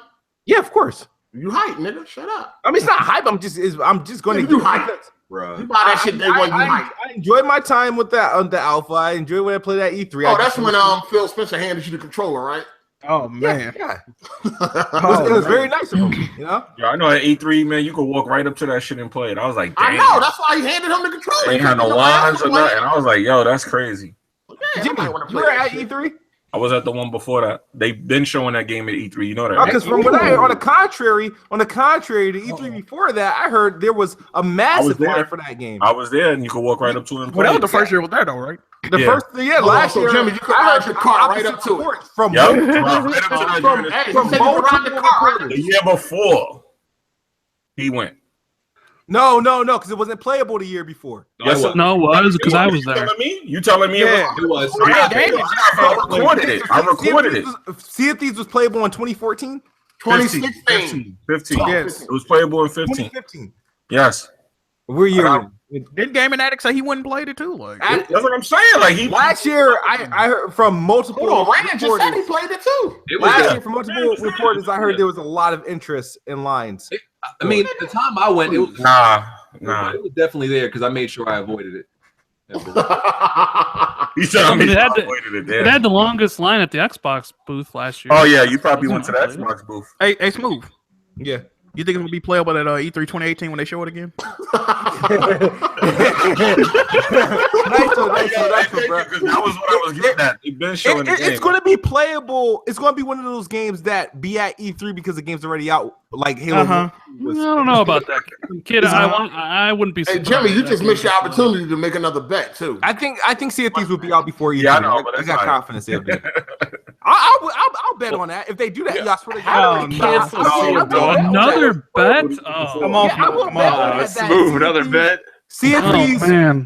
Yeah, of course. You hype, nigga. Shut up. I mean, it's not hype. I'm just going to do hype. Bro. You buy that shit day one. I enjoyed my time with that on the alpha. I enjoyed when I played at E3. Oh, that's when Phil Spencer handed you the controller, right? Oh man, yeah. It was very nice of him, you know. Yeah, I know at E3, man, you could walk right up to that shit and play it. I was like, damn. I know. That's why he handed him the controller. They ain't had no lines or nothing. I was like, yo, that's crazy. Yeah, Jimmy, you were at E3? I was at the one before that. They've been showing that game at E3. You know that, right? Because from what I heard, on the contrary, the E3 before that, I heard there was a massive line for that game. I was there, and you could walk right up to it and play. Well, that was the first year with that, though, right? The first, last year, Jimmy, you could ride your car right up to it. From the year before he went. No, because it wasn't playable the year before. Yes, no, it was because I was there. You telling me? Yeah, it was. I recorded it. Sea of Thieves was playable in 2014? 2016. 15. Yes. It was playable in 15. 2015. Yes. We're year. Didn't Gaming Addict say he wouldn't play it too? Like that's what I'm saying. Like last year, I heard from multiple. Rand just said he played it too. Last year, from multiple reporters, I heard there was a lot of interest in lines. I mean, at the time I went, it was nah. It was definitely there because I made sure I avoided it. It had the longest line at the Xbox booth last year. Oh yeah, you probably went to the Xbox booth. Hey, Smooth. Yeah. You think it's gonna be playable at E3 2018 when they show it again? Nice one, bro. That was what I was getting at. They've been showing the game. It's going to be playable. It's going to be one of those games that be at E3 because the game's already out. Like Halo. I don't know about that, kid. I wouldn't be. Hey, Jimmy, you just missed your opportunity to make another bet too. I think Sea of Thieves will be out before E3. Yeah, I know. I got confidence in it. I'll bet on that. If they do that, I swear to God. Another bet? Come on. Smooth, another bet. Sea of Thieves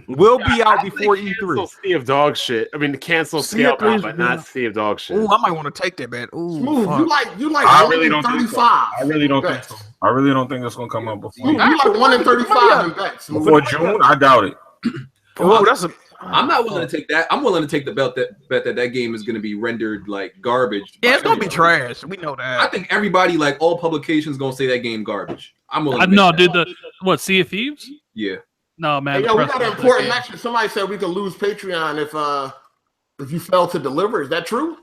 will be out before E3. Sea of Dog Shit. I mean, cancel Scale Bound, but not Sea of Dog Shit. Ooh, I might want to take that bet. Ooh, Smooth, you like I 1 really in don't 35. think so. I really don't think so. I really don't think it's gonna come out before. You like 1 in 35 in bets. Before June? I doubt it. I'm not willing to take that. I'm willing to take the bet that game is going to be rendered like garbage. Yeah, it's going to be trash. We know that. I think everybody, like all publications, going to say that game garbage. I'm willing to no, dude, Sea of Thieves? Yeah. No, man. Hey, yo, we got an important mention. Somebody said we could lose Patreon if you fail to deliver. Is that true?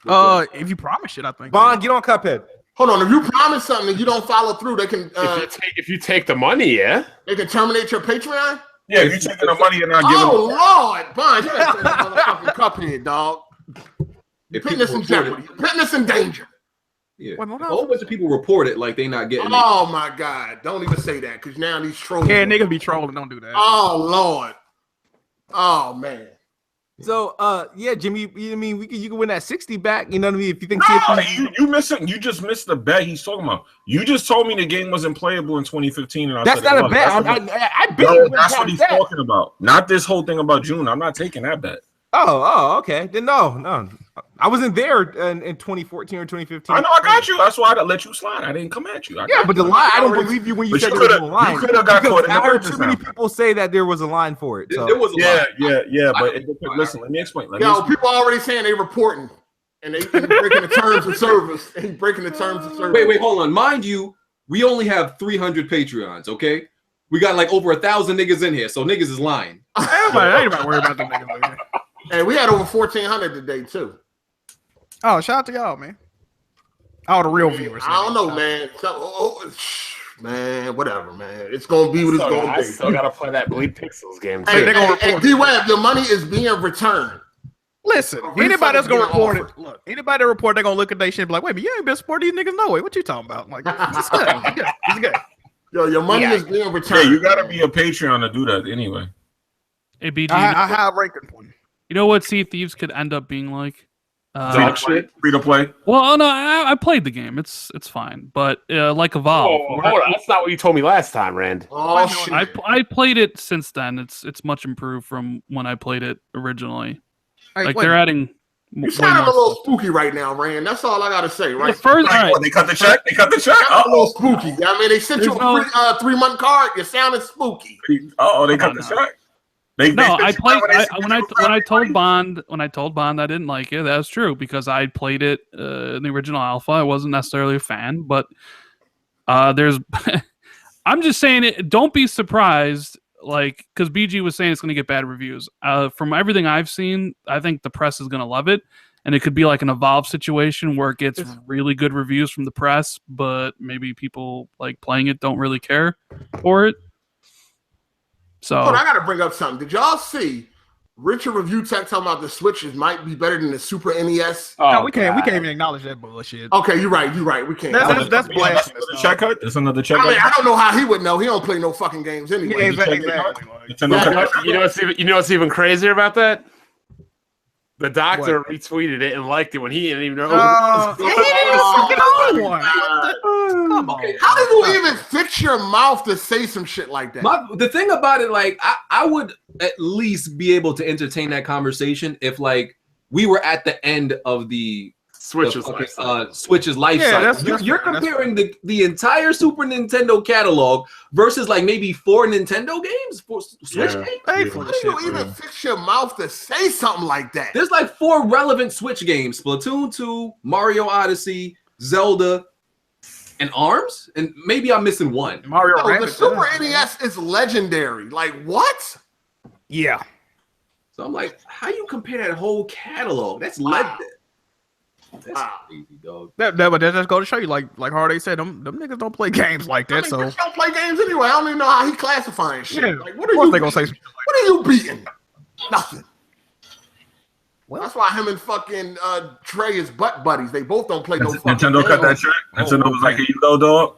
If you promise it, I think. Bond, get on Cuphead. Hold on. If you promise something and you don't follow through, they can. If you take the money, yeah. They can terminate your Patreon. Yeah, you taking the money and not giving. Oh Lord, Bond, you got motherfucking Cuphead, dog. You're putting this in jeopardy. You're putting this in danger. Yeah. A whole bunch of people report it like they not getting it. Oh my God. Don't even say that because now these trolls. Yeah, niggas be trolling. Don't do that. Oh Lord. Oh man. So Jimmy, you mean you can win that 60 back, you know what I mean? If you think you missing, you just missed the bet he's talking about. You just told me the game wasn't playable in 2015 and that's not a bet. That's what he's talking about. Not this whole thing about June. I'm not taking that bet. Oh, okay. Then no. I wasn't there in 2014 or 2015. I know, I got you. That's why I let you slide. I didn't come at you. But the line, I don't believe you when you said there was a line. You could have got caught in the I heard too many people say that there was a line for it. So. There was a line. Yeah. But listen, let me explain. People already saying they reporting and they breaking the terms of service. Wait, hold on. Mind you, we only have 300 Patreons, okay? We got like over 1,000 niggas in here, so niggas is lying. Ain't nobody worried about them niggas. Hey, we had over 1,400 today too. Oh, shout out to y'all, man. All the real viewers. I don't know, man. Man, whatever, man. It's gonna be what it's gonna be. I still gotta play that Bleed Pixels game. Hey, D-Web, your money is being returned. Listen, anybody that's gonna report it, look, anybody that report, they're gonna look at their shit and be like, wait, but you ain't been supporting these niggas, no way. What you talking about? Like, it's good. It's good. Yo, your money is being returned. Yeah, you gotta be a Patreon to do that anyway. Hey, BG, I have ranking point. You know what Sea of Thieves could end up being like? Free to play. Well, no, I played the game. It's fine, but like Evolve. Hold on, that's not what you told me last time, Rand. Oh shit! I played it since then. It's much improved from when I played it originally. Like they're adding. You sounding a little spooky right now, Rand. That's all I gotta say. Right? First, all right. They cut the check. A little spooky. I mean, they sent you a 3-month card. You're sounding spooky. They cut the check. I played when I told Bond I didn't like it. That's true because I played it in the original alpha. I wasn't necessarily a fan, but there's. I'm just saying it. Don't be surprised, like because BG was saying it's going to get bad reviews. From everything I've seen, I think the press is going to love it, and it could be like an Evolve situation where it gets really good reviews from the press, but maybe people like playing it don't really care for it. So I gotta bring up something. Did y'all see Richard Review Tech talking about the Switches might be better than the Super NES? No, we can't even acknowledge that bullshit. Okay, you're right. We can't. That's blasphemous. Check out. There's another check. I mean, I don't know how he would know. He don't play no fucking games anyway. Exactly. You know what's even crazier about that? The doctor retweeted it and liked it when he didn't even know. He didn't fucking own one. Come on. How did you even fix your mouth to say some shit like that? The thing about it, like, I would at least be able to entertain that conversation if, like, we were at the end of the Switch's life cycle. You're comparing the entire Super Nintendo catalog versus like maybe 4 Nintendo games, 4 Switch games. How do you even fix your mouth to say something like that? There's like 4 relevant Switch games: Splatoon 2, Mario Odyssey, Zelda, and ARMS. And maybe I'm missing one. The Super NES is legendary. Like what? Yeah. So I'm like, how you compare that whole catalog? That's legendary. That's crazy, dog. But that just go to show you, like Hardy said, them niggas don't play games like that. So don't play games anyway. I don't even know how he classifying shit. Yeah. Like, what are you? They gonna say what are you beating? Nothing. Well, that's why him and fucking Trey is butt buddies. They both don't play no fucking Nintendo cut that check. Nintendo was like, "Here you go, dog."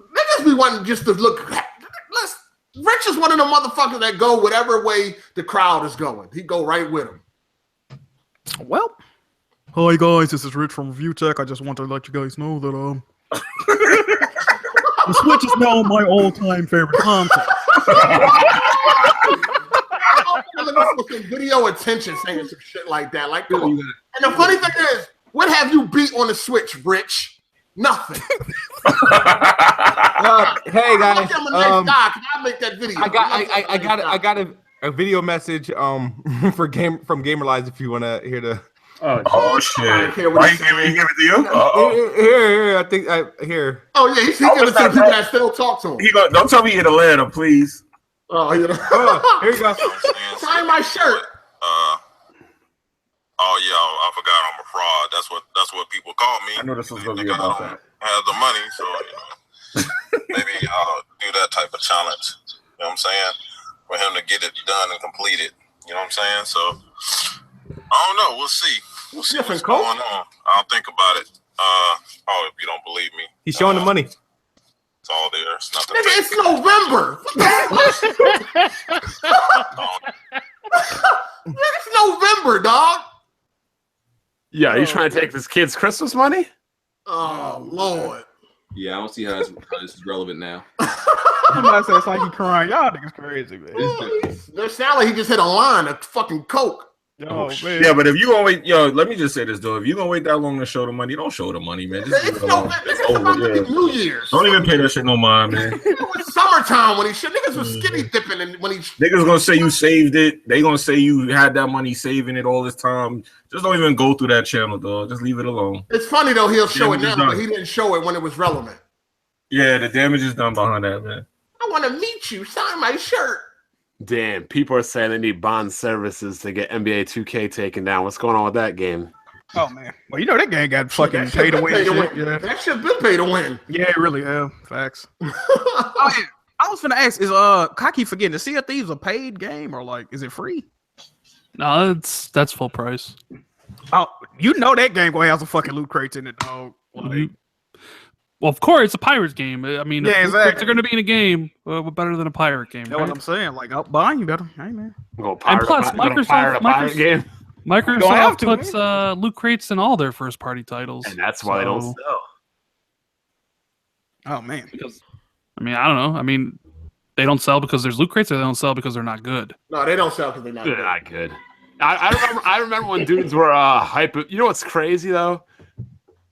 Niggas be wanting just to look. Rich is one of the motherfuckers that go whatever way the crowd is going. He go right with him. Well. Hi guys, this is Rich from Review Tech. I just want to let you guys know that the Switch is now my all-time favorite console. Video attention saying some shit like that. Like, come on. And the funny thing is, what have you beat on the Switch, Rich? Nothing. Hey guys, I'm a nice guy. Can I make that video? I got a video message from Gamer Lives if you want to hear the. Oh shit! Why he give it to you? Here, I think here. Oh yeah, he's giving it to people that still talk to him. Don't tell me you're the letter, please. Oh, you know. Here you go. Sign my shirt. Oh yeah, I forgot I'm a fraud. That's what people call me. I know this was going to be I about don't that. have the money, so maybe I'll do that type of challenge. You know what I'm saying? For him to get it done and completed. You know what I'm saying? So I don't know. We'll see. We'll see what's going on. I'll think about it. If you don't believe me, he's showing the money. It's all there. It's nothing. Nigga, it's November. It's November, dog. Yeah, are you trying to take this kid's Christmas money? Oh Lord. Yeah, I don't see how this is relevant now. Somebody said it's like he crying. Y'all niggas crazy, man. It sound like he just hit a line of fucking coke. Oh, man. Yeah, but if you gonna wait, let me just say this though. If you gonna wait that long to show the money, don't show the money, man. Just New Year's. Don't even pay that shit no mind, man. It was summertime when niggas was skinny dipping, and when niggas gonna say you saved it. They gonna say you had that money saving it all this time. Just don't even go through that channel, dog. Just leave it alone. It's funny though. He'll show it now, but he didn't show it when it was relevant. Yeah, the damage is done behind that, man. I want to meet you. Sign my shirt. Damn, people are saying they need bond services to get NBA 2K taken down. What's going on with that game? Oh man, well that game got fucking pay to win. Yeah. That shit been pay to win. Yeah, it really. Yeah, facts. I was gonna ask: is I keep forgetting, the Sea of Thieves a paid game or like is it free? No, that's full price. Oh, that game gonna have some fucking loot crates in it, dog. Like, well, of course, it's a Pirates game. I mean, yeah, exactly. They're going to be in a game. Better than a pirate game. That's what I'm saying. Like, I'll buy you better. Hey, man. And plus, Microsoft puts loot crates in all their first-party titles, and that's why they don't sell. Oh man, because I don't know. They don't sell because there's loot crates, or they don't sell because they're not good. No, they don't sell because they're not good. They're not good. I remember when dudes were hype. You know what's crazy though?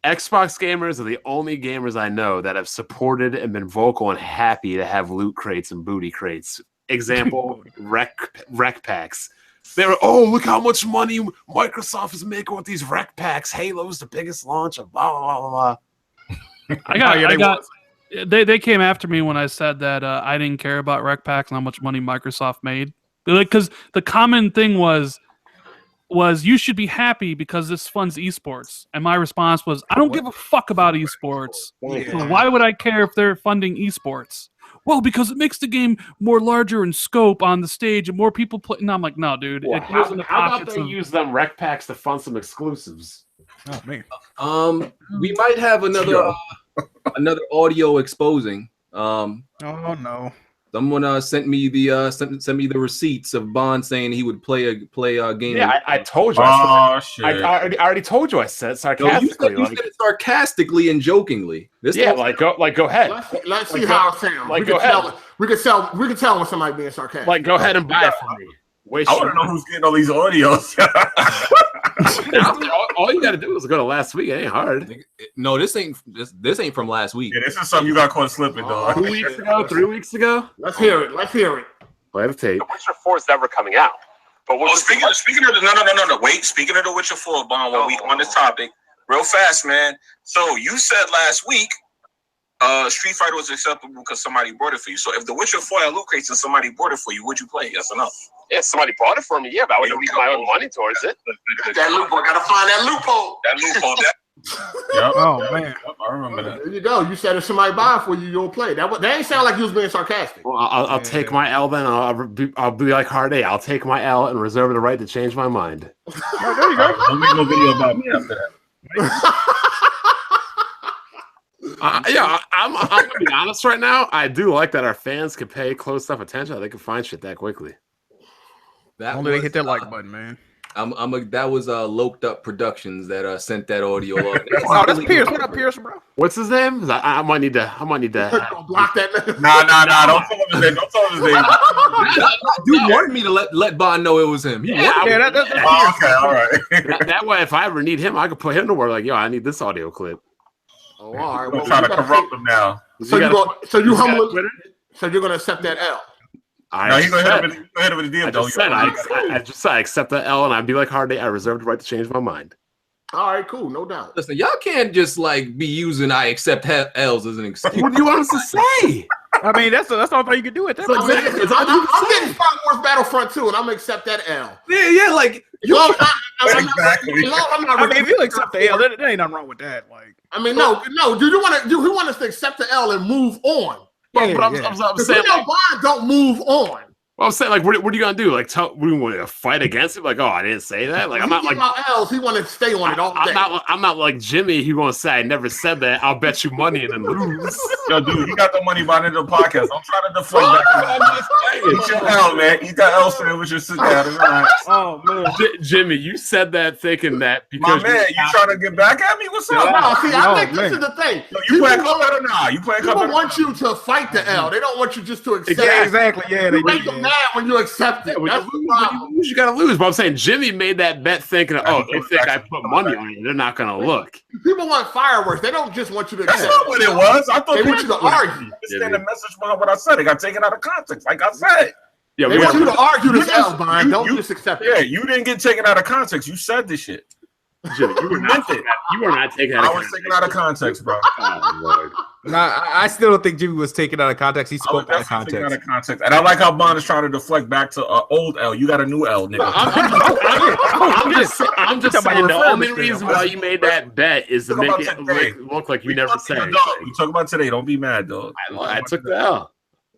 Xbox gamers are the only gamers I know that have supported and been vocal and happy to have loot crates and booty crates. Example, rec packs. They were, look how much money Microsoft is making with these rec packs. Halo's the biggest launch of blah, blah, blah, blah. They came after me when I said that I didn't care about rec packs and how much money Microsoft made. Because the common thing was you should be happy because this funds esports. And my response was, I don't give a fuck about esports. Yeah. So why would I care if they're funding esports? Well, because it makes the game more larger in scope on the stage and more people play. No, I'm like, no, dude. Well, how about they use them rec packs to fund some exclusives? Oh, man. We might have another audio exposing. Oh, no. Someone sent me the receipts of Bond saying he would play a game. Yeah, I told you. Shit! I already told you. I said it sarcastically. No, you said it sarcastically and jokingly. Go ahead. Let's see how it sounds. We can tell when somebody being sarcastic. Like, go ahead and buy it for me. I want to know who's getting all these audios. all you got to do is go to last week. It ain't hard. No, this ain't from last week. Yeah, this is something you got caught slipping, dog. 2 weeks ago, 3 weeks ago. Let's hear it. Play the tape. The Witcher 4 is never coming out. But speaking of the wait. Speaking of the Witcher 4, Bond, while we on this topic, real fast, man. So you said last week, Street Fighter was acceptable because somebody bought it for you. So if the Witcher 4 had loot crates and somebody bought it for you, would you play? Yes or no? Yeah, somebody bought it for me. Yeah, but I would leave my own money towards it. That loophole. Gotta find that loophole. Yep. Oh man, I remember that. There you go. You said if somebody buy it for you, you'll play. That ain't sound like you was being sarcastic. Well, I'll take my L then. I'll be like Hard A. I'll take my L and reserve the right to change my mind. Oh, there you go. Don't make no video about me after that. I'm gonna be honest right now. I do like that our fans can pay close enough attention. They can find shit that quickly. Only they hit that like button, man. That was Loped Up Productions that sent that audio up. Oh, that's Pierce. What up, Pierce, bro? What's his name? I might need to. Block that. Nah. Don't tell him his name. Don't tell him his name. Dude wanted me to let Bond know it was him. That's okay, all right. That way, if I ever need him, I could put him to work. Like, yo, I need this audio clip. Oh, all right. We're trying to corrupt him now. So you're gonna accept that L. He's gonna hit him with the deal. I just said I accept that L, and I'd be like Hard Day. I reserve the right to change my mind. All right, cool, no doubt. Listen, y'all can't just like be using "I accept L's" as an excuse. What do you want us to say? I mean, that's the only thing you can do at that point. I'm getting Star Wars Battlefront 2, and I'm gonna accept that L. Yeah, like exactly. I mean, if you accept the L, there ain't nothing wrong with that. Like, I mean, no. Do you want us to accept the L and move on? I'm saying, Bond don't move on. Well, I'm saying, like, what are you gonna do? Like, we want to fight against it? Like, oh, I didn't say that. Like, I'm not like L's. He want to stay on it all day. I'm not like Jimmy. He gonna say I never said that. I'll bet you money and then lose. Yo, dude, you got the money by the end of the podcast. I'm trying to deflate back. It's your L, man. You got L saying with your sit down. Oh man, Jimmy, you said that thinking that because my man, you trying to get back at me? What's up? No, see, I think this is the thing. Yo, you playing Cuphead or not? You playing Cuphead? People want you to fight the L. They don't want you just to accept. Yeah, exactly. Yeah, they do. mad when you accept it. That's the problem. You gotta lose. But I'm saying Jimmy made that bet thinking, oh, they think I put money on it. They're not gonna look. People want fireworks. They don't just want you to. That's not what it was. I thought they want you to argue. Understand the message behind what I said. It got taken out of context. Like I said. Yeah, they want you to argue this L, Brian. Don't just accept it. Yeah, you didn't get taken out of context. You said this shit. Jimmy, you were not taken out of context. I was taken out of context, bro. Oh, Lord. Nah, I still don't think Jimmy was taken out of context. He spoke out of context. And I like how Bond is trying to deflect back to old L. You got a new L, nigga. I'm just saying the only reason why you made that bet is to make it look like you never said it. We talk about today. Don't be mad, dog. I took the L.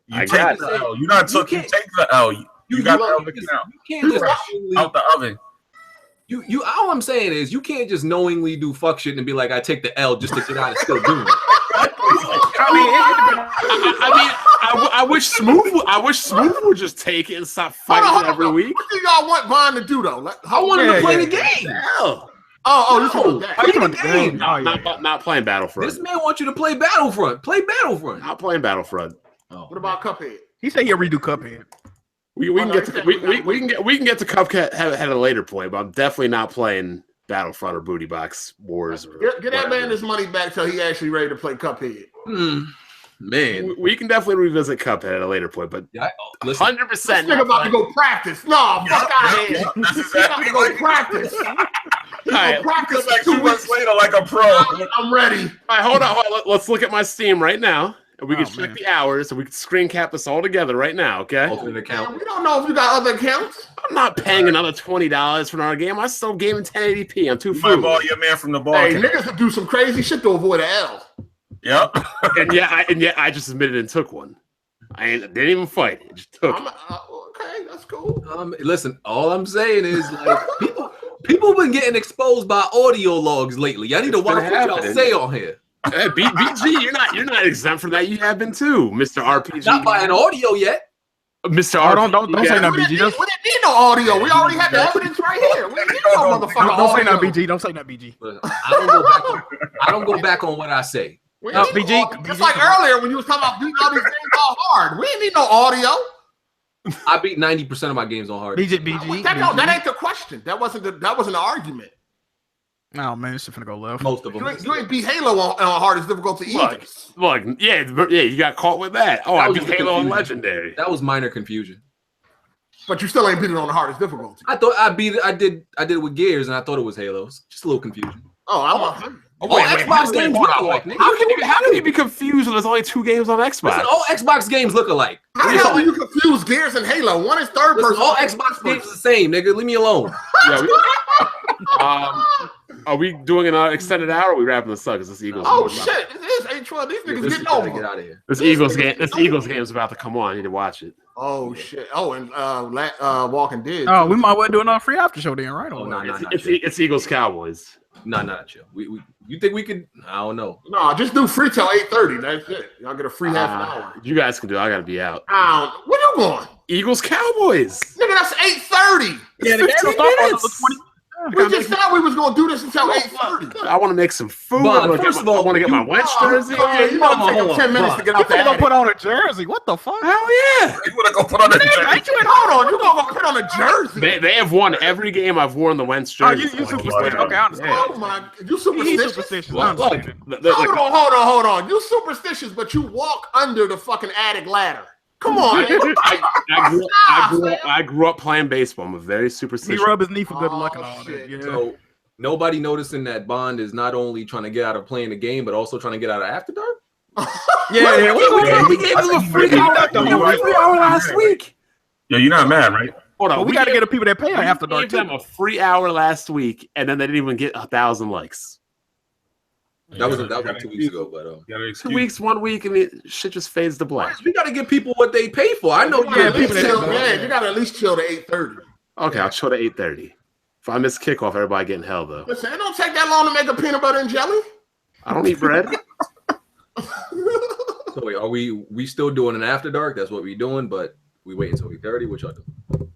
You take the L. You not took. You take the L. You got the L. You can't just out the oven. All I'm saying is you can't just knowingly do fuck shit and be like, I take the L just to get out and still do it. I wish Smooth would just take it and stop fighting every week. What do y'all want Bond to do though? I want him to play the game. Not playing Battlefront. This man wants you to play Battlefront. Play Battlefront. Not playing Battlefront. What about Cuphead? He said he'll redo Cuphead. We can get to Cuphead at a later point, but I'm definitely not playing Battlefront or Booty Box Wars. Get that man his money back till he actually ready to play Cuphead. Man, we can definitely revisit Cuphead at a later point, but 100%. This nigga about to go practice. No, fuck out of here. He's about to go practice. Practice like 2 months later, like a pro. I'm ready. All right, hold on. Let's look at my Steam right now. And we can check the hours, and we can screen cap this all together right now, okay? Alternate account. Man, we don't know if you got other accounts. I'm not paying another $20 for another game. I still game in 1080p. I'm too foolish. You might borrow your man from the bar. Hey, niggas would do some crazy shit to avoid an L. Yep. and yet I just admitted and took one. I didn't even fight it. Just took it. Okay, that's cool. Listen, all I'm saying is like people been getting exposed by audio logs lately. Y'all need to watch what y'all say on here. Hey, BG, you're not exempt from that. You have been too, Mr. RPG. Not by an audio yet, Mr. RPG. Don't say no, BG. We didn't need no audio. We already had the evidence right here. We didn't need no motherfucker. Don't say no, BG. Don't say no, BG. I don't go back on what I say. BG. Just like earlier when you was talking about beating all these games all hard. We didn't need no audio. I beat 90% of my games on hard. BG. That ain't the question. That wasn't the argument. Oh man, it's gonna go left. Most of them. You ain't beat Halo on hardest difficulty either. Look, yeah, you got caught with that. Oh, I beat Halo on Legendary. That was minor confusion. But you still ain't beat it on the hardest difficulty. I thought I beat it. I did it with Gears, and I thought it was Halos. Just a little confusion. Xbox games look alike. How can you be confused when there's only 2 games on Xbox? Listen, all Xbox games look alike. How do you confuse Gears and Halo? One is third person. All Xbox games are the same, nigga. Leave me alone. Are we doing an extended hour? Or are we wrapping this up? Because this Eagles. Oh shit! It is H12. These niggas getting over. Get out of here. This Eagles game is about to come on. I need to watch it. Oh shit! Oh, and Walking Dead. Oh, we might well do another free after show then, right? It's Eagles Cowboys. No, not chill. You think we could? I don't know. No, just do free till 8:30. That's it. Y'all get a free half an hour. You guys can do it. I gotta be out. Where you going? Eagles Cowboys. Nigga, that's 8:30. Yeah, the game minutes. We just said we was gonna do this until 8:30. I want to make some food. First of all, I want to get my Wentz jersey. Yeah, you want to take 10 minutes to get out there. You gonna put on a jersey? What the fuck? Hell yeah! You wanna go put on a jersey? Hold on, you gonna go put on a jersey? They have won every game I've worn the Wentz jersey. You superstitious? Okay, I understand. Oh my, you superstitious? Hold Hold on. You superstitious, but you walk under the fucking attic ladder. Come on. I grew up playing baseball. I'm a very superstitious. He rub his knee for good luck and all that. Yeah. So nobody noticing that Bond is not only trying to get out of playing the game, but also trying to get out of After Dark. We gave him a free hour last week. Yo, you're not mad, right? Hold on, we got to get the people that pay on After Dark. We gave them a free hour last week, and then they didn't even get 1,000 likes. That was 2 weeks ago, but 2 weeks, 1 week, and shit just fades to black. We got to give people what they pay for. I know. You got to at least chill to 8:30. Okay, I'll chill to 8:30. If I miss kickoff, everybody getting hell though. Listen, it don't take that long to make a peanut butter and jelly. I don't eat bread. So wait, are we still doing an After Dark? That's what we doing, but we wait until 8:30. What y'all do?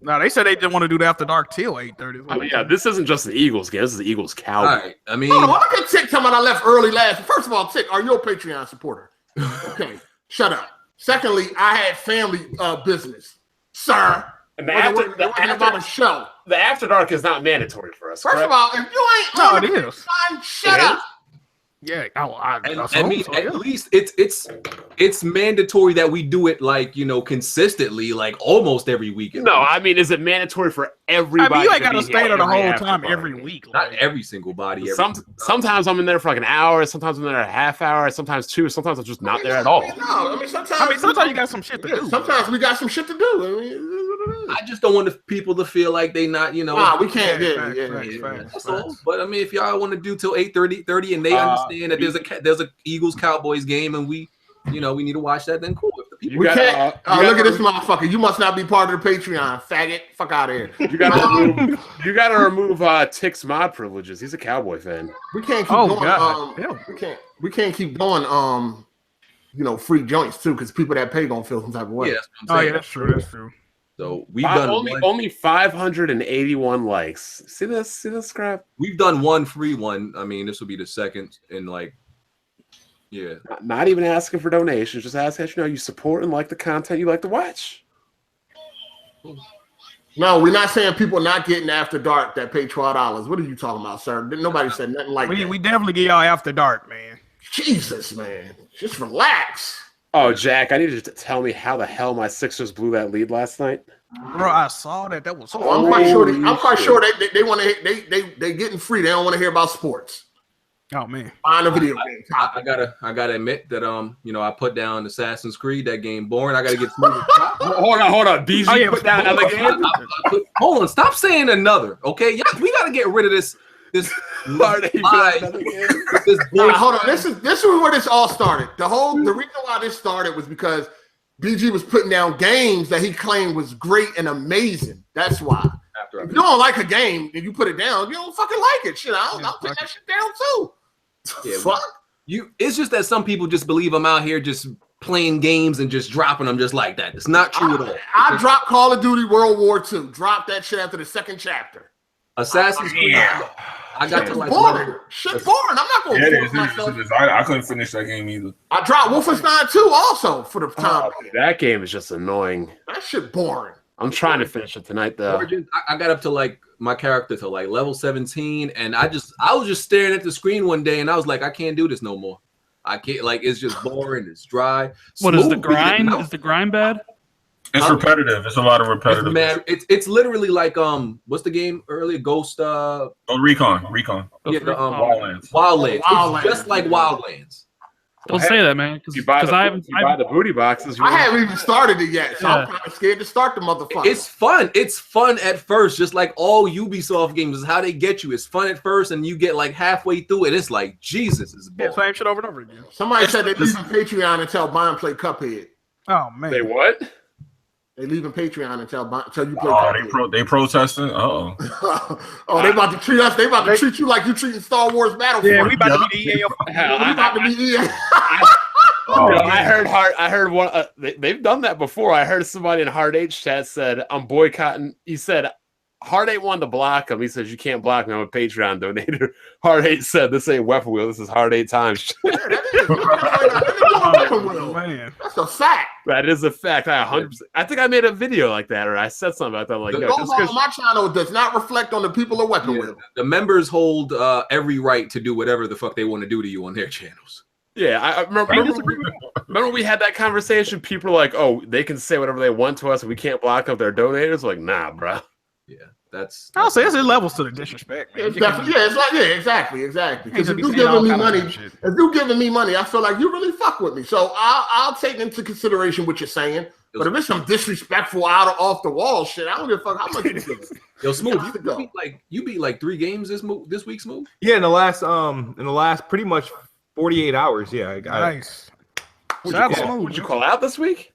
No, they said they didn't want to do the After Dark till 8:30. I mean, yeah, this isn't just the Eagles game. This is the Eagles Cowboys. All right, I mean, hold on, look at Tick talking about I left early last. First of all, Tick, are you a Patreon supporter? Okay, shut up. Secondly, I had family business. sir. And the After Dark is not mandatory for us. First of all, if you ain't no, it is. Shut up. Yeah, I mean, at least it's mandatory that we do it like consistently, like almost every week. No, I mean, is it mandatory for everybody? I mean, you ain't got to stay there the whole time every week. Not every single body. Sometimes I'm in there for like an hour. Sometimes I'm there a half hour. Sometimes 2. Sometimes I'm just not there at all. No, sometimes you got some shit to do. Sometimes we got some shit to do. I just don't want people to feel like they not, Nah, we can't. That's all. But I mean, if y'all want to do till 8:30 and they understand that there's a Eagles Cowboys game and we need to watch that, then cool. We can't. Look at this motherfucker. You must not be part of the Patreon, faggot. Fuck out of here. You gotta remove Tick's mod privileges. He's a Cowboy fan. We can't keep going. We can't keep going. Free joints too, because people that pay gonna feel some type of way. Yeah, that's true. That's true. So we've done only 581 likes. See this crap? We've done one free one. I mean, this will be the second in Not even asking for donations, just asking that you support and like the content you like to watch. No, we're not saying people not getting After Dark that pay $12. What are you talking about, sir? Nobody said nothing like that. We definitely get y'all After Dark, man. Jesus, man. Just relax. Oh, Jack, I need you to tell me how the hell my Sixers blew that lead last night. Bro, I saw that. That was. I'm quite sure they want to. They getting free. They don't want to hear about sports. Oh man, on a video game. I gotta admit that I put down Assassin's Creed. That game boring. I gotta get smooth. Hold on. BG put down another game. Hold on. Stop saying another. Okay, we gotta get rid of this. Hold on. This is where this all started. The reason why this started was because BG was putting down games that he claimed was great and amazing. That's why. If you don't like a game and you put it down, you don't fucking like it. Shit, I'll put that shit down too. Yeah, fuck. It's just that some people just believe I'm out here just playing games and just dropping them just like that. It's not true at all. I dropped Call of Duty World War II. Dropped that shit after the second chapter. Assassin's Creed. I got to like boring. Shit boring. I'm not going to I couldn't finish that game either. I dropped Wolfenstein 2 also for the time. That game is just annoying. That shit boring. I'm trying to finish it tonight though. I got up to my character to level 17, and I was just staring at the screen one day, and I was like, I can't do this no more. I can't. It's just boring. It's dry. What is the grind? Is the grind bad? It's repetitive. It's a lot of repetitive. Man, it's literally what's the game earlier? Ghost. Recon. Yeah, Wildlands. It's just like Wildlands. Don't say that, man. Because I haven't. You buy the booty boxes. I haven't even started it yet, so I'm kind of scared to start the motherfucker. It's fun. It's fun at first, just like all Ubisoft games is how they get you. It's fun at first, and you get halfway through it. It's like Jesus is boring. Same shit over and over again. Somebody said they leaving Patreon until Brian play Cuphead. Oh man, they what? They leaving Patreon until you play. Cuphead. They protesting. Oh, they about to treat us. They about to treat you like you treating Star Wars Battlefront. Yeah, we about to be the EA. We about to be EA. I heard one. They've done that before. I heard somebody in Hard H chat said, "I'm boycotting." He said, "Hard 8 wanted to block him." He says, "You can't block me. I'm a Patreon donator." Hard 8 said, "This ain't Weapon Wheel. This is Hard 8 times." Man, that's a fact. That is a fact. I 100%. I think I made a video like that, or I said something about that. My channel does not reflect on the people of Weapon Wheel. The members hold every right to do whatever the fuck they want to do to you on their channels. Yeah, I remember we had that conversation. People are like, "Oh, they can say whatever they want to us, and we can't block up their donators." Like, nah, bro. Yeah, that's. I'll say it's levels to the disrespect, man. Exactly. Because if you're giving me money, I feel like you really fuck with me. So I'll take into consideration what you're saying. But if it's some disrespectful off the wall shit, I don't give a fuck how much you give it. Yo, Smooth, you beat 3 games this week, Smooth. Yeah, in the last pretty much 48 hours. Yeah, I got nice. Would you call out this week?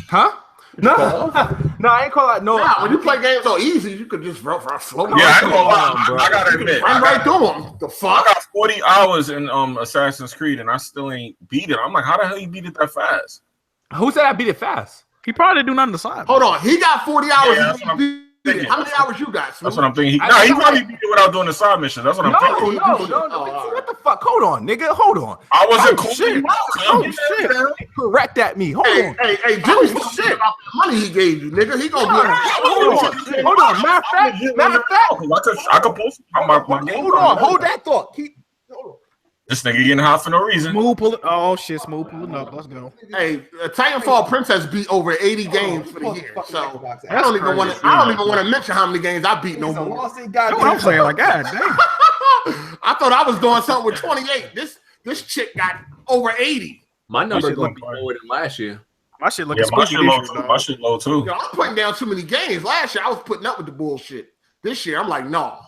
Huh? No, I ain't call out. No, when you play games so easy, you could just slow down. Yeah, I call out, bro. I gotta admit, run right through them. The fuck? I got 40 hours in Assassin's Creed, and I still ain't beat it. I'm like, how the hell you beat it that fast? Who said I beat it fast? He probably didn't do nothing to side. Hold on, he got 40 hours. How many hours you got? That's what I'm thinking. He probably beat it without doing the side mission. That's what I'm thinking. No. What the fuck? Hold on, nigga. Hold on. I wasn't shit. Correct at me. Hold on. Hey, Jimmy's shit about the money he gave you, nigga. He gonna be Hold on. Matter of fact. I could post my game. Hold on. Hold that thought. This nigga getting hot for no reason. Smooth pulling. Oh shit, Smooth pulling up. Let's go. Hey, Titanfall Princess beat over 80 games for the year. So I don't even want to mention how many games I beat no more. That's what I'm saying. Like, God damn. I thought I was doing something with 28. This chick got over 80. My number looked lower than last year. My shit looking my shit low too. Yo, I'm putting down too many games. Last year I was putting up with the bullshit. This year I'm like, no.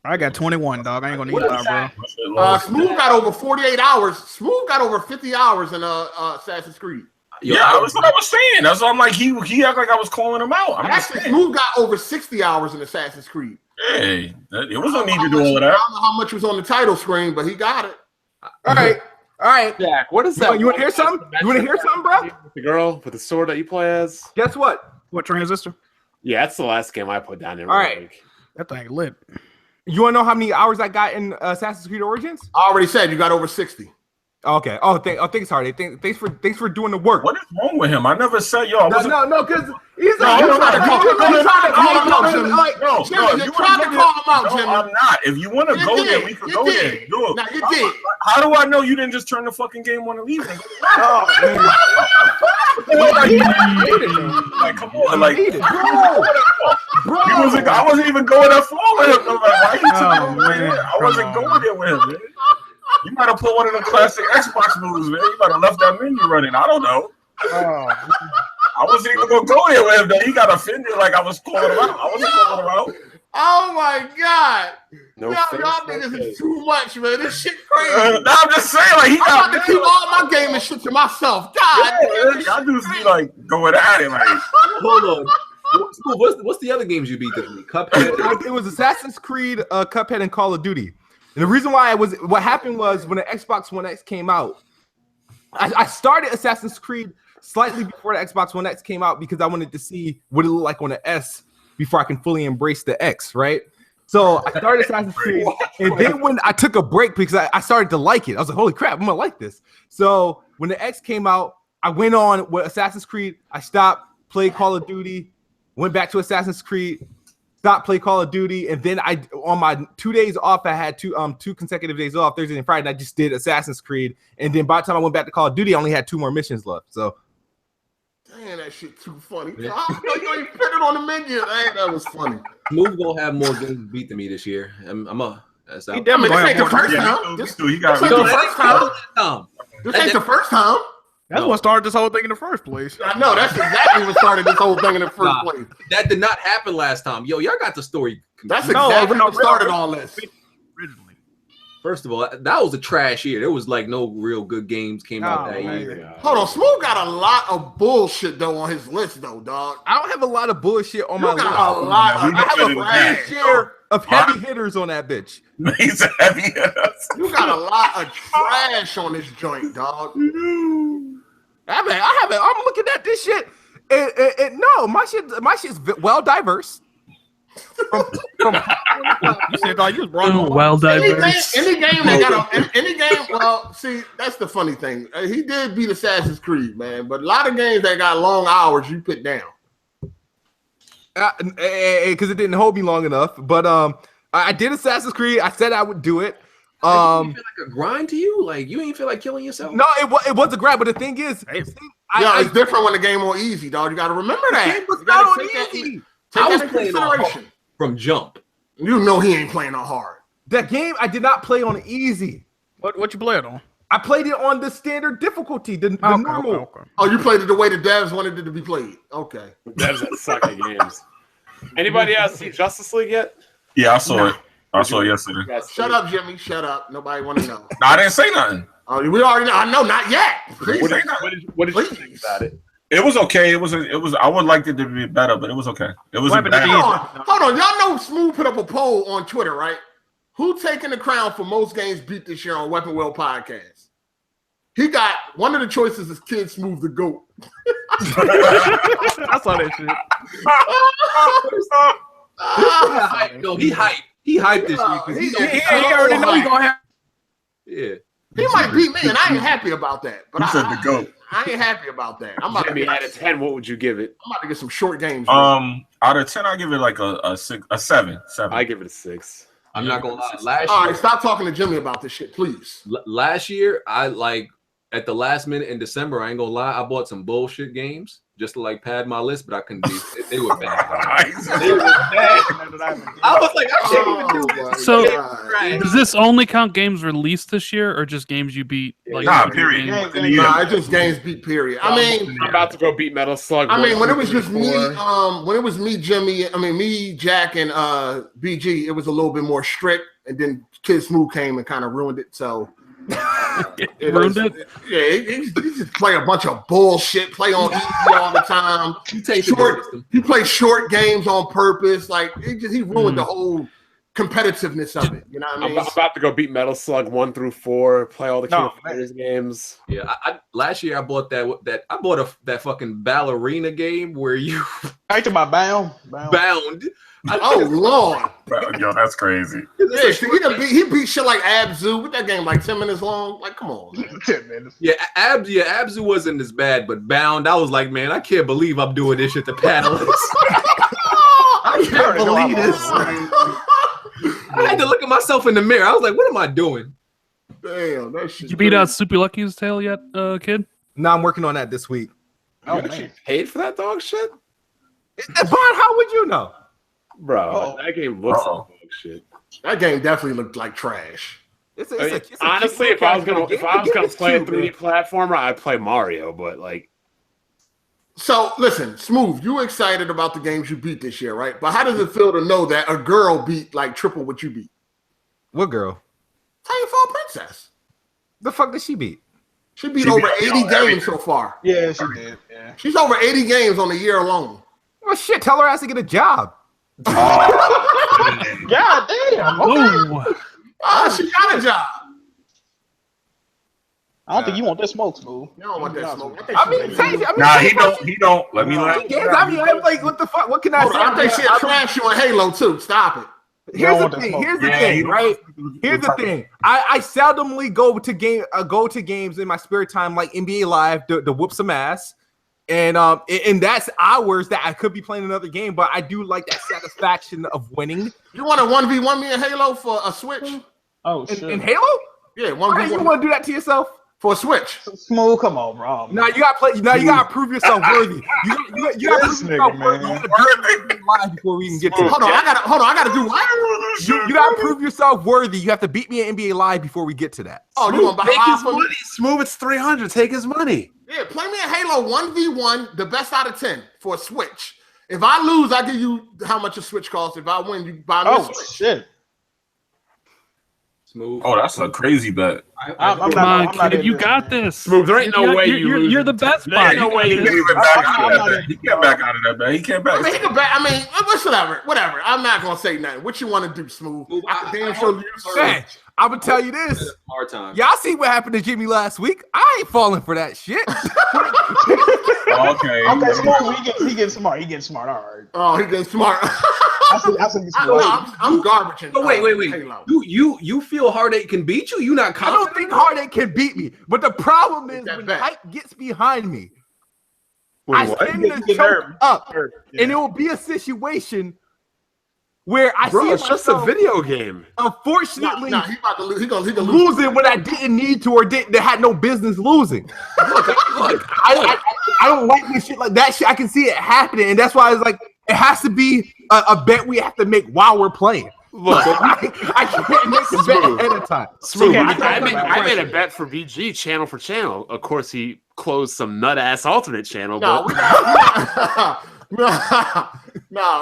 I got 21, dog. I ain't gonna need that, bro. Smooth got over 48 hours. Smooth got over 50 hours in Assassin's Creed. Yeah, that's what I was saying. That's why I'm like, he acted like I was calling him out. Actually, Smooth got over 60 hours in Assassin's Creed. Hey, it wasn't need to do all of that. I don't know how much was on the title screen, but he got it. All right. Jack, what is that? You want to hear something? Bro? The girl with the sword that you play as? Guess what? What Transistor? Yeah, that's the last game I put down there. All right. That thing lit. You want to know how many hours I got in Assassin's Creed Origins? I already said you got over 60. Okay. Thanks, Hardy. Thanks for doing the work. What is wrong with him? I never said yo. No, because he's trying to call him out, Jimmy. You're trying to call him out, Jimmy. I'm not. If you want to go there, we can go there. No, you did. How do I know you didn't just turn the fucking game on and leave? Like, come on, like, bro. I wasn't even going that far with him. I wasn't going there with him, man. You might have put one of the classic Xbox moves, man. You might have left that menu running. I don't know. I wasn't even gonna go there with him. Though. He got offended like I was calling him out. I wasn't calling him out. Oh my god! Y'all niggas is too much, man. This shit crazy. No, I'm just saying, like I'm about to keep all my gaming shit to myself. God, I do see like going at it, like. Hold on. What's the other games you beat this week? Cuphead. It was Assassin's Creed, Cuphead, and Call of Duty. And the reason why what happened was when the Xbox One X came out, I started Assassin's Creed slightly before the Xbox One X came out because I wanted to see what it looked like on the S before I can fully embrace the X, right? So I started Assassin's Creed, and then when I took a break because I started to like it, I was like, holy crap, I'm gonna like this. So when the X came out, I went on with Assassin's Creed, I stopped, played Call of Duty, went back to Assassin's Creed, stopped, play Call of Duty, and then on my 2 days off, I had two consecutive days off, Thursday and Friday, and I just did Assassin's Creed. And then by the time I went back to Call of Duty, I only had 2 more missions left. So, damn, that shit too funny. You ain't put it on the menu. Man, that was funny. Smooth gonna have more games beat than me this year. This ain't the first time. This ain't the first time. That's what started this whole thing in the first place. I know. That's exactly what started this whole thing in the first place. That did not happen last time. Yo, y'all got the story. That's exactly what started all this. Originally. First of all, that was a trash year. There was like no real good games came out that year. Hold on, Smooth got a lot of bullshit though on his list though, dog. I don't have a lot of bullshit on my list. A lot. I have a fair share of heavy hitters on that bitch. He's a heavy hitters. You got a lot of trash on this joint, dog. I haven't. I'm looking at this shit. No, my shit's well diverse. You said, "Oh, you was wrong." Well diverse. Any game that got any game. Well, see, that's the funny thing. He did beat Assassin's Creed, man, but a lot of games that got long hours, you put down. Because it didn't hold me long enough. But I did Assassin's Creed. I said I would do it. You feel like a grind to you? Like you ain't feel like killing yourself? No, it was a grind. But the thing is, it's different when the game on easy, dog. You got to remember that. It was not on easy. I was playing on hard from jump. You know he ain't playing on hard. That game I did not play on easy. What you play it on? I played it on the standard difficulty, the normal. Okay. Oh, you played it the way the devs wanted it to be played. Okay. Devs that suck at games. Anybody else see Justice League yet? Yeah, I saw it. I saw it yesterday. Shut up, Jimmy. Shut up. Nobody want to know. No, I didn't say nothing. Oh, we already know. I know, not yet. What did you think about it? It was okay. It was. I would like it to be better, but it was okay. It was. Hold on. Y'all know Smooth put up a poll on Twitter, right? Who taking the crown for most games beat this year on Weapon Wheel Podcast? He got one of the choices is Kid Smooth the GOAT. I saw that shit. No, he hyped. He hyped this shit. He already know he gonna have. Yeah. He might beat me, and I ain't happy about that. But I ain't happy about that. I'm about Jimmy, out of 10, what would you give it? I'm about to get some short games. Out of 10, I give it like a 7. I give it a 6. I'm not gonna lie. All right, stop talking to Jimmy about this shit, please. Last year, I like at the last minute in December. I ain't gonna lie. I bought some bullshit games just to like pad my list, but I couldn't do it. They were bad. They were bad. I was like, I can't even do it. So, does this only count games released this year, or just games you beat? Like, period. Nah, it's just games beat. Period. I mean, I'm about to go beat Metal Slug. I mean, when it was just me, when it was me, Jimmy, me, Jack, and BG, it was a little bit more strict, and then Kid Smooth came and kind of ruined it. So. Ruined it? Yeah, he just play a bunch of bullshit, play on easy all the time. He plays short games on purpose. Like he ruined the whole competitiveness of it. You know what I mean? I'm about to go beat Metal Slug 1 through 4, play all the King of Fighters games. Yeah, last year I bought that fucking ballerina game where you talking about Bound. Oh Lord! Yo, that's crazy. Yeah, he beat shit like Abzu. What that game like 10 minutes long? Like, come on, man. 10 minutes. Yeah, Abzu wasn't as bad, but Bound, I was like, man, I can't believe I'm doing this shit to paddlers. I can't believe this. I had to look at myself in the mirror. I was like, what am I doing? Damn, that shit. Did you beat out Soupy Lucky's Tale yet, kid? No, I'm working on that this week. You actually paid for that dog shit? Bond, how would you know? Bro, that game looks like dog shit. That game definitely looked like trash. Honestly, if I was gonna play a 3D platformer, I'd play Mario. But like, so listen, Smooth, you excited about the games you beat this year, right? But how does it feel to know that a girl beat like triple what you beat? What girl? Titanfall Princess. The fuck did she beat? She beat over 80 games so far. Yeah, she did. Yeah. She's over 80 games on the year alone. Well, shit, tell her ass to get a job. God damn. Okay. She got a job. I don't think you want that smoke, Smooth. You don't want that smoke. He don't. Let me know. I'm like, what the fuck? What can I say? I think she'll trash you in Halo too. Stop it. Here's the thing, right? Here's the thing. I seldomly go to games in my spare time, like NBA Live, to whoop some ass. And that's hours that I could be playing another game, but I do like that satisfaction of winning. You want to 1v1 me in Halo for a Switch? Oh shit! In Halo? Yeah, 1v1. You want to do that to yourself for a Switch? Smooth, come on, bro. No, you gotta play. No, you gotta prove yourself worthy. You gotta prove yourself worthy before we even get to it. Hold on, I gotta do what? You gotta prove yourself worthy. You have to beat me in NBA Live before we get to that. Oh, you want to take his money? Smooth, it's 300. Take his money. Yeah, play me in Halo 1v1, the best out of 10 for a Switch. If I lose, I give you how much a Switch costs. If I win, you buy me a Switch. Shit. Smooth. Oh, that's a crazy bet. Come on, kid, you got this. Smooth, there ain't no way you're the best. There ain't no way He can't back out of that bet. He can't back. I mean, he can back. I mean, whatever. I'm not gonna say nothing. What you want to do, Smooth? I can damn sure you. I'm gonna tell you this. Hard time. Y'all see what happened to Jimmy last week? I ain't falling for that shit. Okay, Smooth. He getting smart. He getting smart. All right. Oh, he getting smart. I'm garbage. Oh, wait. You feel Heartache can beat you? You not confident? I don't think Heartache can beat me. But the problem is when hype gets behind me, I tend to choke up, and it will be a situation where I see it's just a video game. he Unfortunately, about to lose. He gonna losing when I didn't need to or that had no business losing. Look, I don't like this shit like that. Shit, I can see it happening, and that's why it's like it has to be a bet we have to make while we're playing. Look, I can't make a bet ahead of time. Smooth. I made a bet for VG channel for channel. Of course, he closed some nut ass alternate channel. No,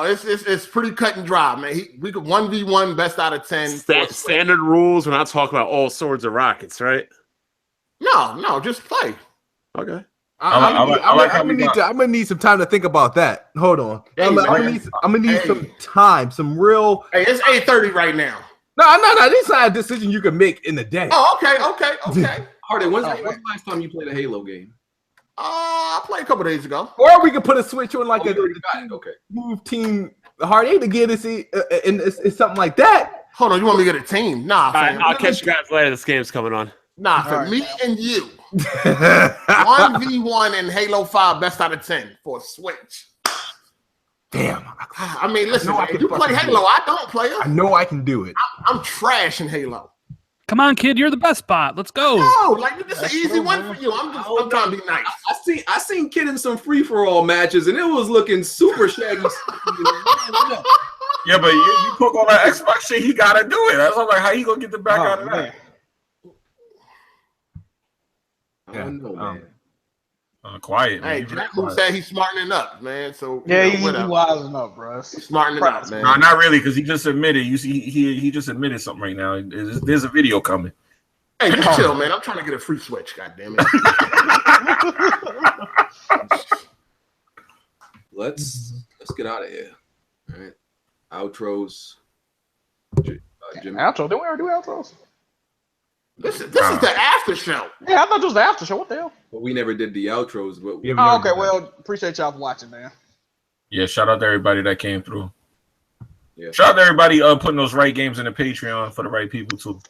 it's pretty cut and dry, man. We could 1v1 best out of 10. Standard rules. We're not talking about all swords or rockets, right? No, just play. Okay. I'm gonna need some time to think about that. Hold on. I'm gonna need some time, some real. Hey, it's 8:30 right now. No. This is not a decision you can make in a day. Oh, okay. Hardy, when's the last time you played a Halo game? I played a couple days ago. Or we could put a Switch on like okay. Move Team Hard 8 to get us and it's something like that. Hold on, you want me to get a team? Nah, fam. I'll catch you guys later. This game's coming on. Nah, for me and you. 1v1 in Halo 5 best out of 10 for a Switch. Damn. I mean, listen, you play Halo. I don't play it. I know I can do it. I'm trash in Halo. Come on, kid, you're the best bot. Let's go. No, like this is an easy win for you. I'm trying to be nice. I seen Kid in some free for all matches, and it was looking super shaggy. Yeah, but you put on that Xbox shit, he gotta do it. That's like how you gonna get the back out of that? I don't know, man. Quiet. Hey, Jack said he's smartening up, man. So yeah, he's wising up, bro. He's smartening up, man. No, not really, because he just admitted. You see, he just admitted something right now. There's a video coming. Hey, just chill, man. I'm trying to get a free Switch. God damn it. Let's get out of here. All right. Outros. Outro? Did we already do outros? This is the after show. Yeah, I thought it was the after show. What the hell? But we never did the outros. But okay. Well, appreciate y'all for watching, man. Yeah, shout out to everybody that came through. Yeah. Shout out to everybody putting those right games in the Patreon for the right people too.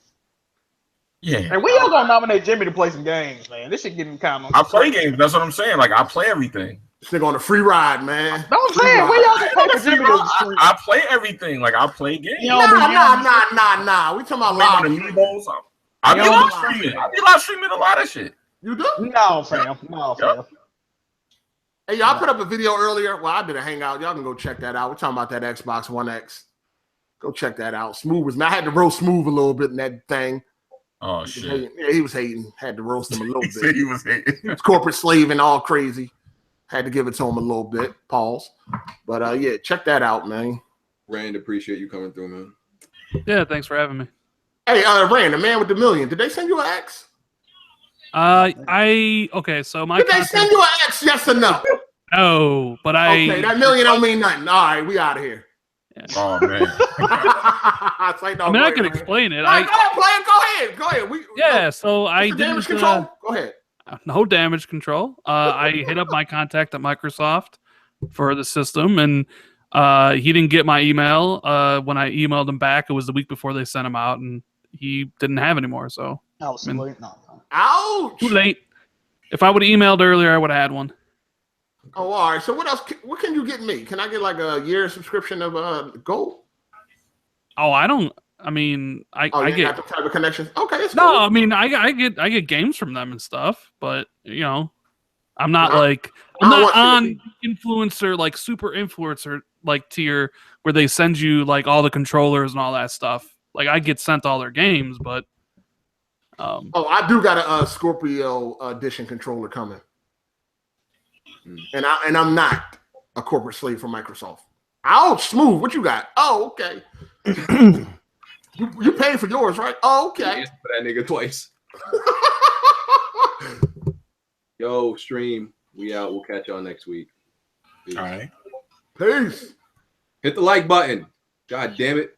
Yeah. And we all gonna nominate Jimmy to play some games, man. This shit getting kind of. I play games. That's what I'm saying. Like I play everything. This nigga on a free ride, man. No, I'm saying we all gonna pay for Jimmy to. I play everything. Like I play games. Nah. We talking about live amiibos. I be live streaming. I be live streaming a lot of shit. You do? No, fam. Hey, y'all put up a video earlier. Well, I did a hangout. Y'all can go check that out. We're talking about that Xbox One X. Go check that out. Smooth was. I had to roast Smooth a little bit in that thing. Oh shit! Yeah, he was hating. Had to roast him a little bit. He was hating. He was corporate slaving, all crazy. Had to give it to him a little bit. Pause. But yeah, check that out, man. Rand, appreciate you coming through, man. Yeah, thanks for having me. Hey, Rand, the man with the million. Did they send you an X? Okay, so my. Did they send you an X? Yes or no? No, but Okay, that million don't mean nothing. All right, we out of here. Yeah. Oh man. Like, no, I mean, I can explain it. Go ahead. Go ahead. So I did damage control. Go ahead. No damage control. I hit up my contact at Microsoft for the system, and he didn't get my email. When I emailed him back, it was the week before they sent him out, and he didn't have any more. So Ouch! Too late. If I would have emailed earlier, I would have had one. Oh, all right. So what else? What can you get me? Can I get like a year subscription of Gold? Oh, I don't. I mean, I get the type of connections. Okay, it's no. cool. I mean, I get games from them and stuff, but you know, I'm not on influencer like super influencer like tier where they send you like all the controllers and all that stuff. Like I get sent all their games, but I do got a Scorpio edition controller coming. And I'm not a corporate slave for Microsoft. Ouch, Smooth. What you got? Oh, okay. you paid for yours, right? Oh, okay. For that nigga twice. Yo, stream. We out. We'll catch y'all next week. Peace. All right. Peace. Hit the like button. God damn it.